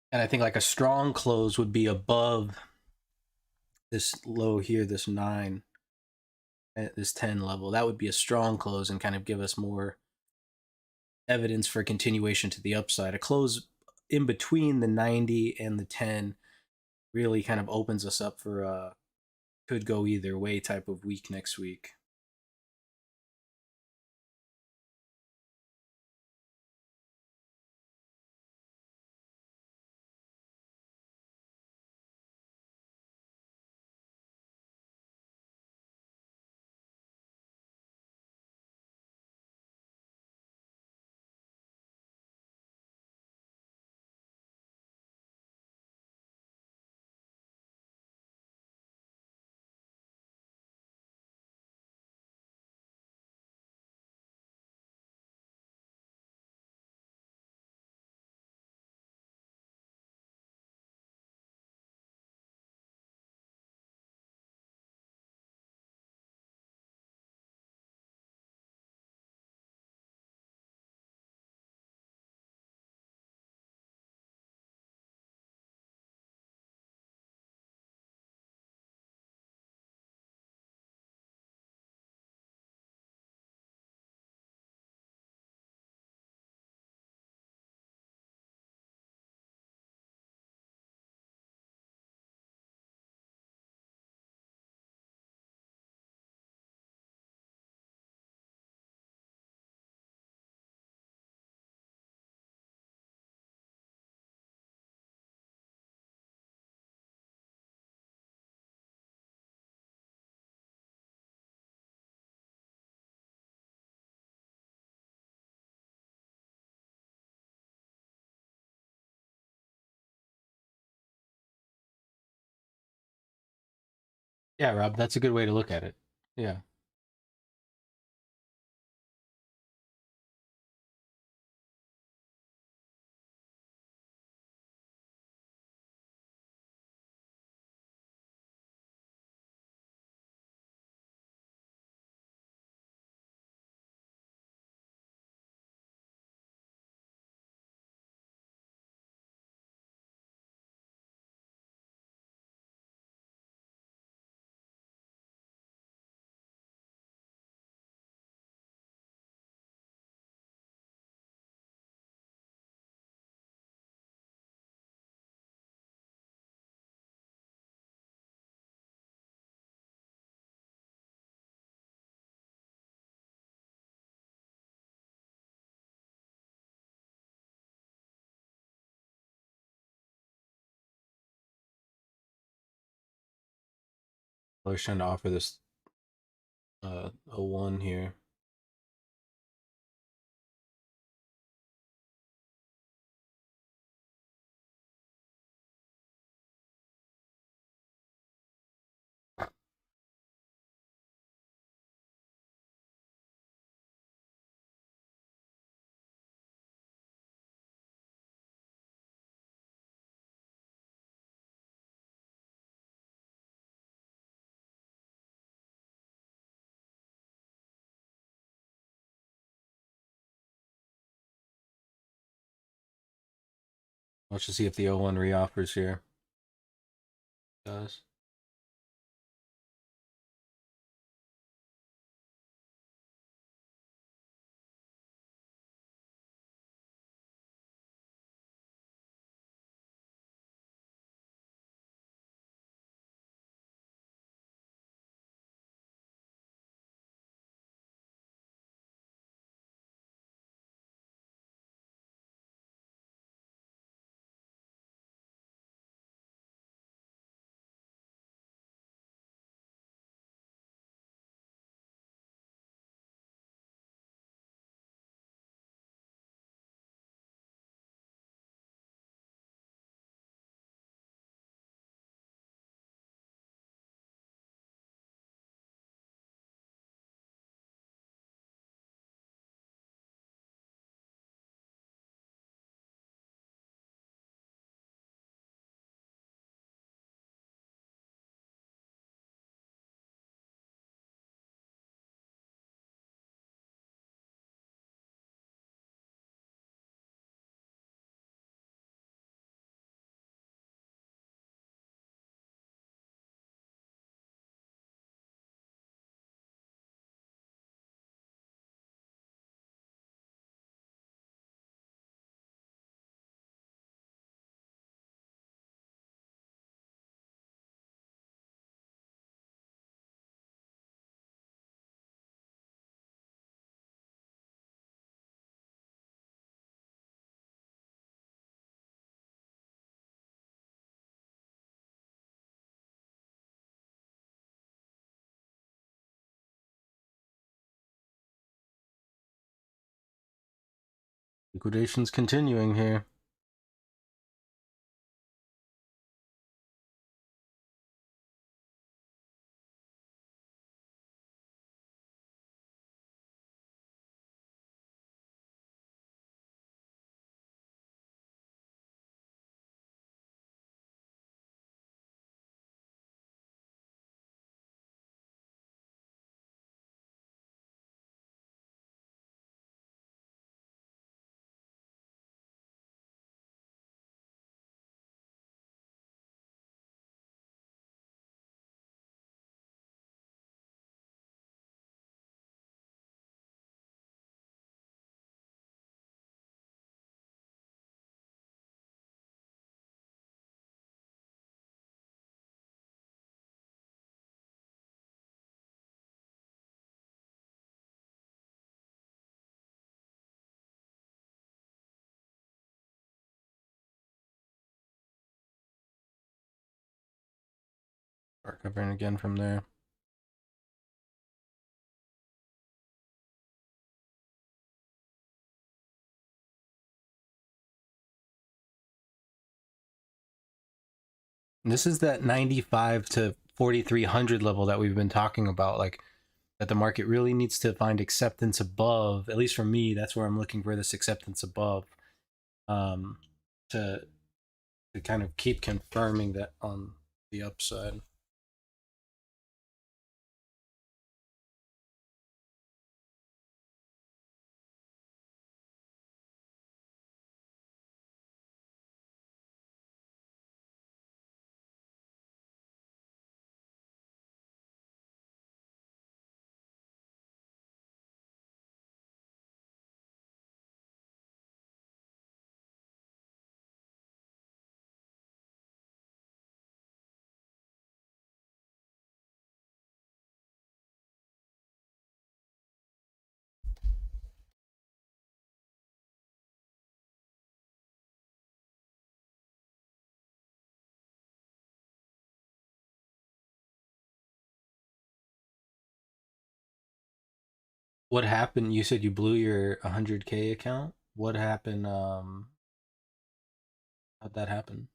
And I think like a strong close would be above this low here, this 9, at this 10 level. That would be a strong close and kind of give us more evidence for continuation to the upside. A close in between the 90 and the 10 really kind of opens us up for could go either way type of week next week. Yeah, Rob, that's a good way to look at it. Yeah. I was trying to offer this 01 here. Let's just see if the 01 reoffers here. Does. Liquidation's continuing here. Start covering again from there. And this is that 95 to 4,300 level that we've been talking about, like that the market really needs to find acceptance above. At least for me, that's where I'm looking for this acceptance above, to kind of keep confirming that on the upside. What happened? You said you blew your 100K account. What happened? How'd that happen?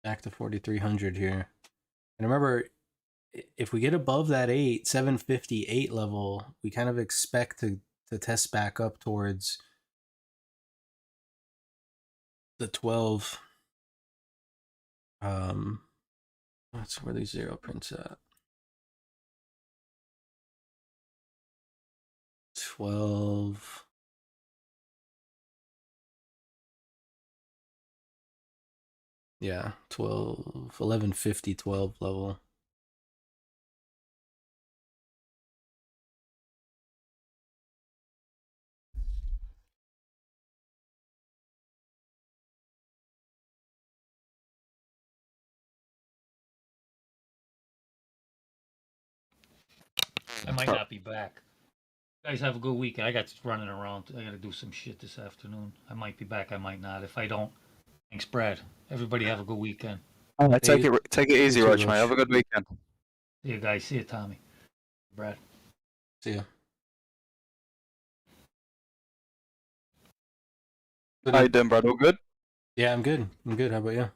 Back to 4,300 here. And remember, if we get above that 758 level, we kind of expect to test back up towards the 12. That's where these zero prints at. 12. Yeah, 12, 1150, 12 level. I might not be back. You guys have a good weekend. I got running around. I got to do some shit this afternoon. I might be back. I might not. If I don't, thanks, Brad. Everybody have a good weekend. All right, Hey, take it easy, you too, Rog, mate. Rog. Have a good weekend. See you guys. See you, Tommy. Brad. See ya. How you doing, Brad? All good? Yeah, I'm good. I'm good. How about you?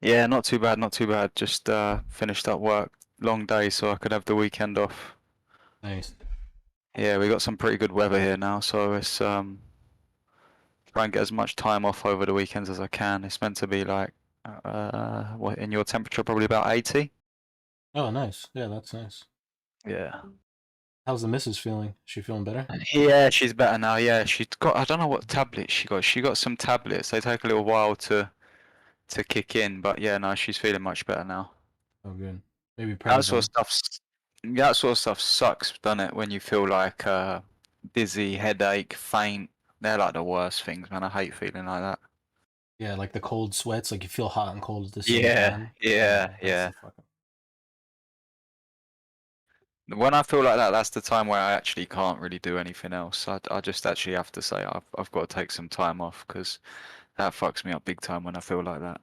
Yeah, not too bad, not too bad. Just finished up work. Long day, so I could have the weekend off. Nice. Yeah, we got some pretty good weather here now, so it's try and get as much time off over the weekends as I can. It's meant to be like what in your temperature, probably about 80. Oh, nice. Yeah, that's nice. Yeah. How's the missus feeling? Is she feeling better? Yeah, she's better now. Yeah, she's got, I don't know what tablets she got. She got some tablets. They take a little while to to kick in. But yeah, no, she's feeling much better now. Oh, good. Maybe That sort of prednisone. stuff. That sort of stuff sucks, doesn't it? When you feel like dizzy, headache, faint. They're like the worst things, man. I hate feeling like that. Yeah, like the cold sweats, like you feel hot and cold at the same Yeah, time. yeah, That's yeah. the fucking. When I feel like that, that's the time where I actually can't really do anything else. I just actually have to say I've got to take some time off because that fucks me up big time when I feel like that.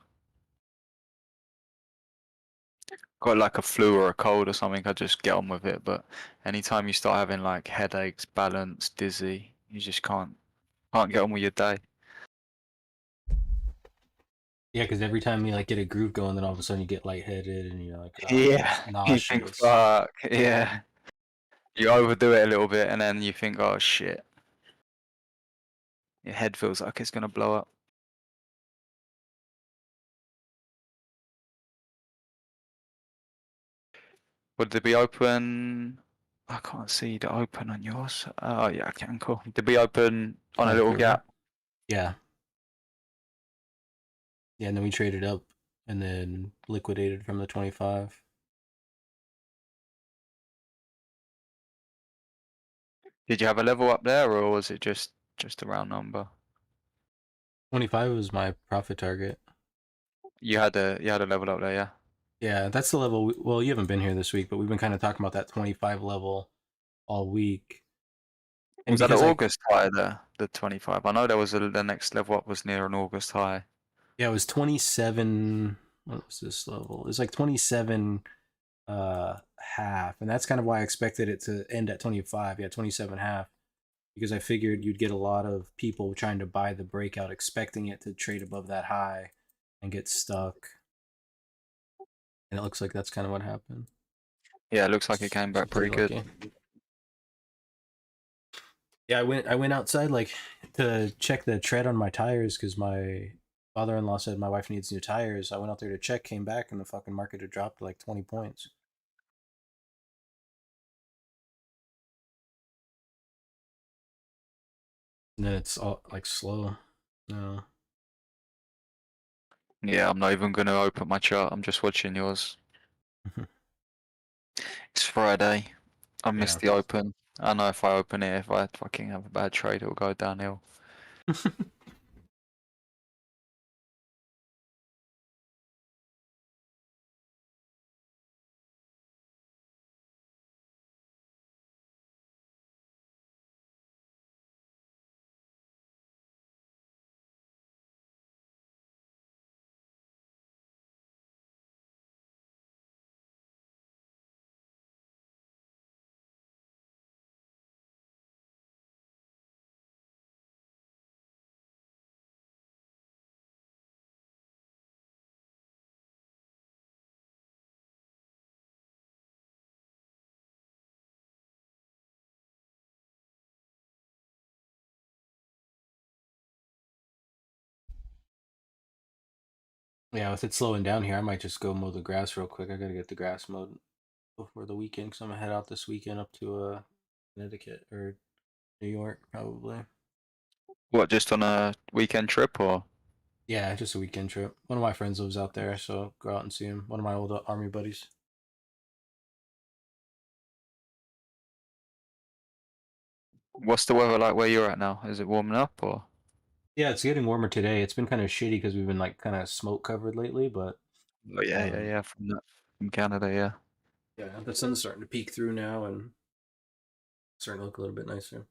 Got like a flu or a cold or something, I just get on with it. But anytime you start having like headaches, balance, dizzy, you just can't get on with your day. Yeah, because every time you like get a groove going, then all of a sudden you get lightheaded and you're like, Yeah, you think nauseous. fuck, yeah. You overdo it a little bit and then you think, oh shit. Your head feels like it's gonna blow up. Would they be open? I can't see the open on yours. Oh yeah, I can. Cool. Did it be open on a little gap? Yeah. Yeah, and then we traded up and then liquidated from the 25. Did you have a level up there, or was it just a round number? 25 was my profit target. You had a level up there, yeah. Yeah, that's the level. Well, you haven't been here this week, but we've been kind of talking about that 25 level all week. And Was that the because August high there, the 25? I know there was the next level up was near an August high. yeah, it was 27. What was this level? It's like 27 half, and that's kind of why I expected it to end at 25. Yeah, 27 half, because I figured you'd get a lot of people trying to buy the breakout, expecting it to trade above that high and get stuck. And it looks like that's kind of what happened. Yeah, it looks like it came back pretty good. Lucky. Yeah, I went outside like to check the tread on my tires because my father-in-law said my wife needs new tires. I went out there to check, came back, and the fucking market had dropped like 20 points. And then it's all like slow. No. Yeah, I'm not even gonna open my chart. I'm just watching yours. It's Friday. I missed the open. I know if I open it, if I fucking have a bad trade, it'll go downhill. Yeah, with it slowing down here, I might just go mow the grass real quick. I gotta get the grass mowed before the weekend because I'm gonna head out this weekend up to Connecticut or New York probably. What, just on a weekend trip or? Yeah, just a weekend trip. One of my friends lives out there, so go out and see him. One of my old army buddies. What's the weather like where you're at now? Is it warming up or? Yeah, it's getting warmer today. It's been kind of shitty because we've been like kind of smoke covered lately, but Oh yeah, from Canada, yeah. yeah, the sun's starting to peek through now and starting to look a little bit nicer.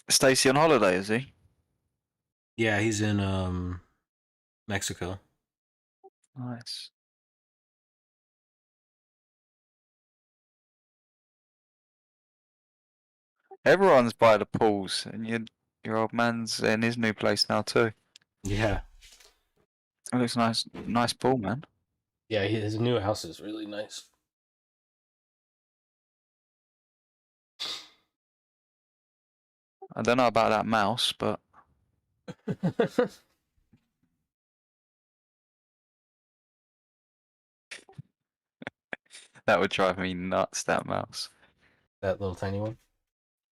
Stacy on holiday, is he? Yeah, he's in Mexico. Nice. Everyone's by the pools, and your old man's in his new place now too. Yeah. It looks nice, nice pool, man. Yeah, his new house is really nice. I don't know about that mouse, but That would drive me nuts, that mouse. That little tiny one.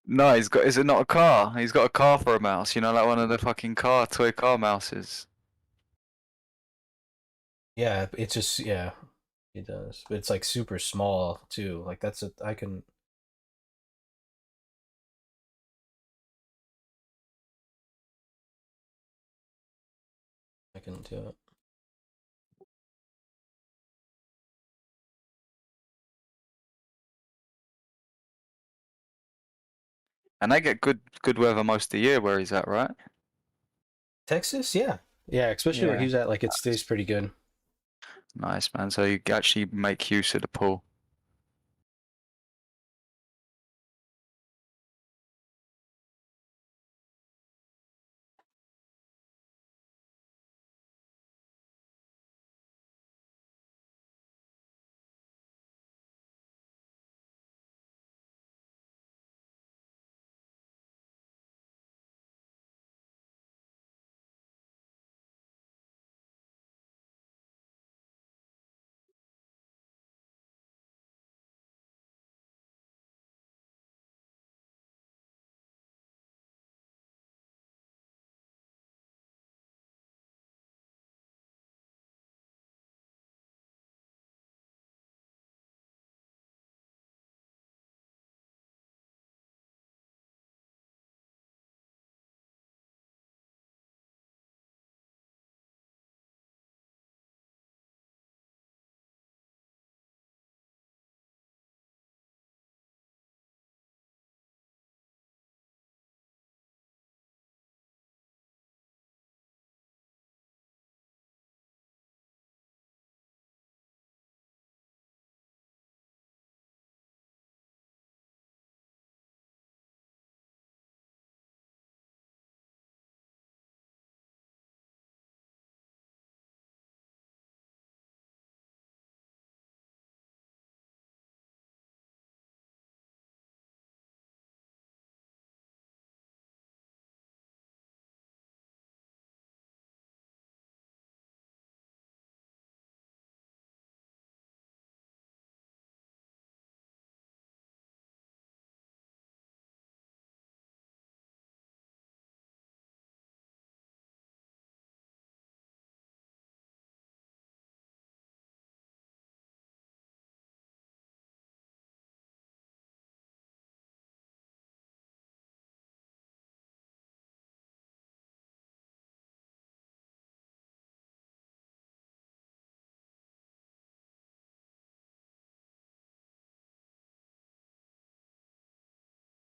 No, he's got. Is it not a car? He's got a car for a mouse. You know, like one of the fucking toy car mouses. Yeah, it's just yeah, it does. But it's like super small too. Like that's a I can. I can do it. And they get good weather most of the year where he's at, right? Texas, yeah, yeah. Especially where Yeah. he's at, like it stays pretty good. Nice, man. So you actually make use of the pool.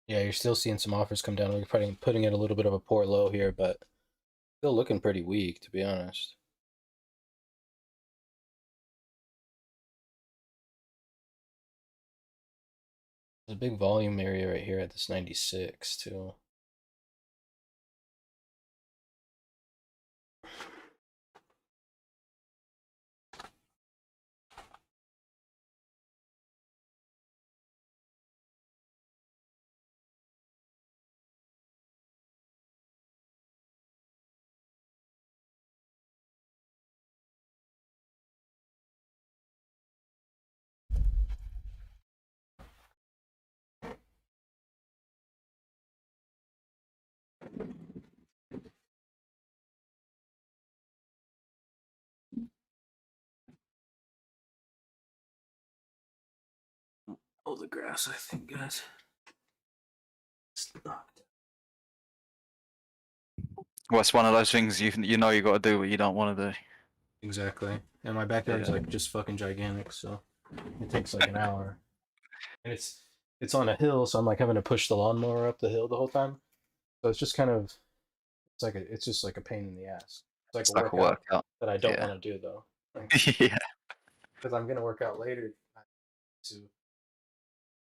Yeah, you're still seeing some offers come down. We're putting it a little bit of a poor low here, but still looking pretty weak, to be honest. There's a big volume area right here at this 96 too. Oh, the grass, I think, guys. It's knocked. Well, it's one of those things you know you got to do what you don't want to do. Exactly. And my backyard is like just fucking gigantic, so it takes like an hour. And it's on a hill, so I'm like having to push the lawnmower up the hill the whole time. So it's just kind of it's just like a pain in the ass. It's like It's a like a workout workout. that I don't Yeah. want to do though. Like, Yeah. because I'm gonna work out later to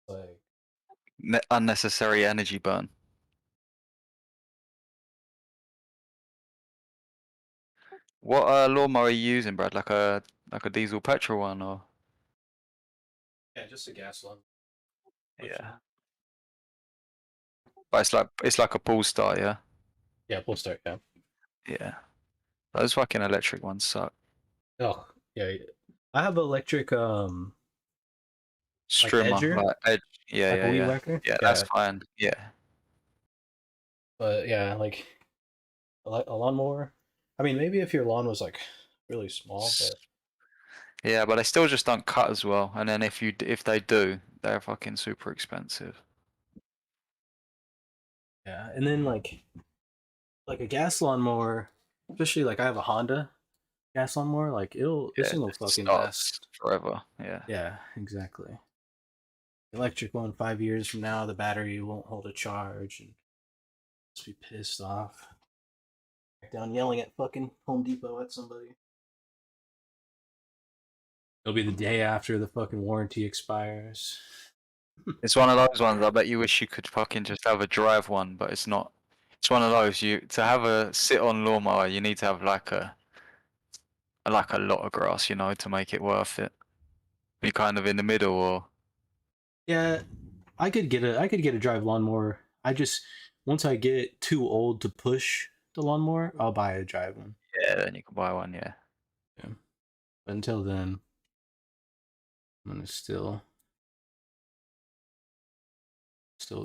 like Unnecessary energy burn. What lawnmower are you using, Brad? Like a diesel petrol one or? yeah, just a gas one. Yeah. But it's like a pull start, yeah. Yeah, we'll start. Yeah. Yeah. Those fucking electric ones suck. Oh, yeah. I have electric Strimmer, edger, like edge. Yeah, like a yeah, weed yeah. whacker. Yeah, that's Yeah, fine. Yeah. but yeah, like a lawnmower. I mean, maybe if your lawn was like really small, but Yeah, but they still just don't cut as well. And then if they do, they're fucking super expensive. yeah. And then like a gas lawnmower, especially like I have a Honda gas lawnmower, like this Yeah, thing will it fucking starts last. forever. Yeah. Yeah, exactly. Electric one 5 years from now, the battery won't hold a charge and just be pissed off. Back down yelling at fucking Home Depot at somebody. It'll be the day after the fucking warranty expires. It's one of those ones. I bet you wish you could fucking just have a drive one, but it's not. It's one of those. To have a sit-on lawnmower, you need to have like a lot of grass, to make it worth it. Be kind of in the middle, or Yeah, I could get a drive lawnmower. I just once I get too old to push the lawnmower, I'll buy a drive one. yeah, then you can buy one. Yeah. Yeah. But until then, I'm gonna still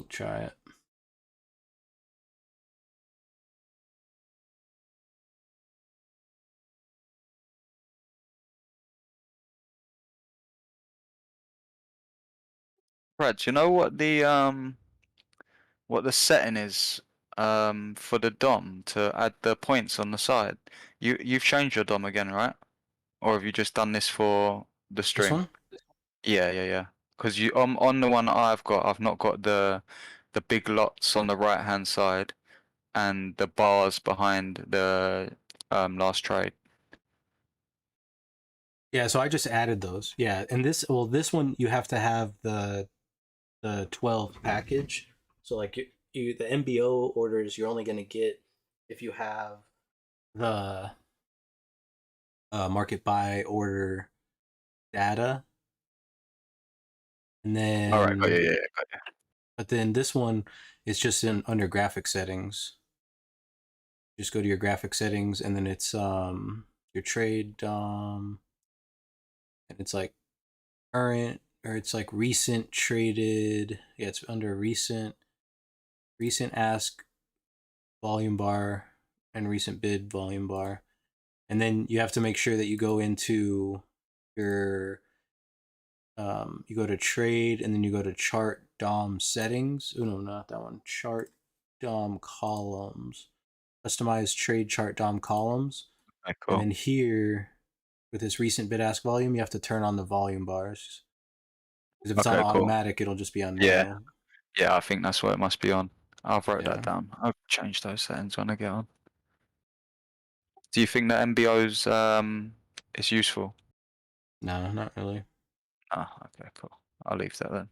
try it. Brad, do you know what the setting is for the DOM to add the points on the side? You've changed your DOM again, right? Or have you just done this for the This stream? one? Yeah, yeah, yeah. Because you on the one I've got, I've not got the big lots on the right hand side and the bars behind the last trade. Yeah, so I just added those. Yeah, and this one you have to have the 12 package. So like the MBO orders you're only gonna get if you have the market buy order data, and All right, got you, then yeah, got you. but then this one is just in under graphic settings. Just go to your graphic settings, and then it's your trade and it's like current, or it's like recent traded. Yeah, it's under recent ask volume bar and recent bid volume bar. And then you have to make sure that you go into your you go to trade, and then you go to chart DOM settings. Oh no, not that one. Chart DOM columns. Customize trade chart DOM columns. Okay, And cool. then here with this recent bid ask volume, you have to turn on the volume bars. Because if it's on Okay, cool. automatic, it'll just be on Yeah, no. yeah, I think that's what it must be on. I've wrote Yeah. that down. I'll change those settings when I get on. Do you think that MBO's is useful? No, not really. Ah, okay, cool. I'll leave that then.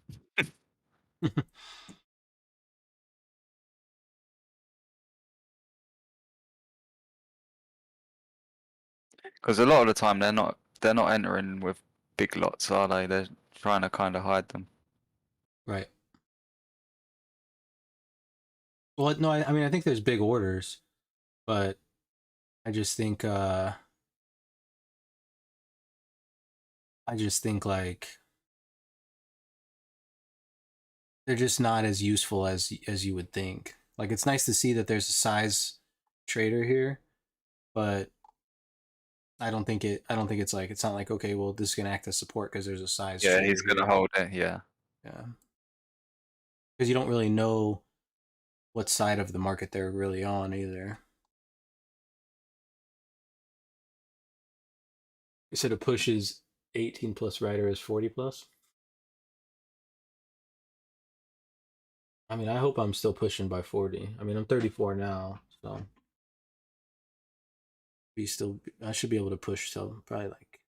Because a lot of the time they're not entering with big lots, are they? They're trying to kind of hide them. Right. Well, no, I mean I think there's big orders, but I just think like they're just not as useful as you would think. Like it's nice to see that there's a size trader here, but I don't think it's like it's not like okay, well this is gonna act as support because there's a size. Yeah, trader he's gonna here. hold it. Yeah. Yeah. Because you don't really know what side of the market they're really on either. You said it pushes 18 plus rider is 40 plus. I mean, I hope I'm still pushing by 40. I mean, I'm 34 now, so I should be able to push till probably like,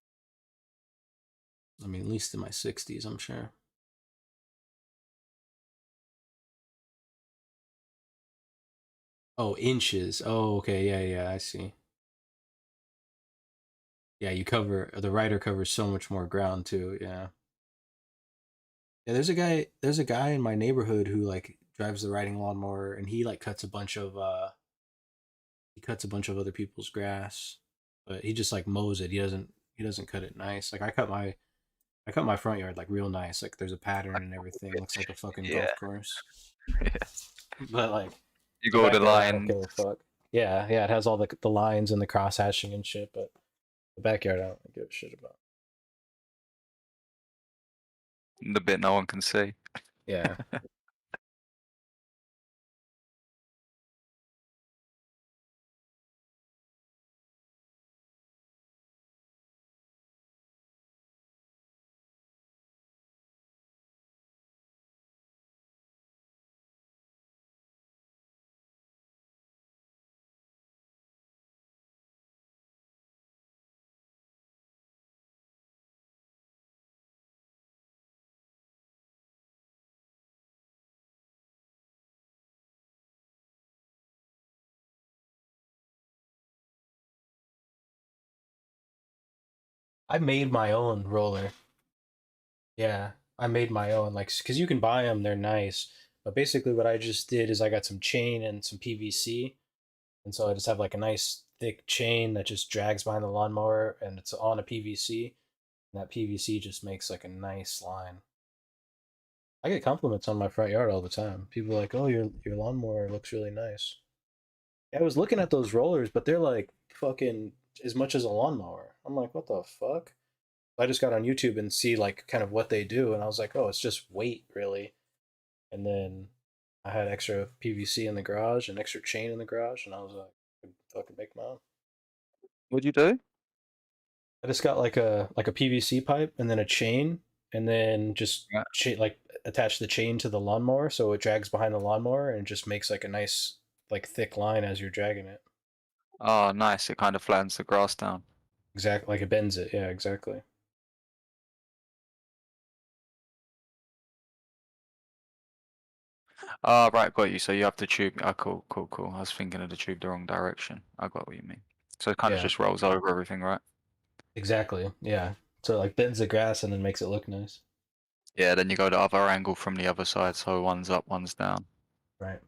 I mean, at least in my 60s, I'm sure. Oh, inches. Oh, okay. Yeah, I see. Yeah, the rider covers so much more ground too. Yeah. Yeah, there's a guy in my neighborhood who like drives the riding lawnmower, and he like cuts a bunch of other people's grass, but he just like mows it. He doesn't cut it nice. Like I I cut my front yard like real nice. Like there's a pattern and everything. Looks like a fucking Yeah. golf course. Yeah. But like You the got the backyard, I don't line. give a fuck. Yeah, yeah, it has all the lines and the cross hatching and shit. But the backyard, I don't give a shit about. The bit no one can see. Yeah. I made my own roller. Yeah, I made my own, like, because you can buy them, they're nice. But basically, what I just did is I got some chain and some PVC, and so I just have like a nice thick chain that just drags behind the lawnmower, and it's on a PVC, and that PVC just makes like a nice line. I get compliments on my front yard all the time. People are like, "Oh, your lawnmower looks really nice." Yeah, I was looking at those rollers, but they're like fucking as much as a lawnmower. I'm like, what the fuck? I just got on YouTube and see like kind of what they do, and I was like, oh, it's just weight really. And then I had extra PVC in the garage and extra chain in the garage, and I was like, I could fucking make my own. What'd you do? I just got like a PVC pipe and then a chain, and then just Yeah. like attach the chain to the lawnmower so it drags behind the lawnmower and just makes like a nice like thick line as you're dragging it. Oh, nice. It kind of flattens the grass down. Exactly, like it bends it. Yeah, exactly. Oh, right, got you. So you have the tube. Oh, cool, cool, cool. I was thinking of the tube the wrong direction. I got what you mean. So it kind of Yeah, just rolls over everything, right? exactly. Yeah. So it like bends the grass and then makes it look nice. Yeah, then you go the other angle from the other side, so one's up, one's down. Right.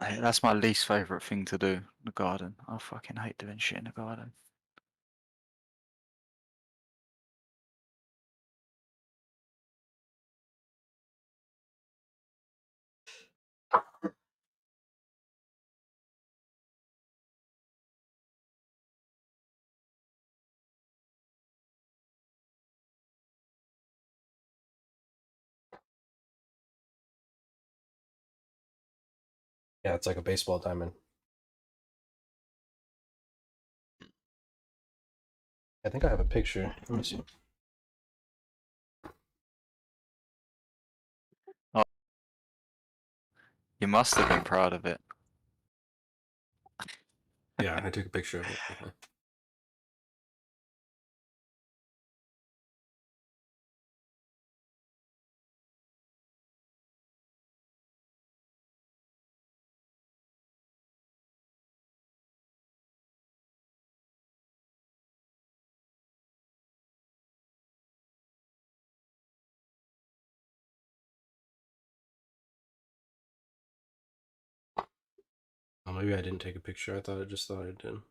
That's my least favorite thing to do, the garden. I fucking hate doing shit in the garden. Yeah, it's like a baseball diamond. I think I have a picture. Let me see. Oh, you must have been proud of it. Yeah, I took a picture of it. Okay. Oh, maybe I didn't take a picture. I just thought I did.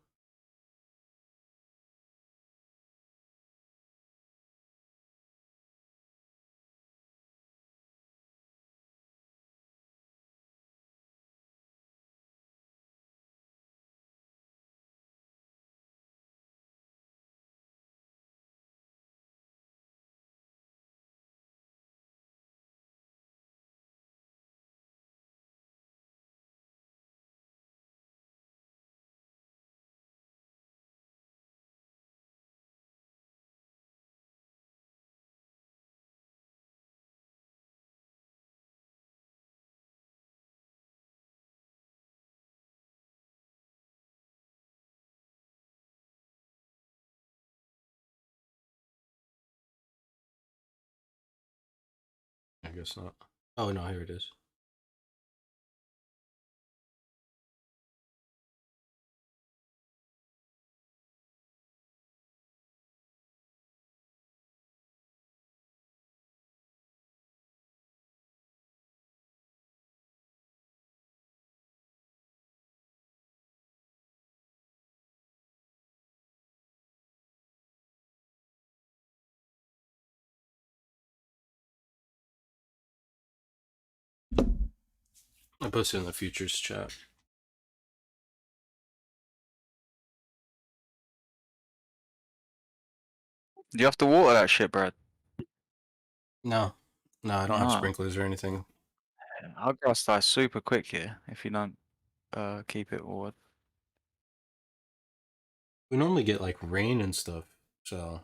I guess not. Oh no, here it is. I posted in the futures chat. Do you have to water that shit, Brad? No, I don't have No. sprinklers or anything. Our grass dies super quick here if you don't keep it watered. We normally get like rain and stuff, so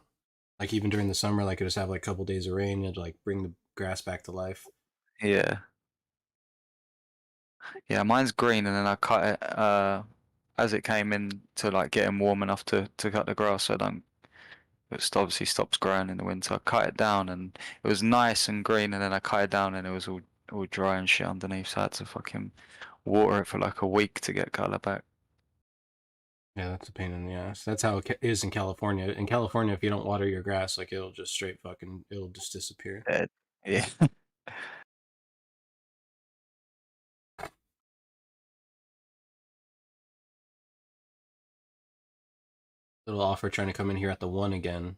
like even during the summer, like it just have like a couple days of rain and like bring the grass back to life. Yeah. Yeah, mine's green, and then I cut it as it came in to like getting warm enough to cut the grass, so it obviously stops growing in the winter. I cut it down, and it was nice and green, and then I cut it down, and it was all dry and shit underneath, so I had to fucking water it for like a week to get color back. Yeah, that's a pain in the ass. That's how it is in California. In California, if you don't water your grass, like it'll just it'll just disappear. Yeah. Little offer trying to come in here at the 1 again.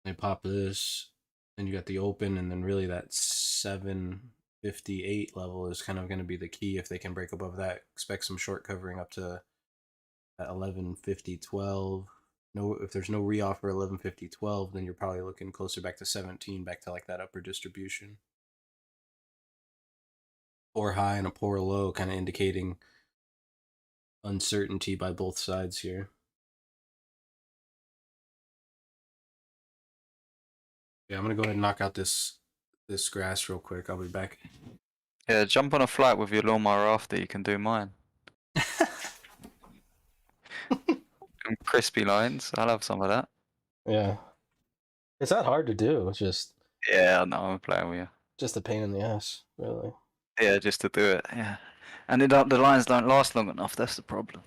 They pop this, then you got the open, and then really that 758 level is kind of going to be the key. If they can break above that, expect some short covering up to at 1150.12. No, if there's no reoffer 1150.12, then you're probably looking closer back to 17, back to like that upper distribution. Poor high and a poor low, kind of indicating uncertainty by both sides here. Yeah, I'm gonna go ahead and knock out this grass real quick. I'll be back. Yeah, jump on a flight with your lawnmower after, you can do mine. And crispy lines, I'll have some of that. Yeah, it's not hard to do. It's just Yeah, no, I'm playing with you. just a pain in the ass, really. Yeah, just to do it, yeah. And the lines don't last long enough, that's the problem.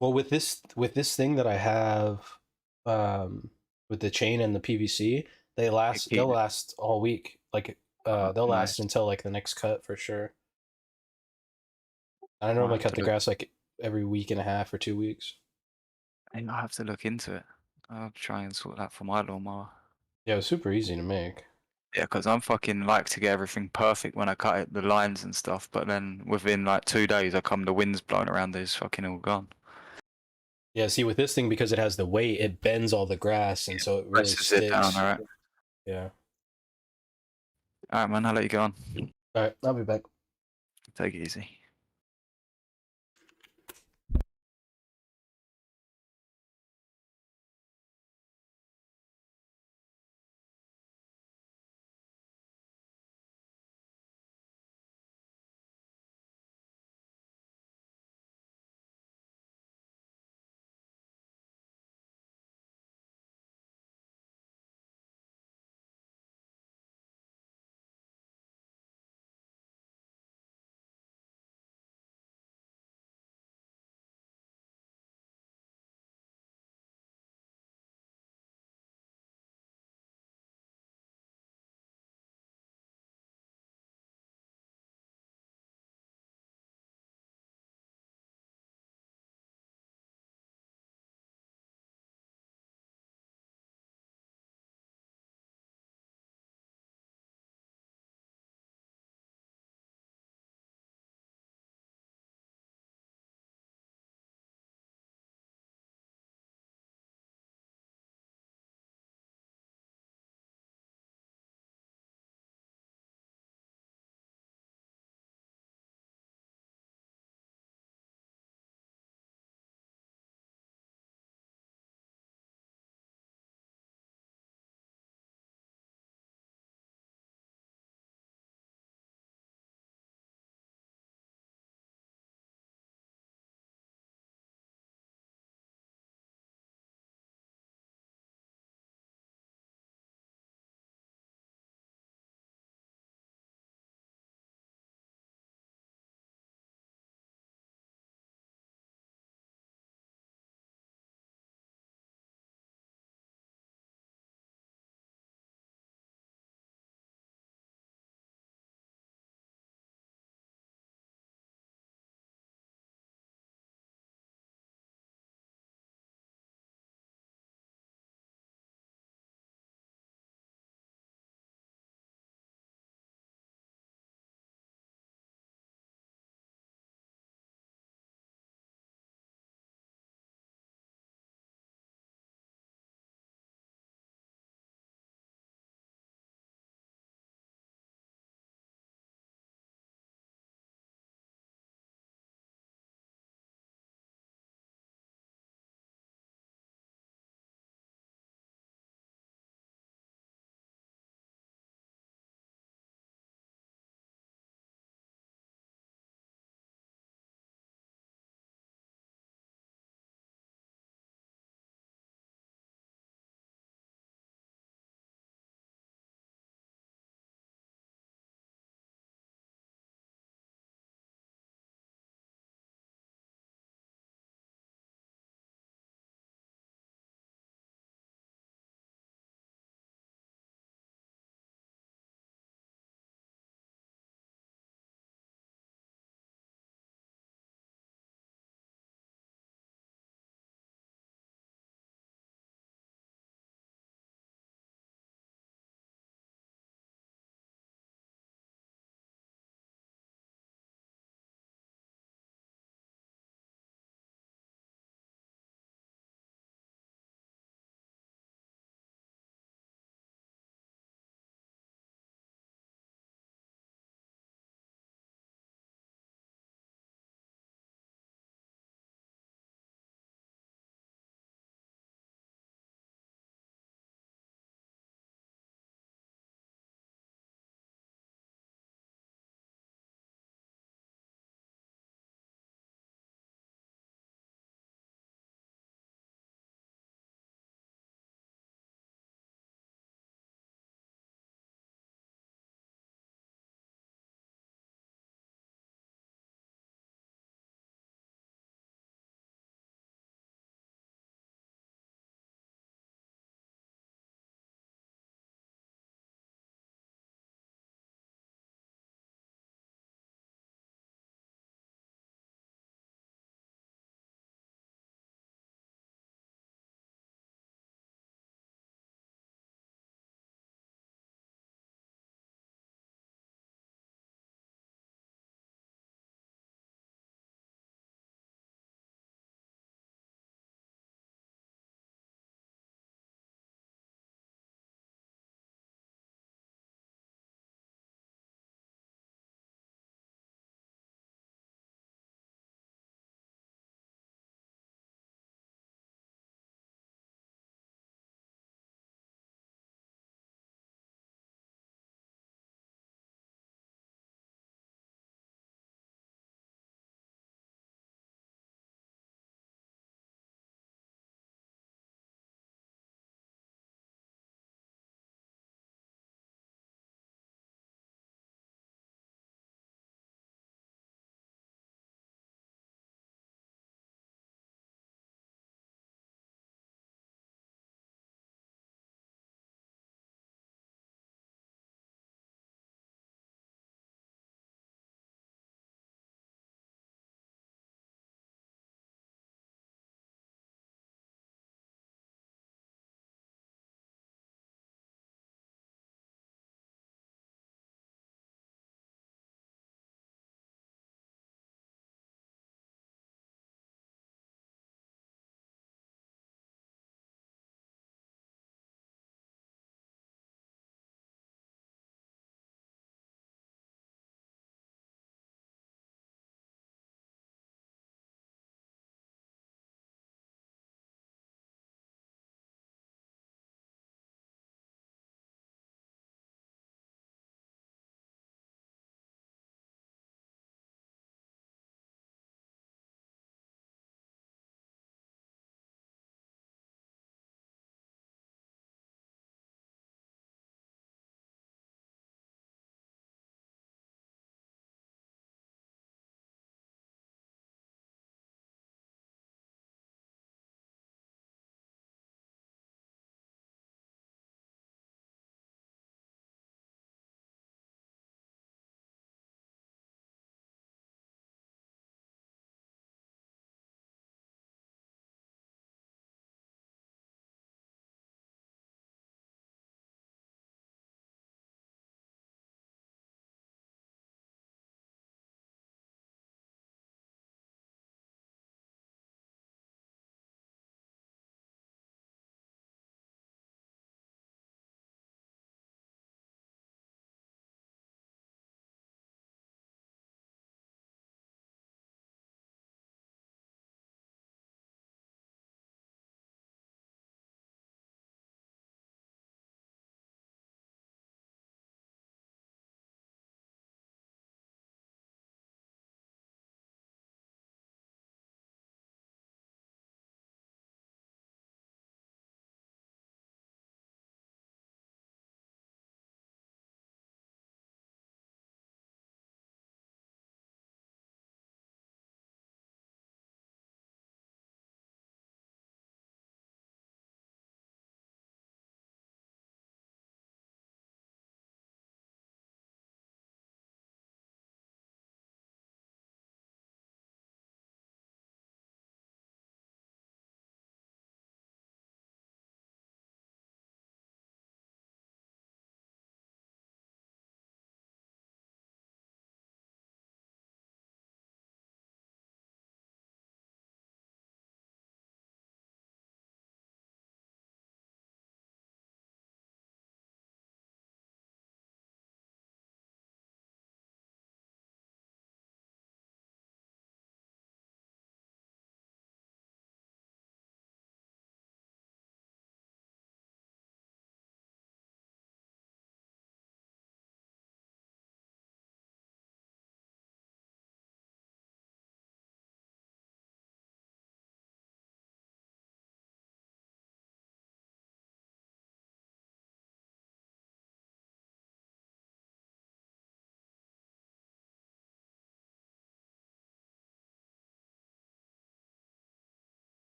Well, with this thing that I have, with the chain and the PVC, they'll last all week. Like they'll last Nice. until like the next cut for sure. I normally have cut to the look- grass like every week and a half or 2 weeks. I think I have to look into it. I'll try and sort that for my lawnmower. Yeah, it was super easy to make. Yeah, because I'm fucking like to get everything perfect when I cut it, the lines and stuff, but then within like 2 days I come the wind's blowing around, it's fucking all gone. Yeah, see, with this thing, because it has the weight, it bends all the grass, and so it really Presses it down, sticks. alright? Yeah. Alright, man, I'll let you go on. All right, I'll be back. Take it easy.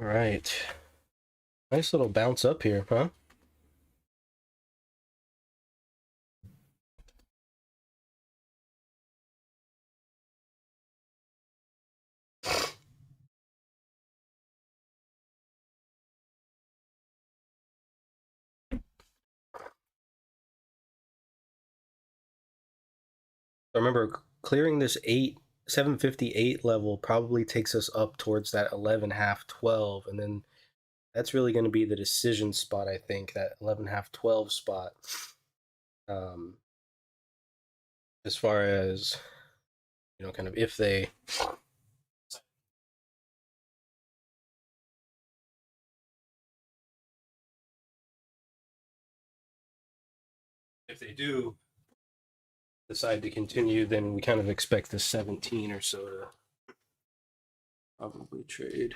All right. Nice little bounce up here, huh? Remember, clearing this 758 level probably takes us up towards that 11 half 12, and then that's really going to be the decision spot, I think, that 11 half 12 spot. As far as, kind of if they do decide to continue, then we kind of expect the 17 or so to probably trade.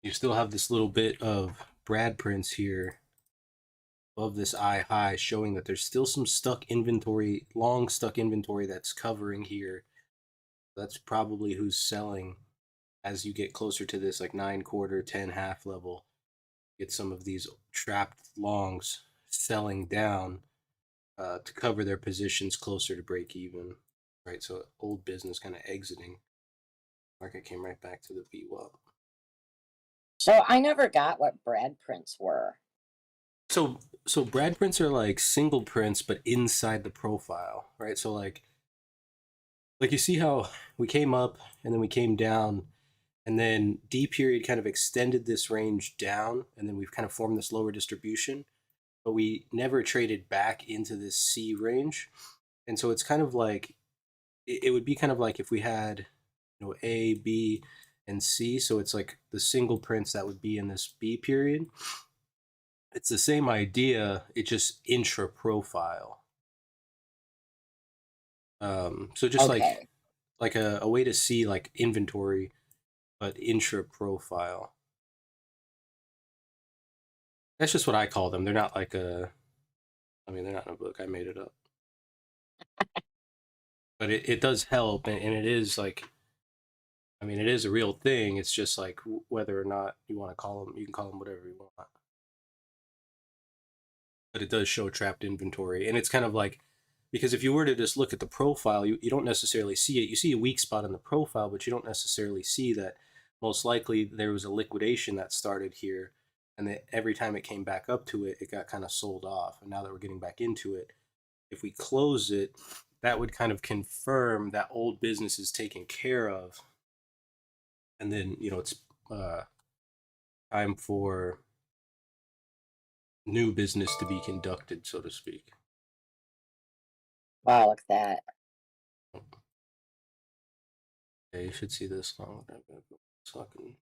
You still have this little bit of Brad prints here above this eye high, showing that there's still some stuck inventory, long stuck inventory that's covering here. That's probably who's selling as you get closer to this like 9/4, 10 half level. Get some of these trapped longs selling down to cover their positions closer to break even. Right, so old business kind of exiting. Market came right back to the VWAP. So I never got what Brad prints were. So Brad prints are like single prints, but inside the profile, right? So like you see how we came up and then we came down, and then D period kind of extended this range down, and then we've kind of formed this lower distribution, but we never traded back into this C range. And so it's kind of like, it would be kind of like if we had, A, B, and C. So it's like the single prints that would be in this B period. It's the same idea, it's just intra profile. So just Okay. like a way to see like inventory, but intra profile. That's just what I call them. They're not like they're not in a book. I made it up. But it does help, and it is like, it is a real thing. It's just like whether or not you want to call them, you can call them whatever you want. But it does show trapped inventory, and it's kind of like, because if you were to just look at the profile, you don't necessarily see it. You see a weak spot in the profile, but you don't necessarily see that most likely there was a liquidation that started here, and that every time it came back up to it, it got kind of sold off. And now that we're getting back into it, if we close it, that would kind of confirm that old business is taken care of. And then, it's time for new business to be conducted, so to speak. Wow, look at that. Okay, you should see this long. I'm gonna go sucking.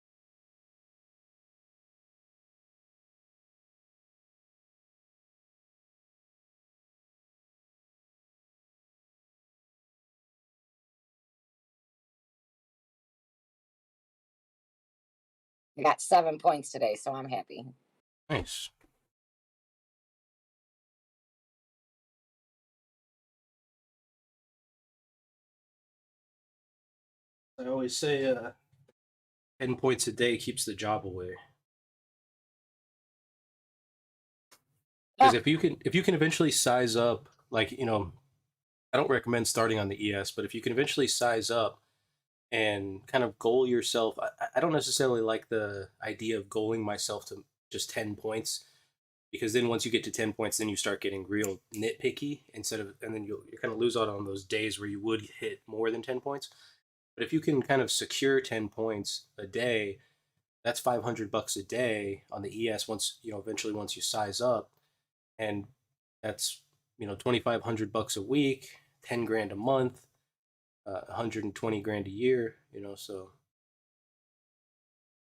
I got 7 points today, so I'm happy. Nice. I always say 10 points a day keeps the job away. Because if you can eventually size up, like, I don't recommend starting on the ES, but if you can eventually size up and kind of goal yourself, I don't necessarily like the idea of goaling myself to just 10 points, because then once you get to 10 points, then you start getting real nitpicky and then you kind of lose out on those days where you would hit more than 10 points. But if you can kind of secure 10 points a day, that's $500 a day on the ES once, eventually once you size up. And that's, $2,500 a week, 10 grand a month, 120 grand a year, so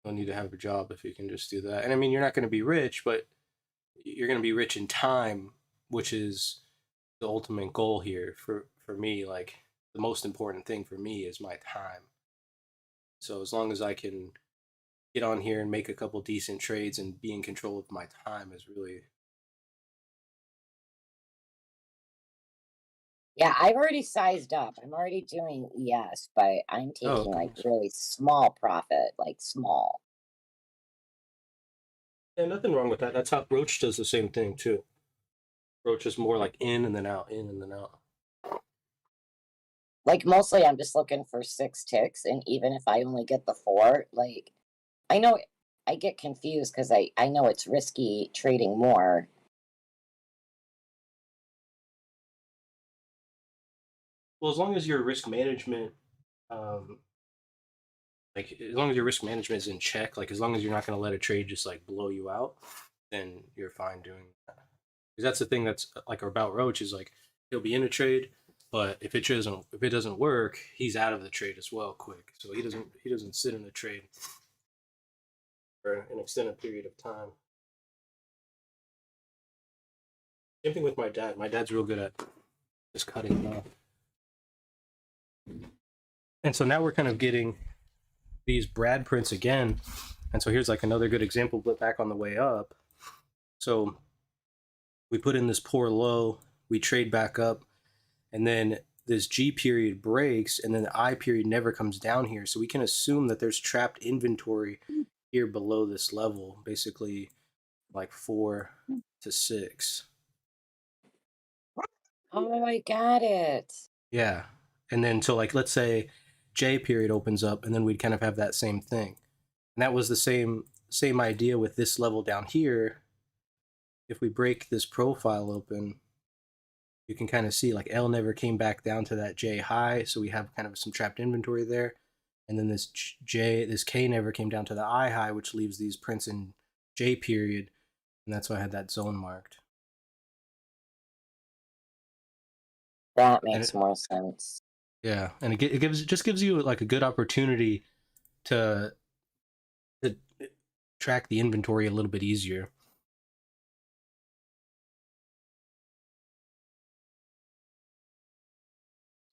you don't need to have a job if you can just do that. And you're not going to be rich, but you're going to be rich in time, which is the ultimate goal here for me. Like the most important thing for me is my time. So as long as I can get on here and make a couple decent trades and be in control of my time is really. Yeah, I've already sized up. I'm already doing ES, but I'm taking like Okay. really small profit, like small. Yeah, nothing wrong with that. That's how Roach does the same thing too. Roach is more like in and then out, in and then out. Like mostly I'm just looking for 6 ticks, and even if I only get the 4, like I know I get confused because I know it's risky trading more. Well, as long as your risk management, um, like as long as your risk management is in check, like as long as you're not going to let a trade just like blow you out, then you're fine doing that. Because that's the thing that's like about Roach is like he'll be in a trade, but if it doesn't work, he's out of the trade as well quick. So he doesn't sit in the trade for an extended period of time. Same thing with my dad. My dad's real good at just cutting it off. And so now we're kind of getting these Brad prints again. And so here's like another good example, but back on the way up. So we put in this poor low, we trade back up, and then this G period breaks, and then the I period never comes down here. So we can assume that there's trapped inventory here below this level, basically like 4 to 6. Oh, I got it. Yeah. And then so like let's say J period opens up, and then we'd kind of have that same thing. And that was the same idea with this level down here. If we break this profile open, you can kind of see like L never came back down to that J high, so we have kind of some trapped inventory there. And then this K never came down to the I high, which leaves these prints in J period, and that's why I had that zone marked. That And makes more sense. yeah, and it gives you like a good opportunity to track the inventory a little bit easier.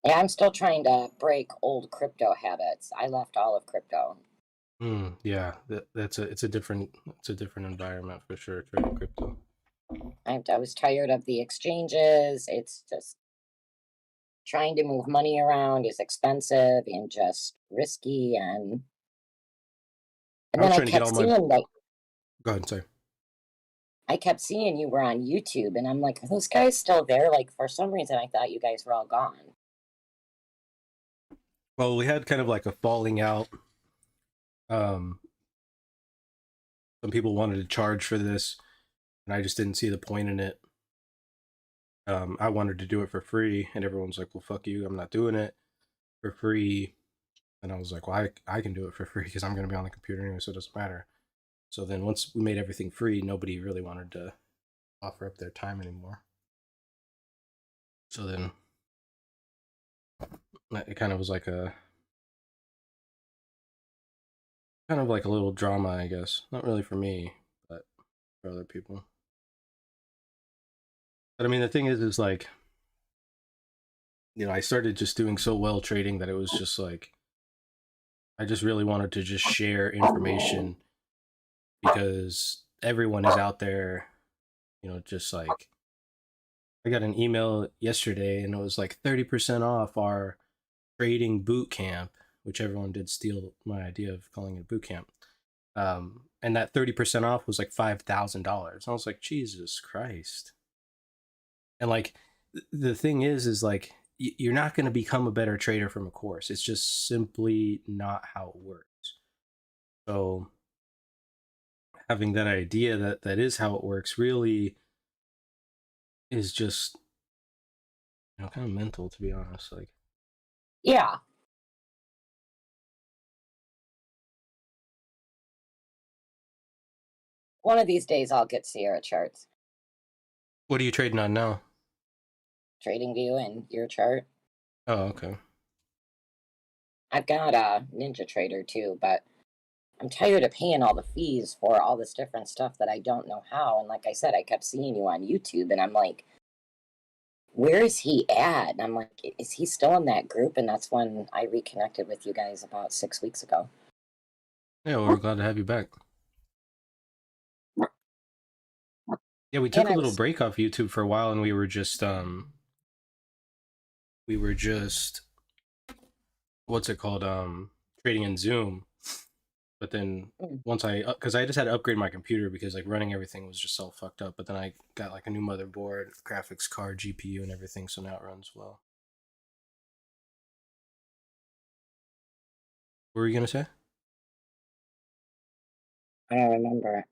Yeah, I'm still trying to break old crypto habits. I left all of crypto. Yeah, it's a different environment for sure. Trading crypto. I was tired of the exchanges. It's just trying to move money around is expensive and just risky. And I was then I trying to get kept all my. seeing like Go ahead, sorry. I kept seeing you were on YouTube, and I'm like, are those guys still there? Like for some reason, I thought you guys were all gone. Well, we had kind of like a falling out. Um, some people wanted to charge for this, and I just didn't see the point in it. I wanted to do it for free, and everyone's like, "Well, fuck you! I'm not doing it for free." And I was like, "Well, I can do it for free because I'm going to be on the computer anyway, so it doesn't matter." So then once we made everything free, nobody really wanted to offer up their time anymore. So then it kind of was like a little drama, I guess. Not really for me, but for other people. But I mean, the thing is like, I started just doing so well trading that it was just like, I just really wanted to just share information because everyone is out there, just like, I got an email yesterday and it was like 30% off our trading boot camp, which everyone did steal my idea of calling it boot camp. And that 30% off was like $5,000. I was like, Jesus Christ. And like, the thing is like, you're not going to become a better trader from a course. It's just simply not how it works. So having that idea that is how it works really is just, kind of mental, to be honest. Like, Yeah. One of these days I'll get Sierra charts. what are you trading on now? Trading View and your chart. Oh, okay. I've got a Ninja Trader too, but I'm tired of paying all the fees for all this different stuff that I don't know how. And like I said, I kept seeing you on YouTube, and I'm like, where is he at? And I'm like, is he still in that group? And that's when I reconnected with you guys about 6 weeks ago. Yeah, well, we're glad to have you back. Yeah, we took And a I little was, break off YouTube for a while, and we were just what's it called, trading in Zoom. But then once because I just had to upgrade my computer because like running everything was just so fucked up. But then I got like a new motherboard, graphics card, GPU, and everything, so now it runs well. What were you gonna say? I don't remember it.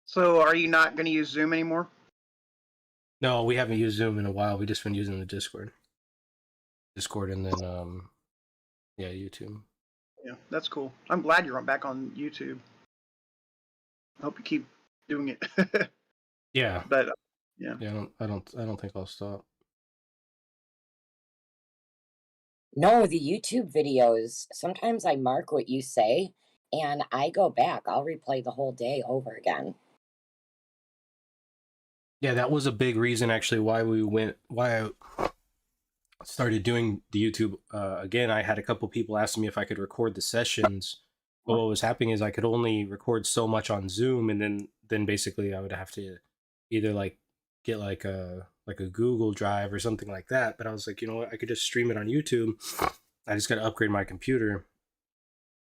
So are you not going to use Zoom anymore? No, we haven't used Zoom in a while. We just been using the Discord, and then yeah, YouTube. Yeah, that's cool. I'm glad you're back on YouTube. I hope you keep doing it. Yeah, But yeah, I don't think I'll stop. No, the YouTube videos, sometimes I mark what you say and I go back. I'll replay the whole day over again. Yeah, that was a big reason actually why I started doing the YouTube again. I had a couple people asking me if I could record the sessions, but what was happening is I could only record so much on Zoom, and then basically I would have to either like get like a Google Drive or something like that. But I was like, you know what, I could just stream it on YouTube. I just got to upgrade my computer,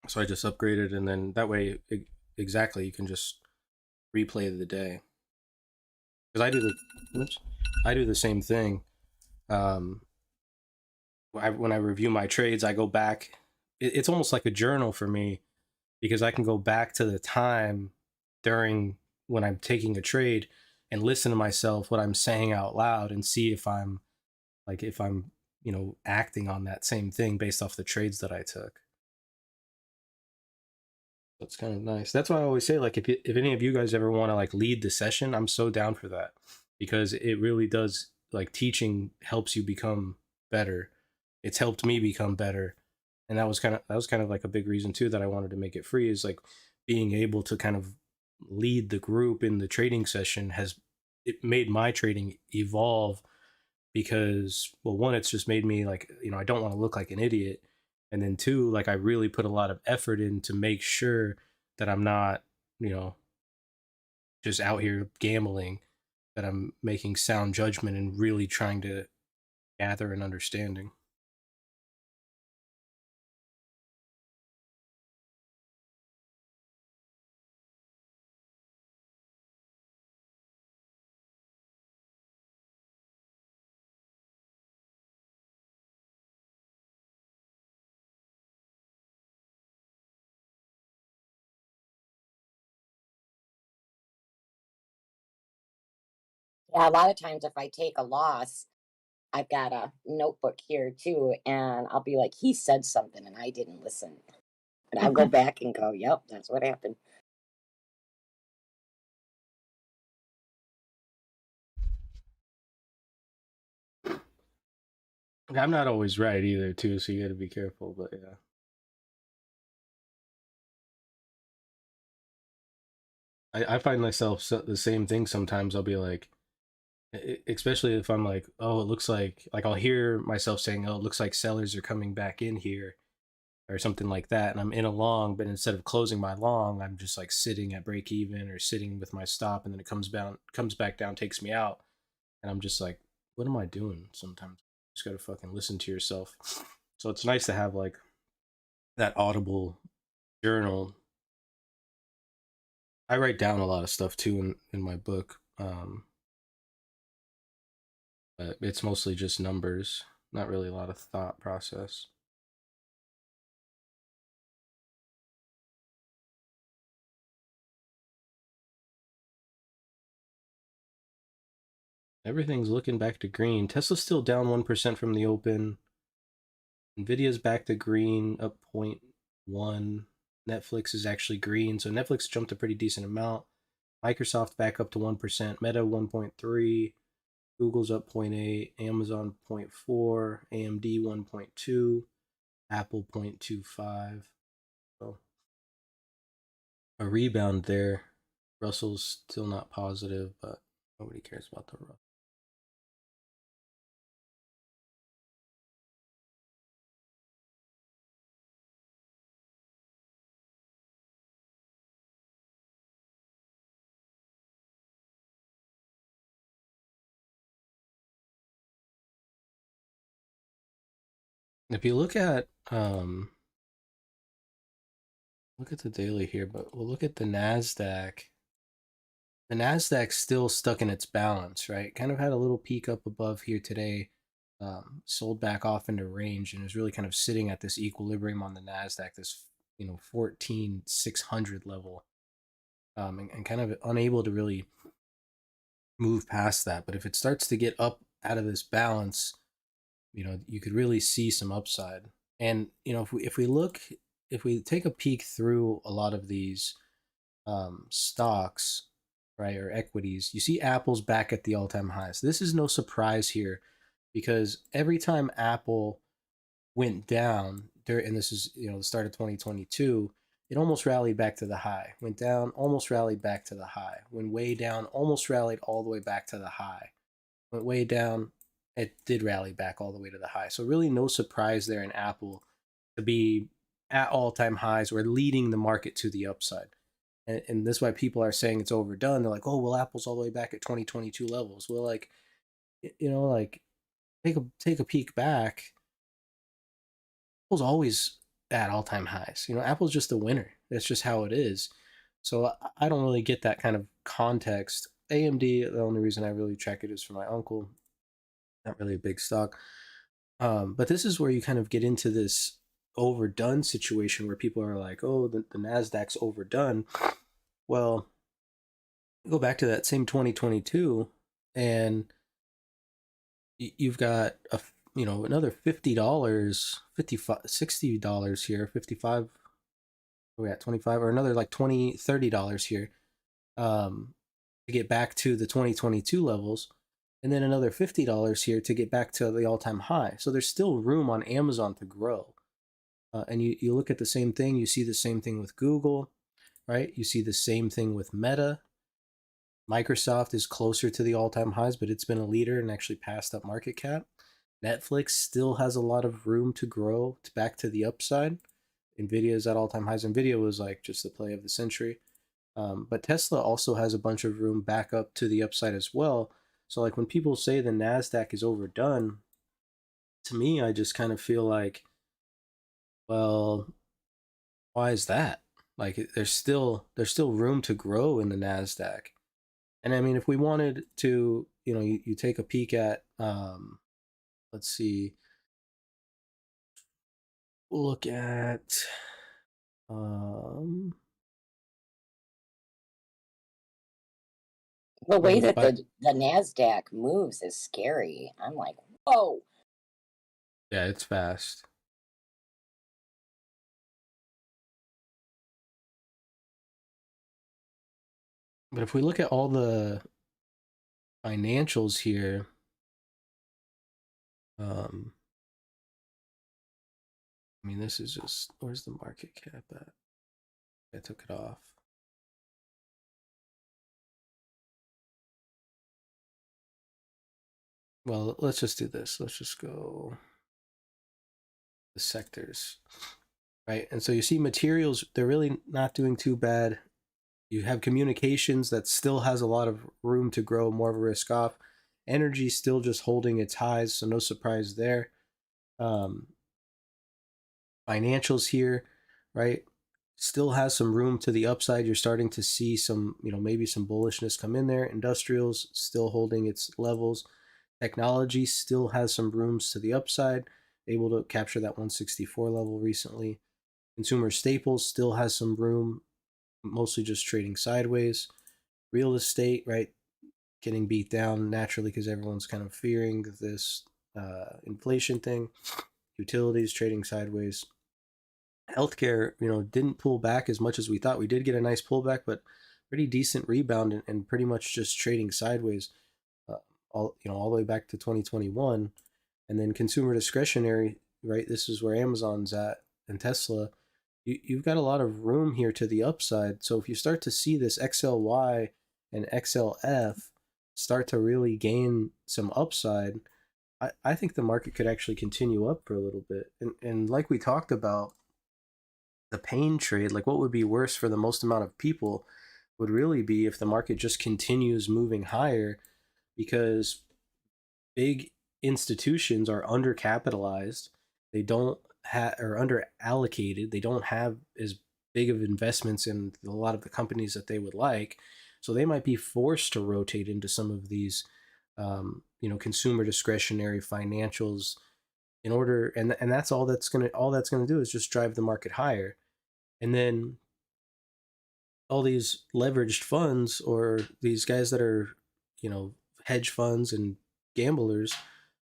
so I just upgraded, and then that way exactly you can just replay the day. Because I do the same thing. When I review my trades, I go back. It's almost like a journal for me because I can go back to the time during when I'm taking a trade and listen to myself, what I'm saying out loud, and see if I'm acting on that same thing based off the trades that I took. That's kind of nice. That's why I always say, like, if any of you guys ever want to like lead the session, I'm so down for that, because it really does, like, teaching helps you become better. It's helped me become better, and that was kind of like a big reason too that I wanted to make it free, is like being able to kind of lead the group in the trading session it made my trading evolve, because, well, one, it's just made me like, I don't want to look like an idiot, and then two, like, I really put a lot of effort in to make sure that I'm not, just out here gambling, that I'm making sound judgment and really trying to gather an understanding. Yeah, a lot of times if I take a loss, I've got a notebook here too, and I'll be like, he said something and I didn't listen. And I'll go back and go, yep, that's what happened. I'm not always right either, too, so you got to be careful. But yeah, I find myself the same thing sometimes. I'll be like, especially if I'm like, oh, it looks like I'll hear myself saying, oh, it looks like sellers are coming back in here, or something like that, and I'm in a long, but instead of closing my long, I'm just like sitting at break even or sitting with my stop, and then it comes back down, takes me out, and I'm just like, what am I doing? Sometimes you just gotta fucking listen to yourself. So it's nice to have like that audible journal. I write down a lot of stuff too in my book, but it's mostly just numbers, not really a lot of thought process. Everything's looking back to green. Tesla's still down 1% from the open. Nvidia's back to green, up 0.1. Netflix is actually green, so Netflix jumped a pretty decent amount. Microsoft back up to 1%, Meta 1.3, Google's up 0.8, Amazon 0.4, AMD 1.2, Apple 0.25. So a rebound there. Russell's still not positive, but nobody cares about the Russell. If you look at the daily here, but we'll look at the Nasdaq. The Nasdaq's still stuck in its balance, right? Kind of had a little peak up above here today, sold back off into range, and is really kind of sitting at this equilibrium on the Nasdaq, this 14,600 level, and kind of unable to really move past that. But if it starts to get up out of this balance, you could really see some upside. And if we take a peek through a lot of these stocks, right, or equities, you see Apple's back at the all-time highs. This is no surprise here, because every time Apple went down and this is the start of 2022, it almost rallied back to the high. Went down, almost rallied back to the high. Went way down, almost rallied all the way back to the high. Went way down, it did rally back all the way to the high. So really no surprise there in Apple to be at all-time highs or leading the market to the upside. And that's why people are saying it's overdone. They're like, oh, well, Apple's all the way back at 2022 levels. Well, like, take a peek back. Apple's always at all-time highs. Apple's just a winner. That's just how it is. So I don't really get that kind of context. AMD, the only reason I really track it is for my uncle. Not really a big stock. But this is where you kind of get into this overdone situation where people are like, oh, the Nasdaq's overdone. Well, go back to that same 2022, and you've got another $50, $60 here, 55. We're at 25, or another like $20, $30 here, to get back to the 2022 levels, and then another $50 here to get back to the all-time high. So there's still room on Amazon to grow. And you look at the same thing, you see the same thing with Google, right? You see the same thing with Meta. Microsoft is closer to the all-time highs, but it's been a leader and actually passed up market cap. Netflix still has a lot of room to grow back to the upside. Nvidia is at all-time highs. Nvidia was like just the play of the century. But Tesla also has a bunch of room back up to the upside as well. So like when people say the Nasdaq is overdone, to me, I just kind of feel like, well, why is that? Like there's still room to grow in the Nasdaq. And I mean, if we wanted to, you take a peek at, let's see, we'll look at, the way that the Nasdaq moves is scary. I'm like, whoa. Yeah, it's fast. But if we look at all the financials here, I mean, this is just, where's the market cap at? I took it off. Well, let's just do this. Let's just go the sectors, right? And so you see materials, they're really not doing too bad. You have communications that still has a lot of room to grow, more of a risk off. Energy still just holding its highs, so no surprise there. Financials here, right? Still has some room to the upside. You're starting to see some, maybe some bullishness come in there. Industrials still holding its levels. Technology still has some rooms to the upside, able to capture that 164 level recently. Consumer staples still has some room, mostly just trading sideways. Real estate, right, getting beat down naturally because everyone's kind of fearing this inflation thing. Utilities trading sideways. Healthcare, didn't pull back as much as we thought. We did get a nice pullback, but pretty decent rebound and pretty much just trading sideways, all the way back to 2021, and then consumer discretionary, right? This is where Amazon's at and Tesla. You've got a lot of room here to the upside. So if you start to see this XLY and XLF start to really gain some upside, I think the market could actually continue up for a little bit. And like we talked about, the pain trade, like what would be worse for the most amount of people would really be if the market just continues moving higher, because big institutions are undercapitalized. They don't have, or under allocated. They don't have as big of investments in a lot of the companies that they would like. So they might be forced to rotate into some of these, consumer discretionary financials in order, and that's all that's gonna do is just drive the market higher. And then all these leveraged funds, or these guys that are, hedge funds and gamblers,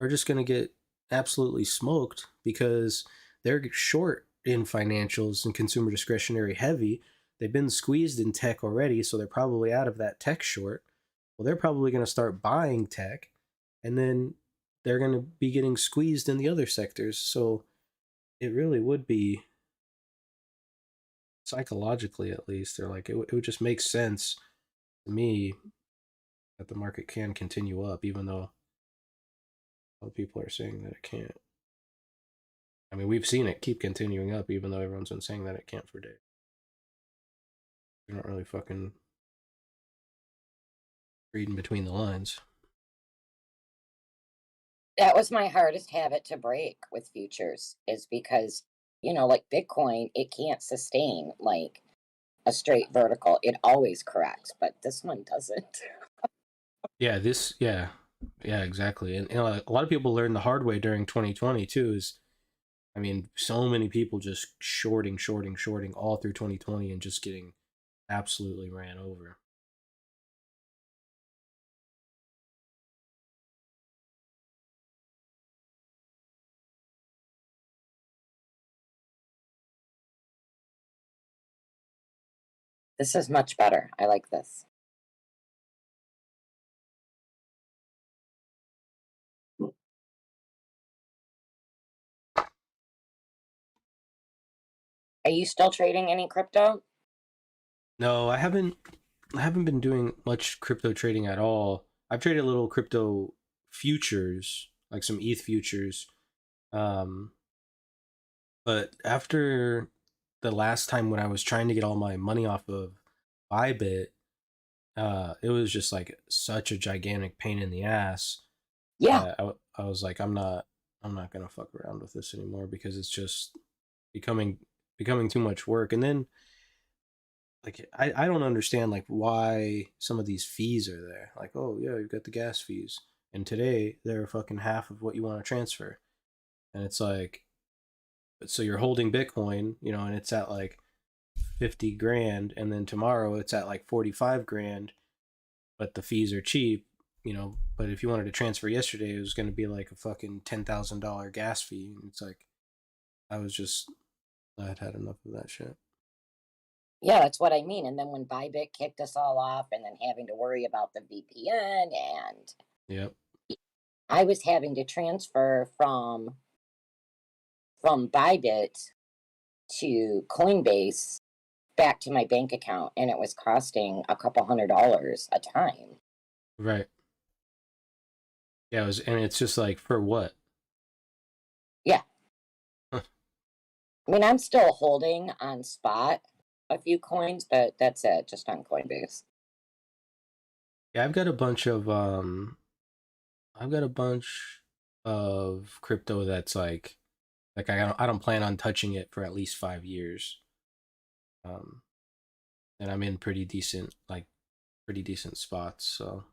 are just going to get absolutely smoked because they're short in financials and consumer discretionary heavy. They've been squeezed in tech already, so they're probably out of that tech short. Well, they're probably going to start buying tech, and then they're going to be getting squeezed in the other sectors. So it really would be, psychologically at least, they're like, it would just make sense to me that the market can continue up, even though other people are saying that it can't. I mean, we've seen it keep continuing up, even though everyone's been saying that it can't for days. You're not really fucking reading between the lines. That was my hardest habit to break with futures, is because, like Bitcoin, it can't sustain like a straight vertical. It always corrects, but this one doesn't. Yeah, exactly. And a lot of people learned the hard way during 2020 too. I mean, so many people just shorting all through 2020 and just getting absolutely ran over. This is much better. I like this. Are you still trading any crypto? No, I haven't been doing much crypto trading at all. I've traded a little crypto futures, like some ETH futures. Um, but after the last time when I was trying to get all my money off of Bybit, it was just like such a gigantic pain in the ass. Yeah. I was like, I'm not gonna fuck around with this anymore, because it's just becoming too much work. And then like I don't understand like why some of these fees are there. Like, oh yeah, you've got the gas fees, and today they're fucking half of what you want to transfer. And it's like, so you're holding Bitcoin, and it's at like 50 grand, and then tomorrow it's at like 45 grand, but the fees are cheap, but if you wanted to transfer yesterday, it was going to be like a fucking $10,000 gas fee. And it's like, I'd had enough of that shit. Yeah, that's what I mean. And then when Bybit kicked us all off, and then having to worry about the VPN, and Yep. I was having to transfer from Bybit to Coinbase back to my bank account, and it was costing a couple $100 a time. Right. Yeah, and it's just like, for what? Yeah. Huh. I mean, I'm still holding on spot a few coins, but that's it, just on Coinbase. Yeah, I've got a bunch of crypto that's like I don't plan on touching it for at least 5 years. And I'm in pretty decent spots. So,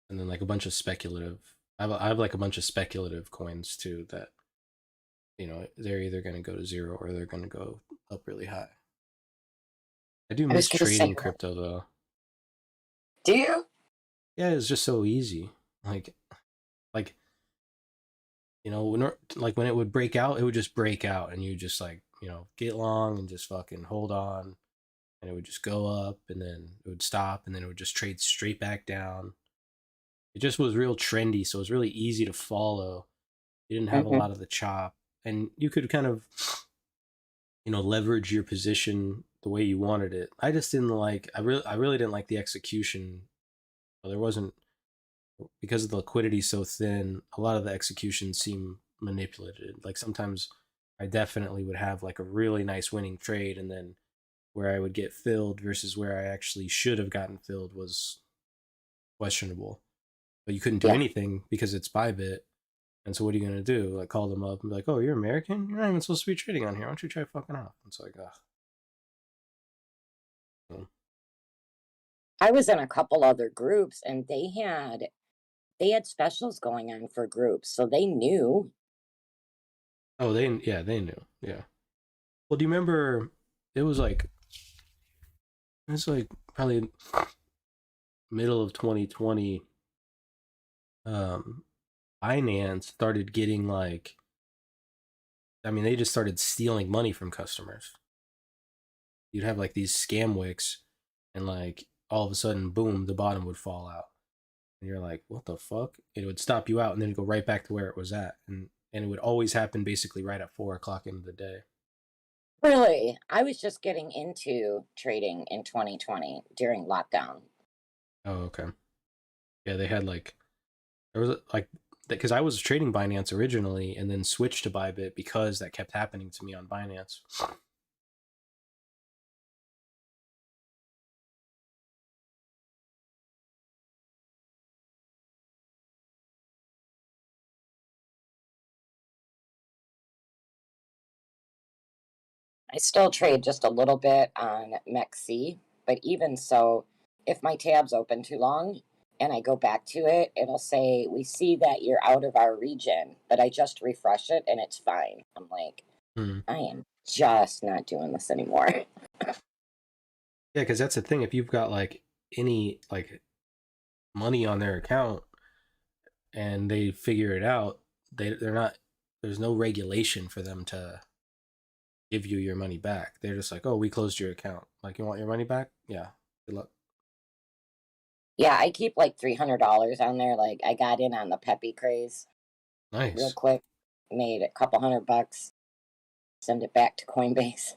and then like a bunch of speculative. I have like a bunch of speculative coins too that, they're either going to go to zero or they're going to go up really high. I do miss trading crypto though. Do you? Yeah, it's just so easy. Like, like when it would break out, it would just break out, and you just like, get long and just fucking hold on. and it would just go up, and then it would stop, and then it would just trade straight back down. It just was real trendy, so it was really easy to follow. You didn't have a lot of the chop, and you could kind of, leverage your position the way you wanted it. I just didn't like. I really didn't like the execution. Well, there wasn't, because the liquidity so thin. A lot of the execution seemed manipulated. Like sometimes, I definitely would have like a really nice winning trade, and then where I would get filled versus where I actually should have gotten filled was questionable. But you couldn't do Yeah. anything because it's Bybit. And so what are you gonna do? Like call them up and be like, "Oh, you're American? You're not even supposed to be trading on here. Why don't you try fucking off?" It's like, ugh. I was in a couple other groups and they had specials going on for groups, so they knew. Oh, they knew. Yeah. Well, do you remember? It was like probably middle of 2020. Binance started getting like, I mean, they just started stealing money from customers. You'd have like these scam wicks, and like all of a sudden, boom, the bottom would fall out, and you're like, "What the fuck?" It would stop you out, and then go right back to where it was at, and it would always happen basically right at 4 o'clock into the day. Really, I was just getting into trading in 2020 during lockdown. Oh, okay. Yeah, they had like, there was like, because I was trading Binance originally, and then switched to Bybit because that kept happening to me on Binance. I still trade just a little bit on MEXC, but even so, if my tab's open too long and I go back to it, it'll say, "We see that you're out of our region," but I just refresh it and it's fine. I'm like, Hmm. I am just not doing this anymore. Yeah, because that's the thing. If you've got like any like money on their account and they figure it out, they're not. There's no regulation for them to give you your money back. They're just like, "Oh, we closed your account. Like, you want your money back? Yeah. Good luck." Yeah, I keep like $300 on there. Like, I got in on the Peppy craze real Nice. quick, made a couple $100, send it back to Coinbase.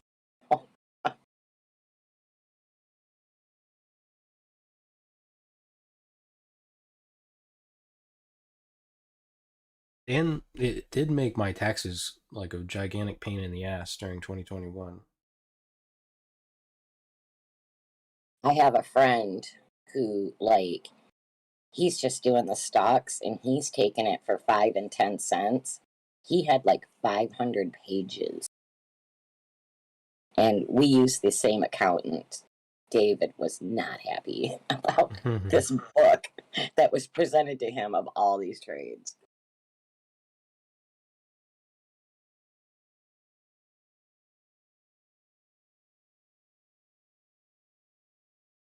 And it did make my taxes like a gigantic pain in the ass during 2021. I have a friend who, like, he's just doing the stocks and he's taking it for 5 and 10 cents. He had like 500 pages. And we use the same accountant. David was not happy about this book that was presented to him of all these trades.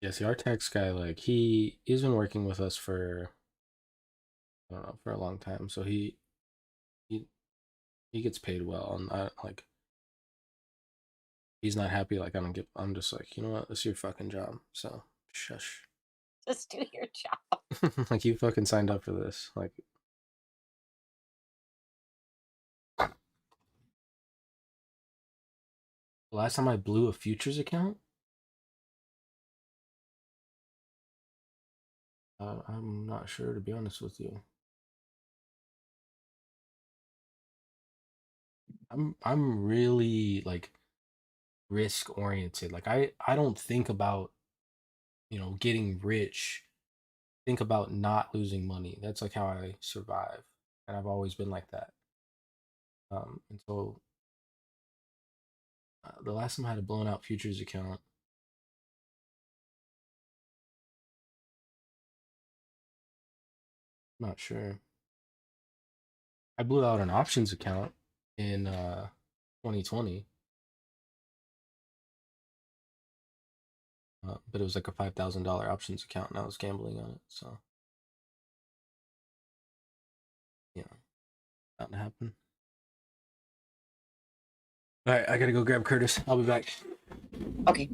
Yeah, see, our tax guy, like, he's been working with us for, I don't know, for a long time. So he he gets paid well, and I like, he's not happy. Like, I'm just like, you know what? It's your fucking job. So shush. Just do your job. Like, you fucking signed up for this. Like, the last time I blew a futures account, I'm not sure, to be honest with you. I'm really like risk oriented. Like, I don't think about, getting rich. Think about not losing money. That's like how I survive, and I've always been like that. And so the last time I had a blown out futures account, I'm not sure. I blew out an options account in 2020, but it was like a $5,000 options account, and I was gambling on it. So yeah, that happened. All right, I gotta go grab Curtis. I'll be back. Okay.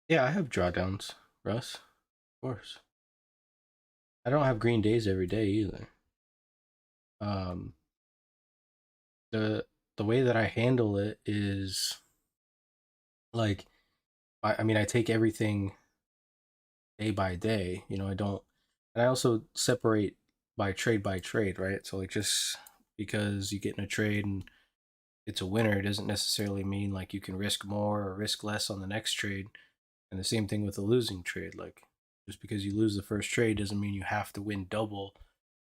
Yeah, I have drawdowns, Russ. Of course. I don't have green days every day either. Um, the the way that I handle it is like I mean I take everything day by day. You know, I don't, and I also separate by trade, right? So like just because you get in a trade and it's a winner, it doesn't necessarily mean like you can risk more or risk less on the next trade. And the same thing with a losing trade. Like just because you lose the first trade doesn't mean you have to win double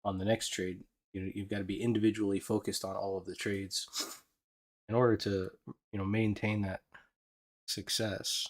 on the next trade. You've got to be individually focused on all of the trades in order to maintain that success.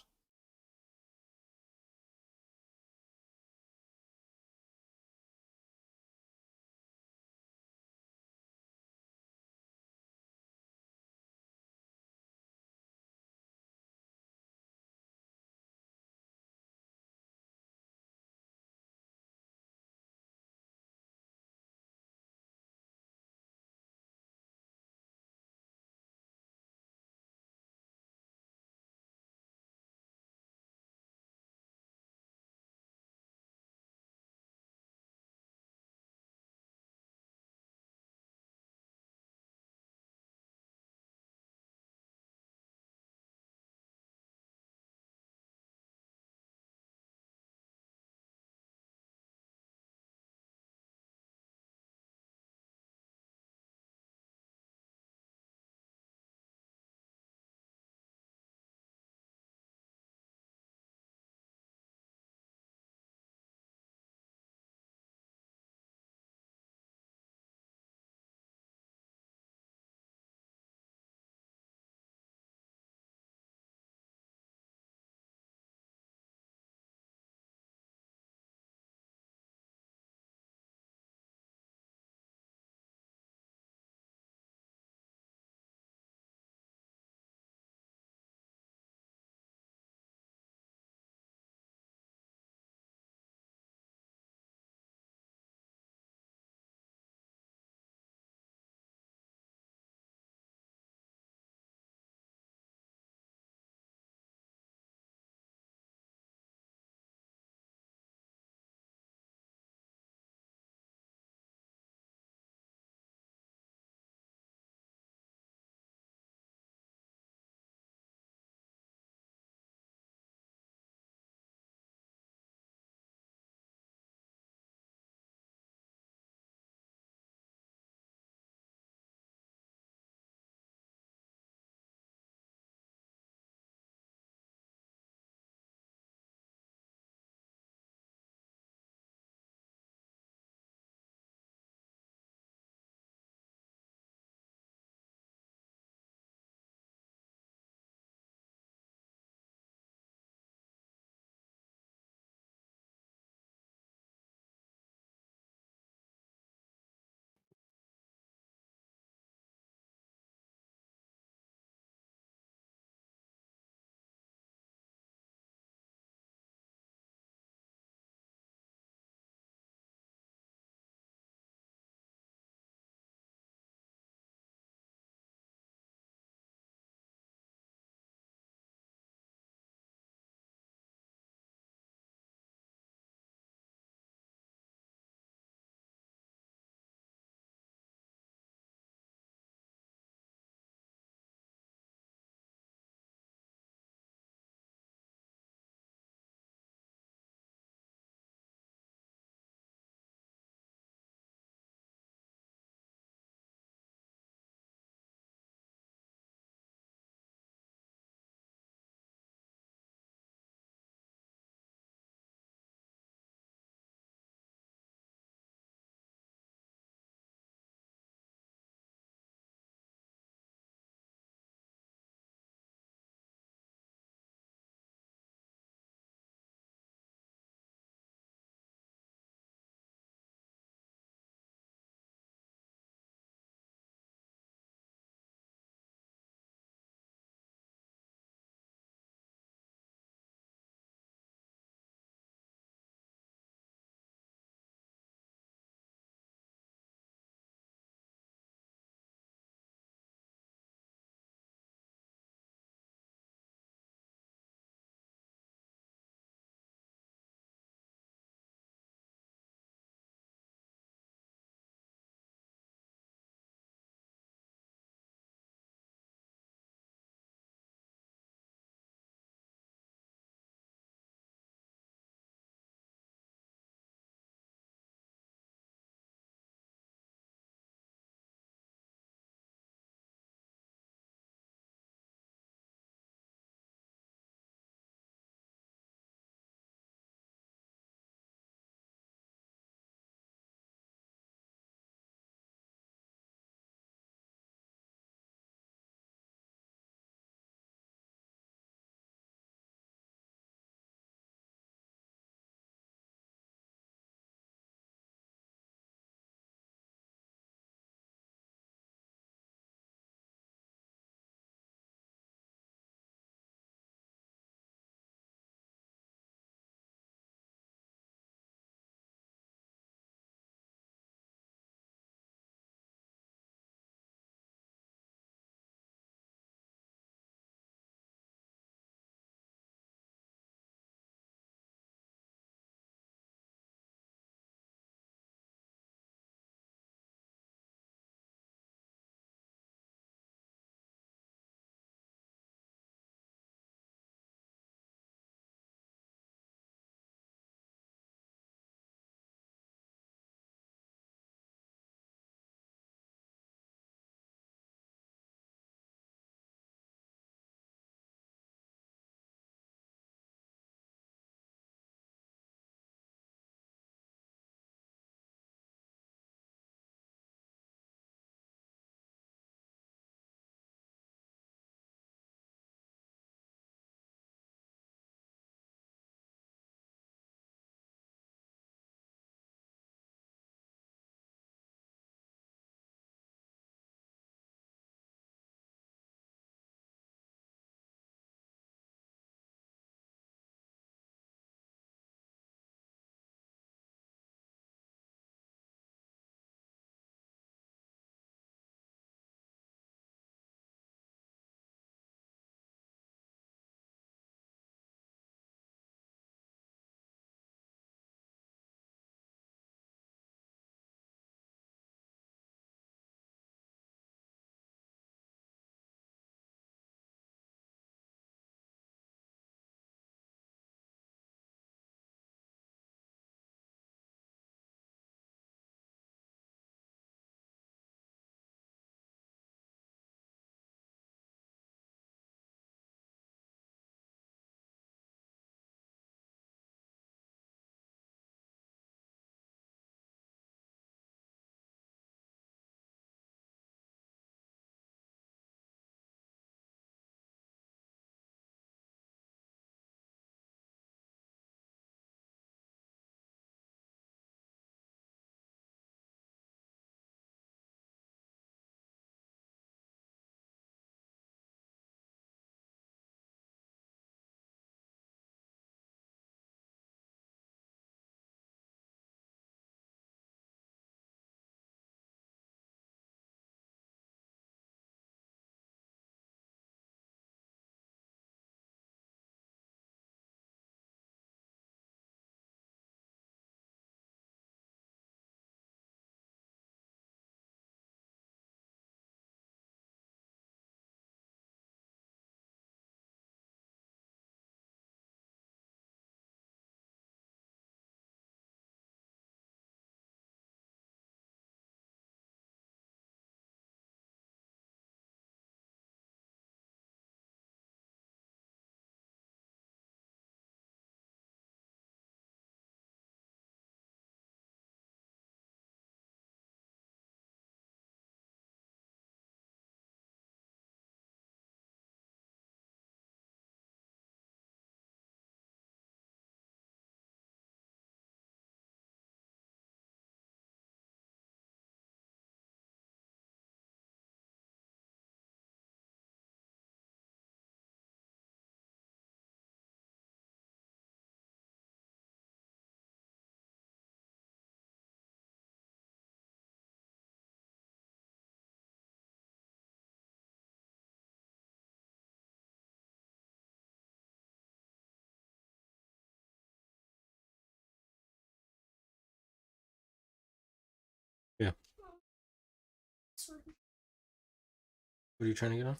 What are you trying to get on?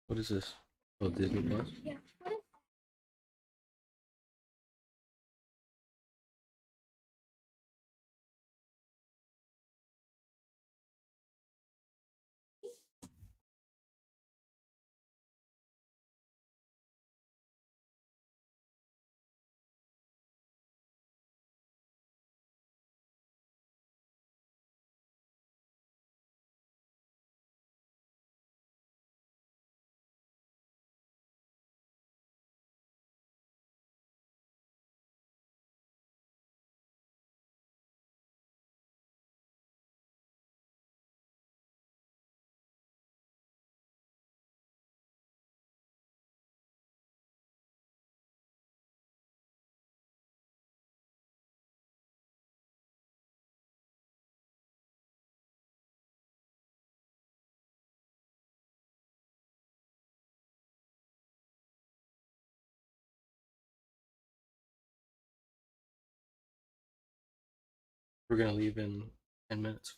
What is this? Oh, Disney Plus? Yeah. We're gonna leave in 10 minutes.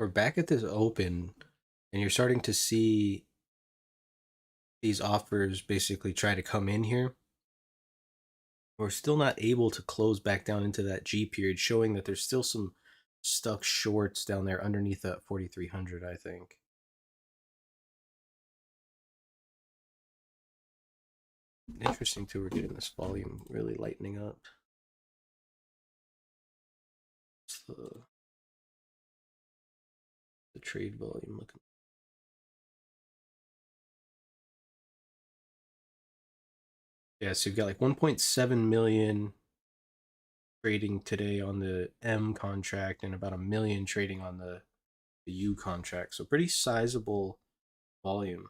We're back at this open, and you're starting to see these offers basically try to come in here. We're still not able to close back down into that G period, showing that there's still some stuck shorts down there underneath that 4,300, I think. Interesting too, we're getting this volume really lightening up. What's the trade volume looking? Yeah, so you've got like 1.7 million trading today on the M contract and about 1 million trading on the U contract. So pretty sizable volume.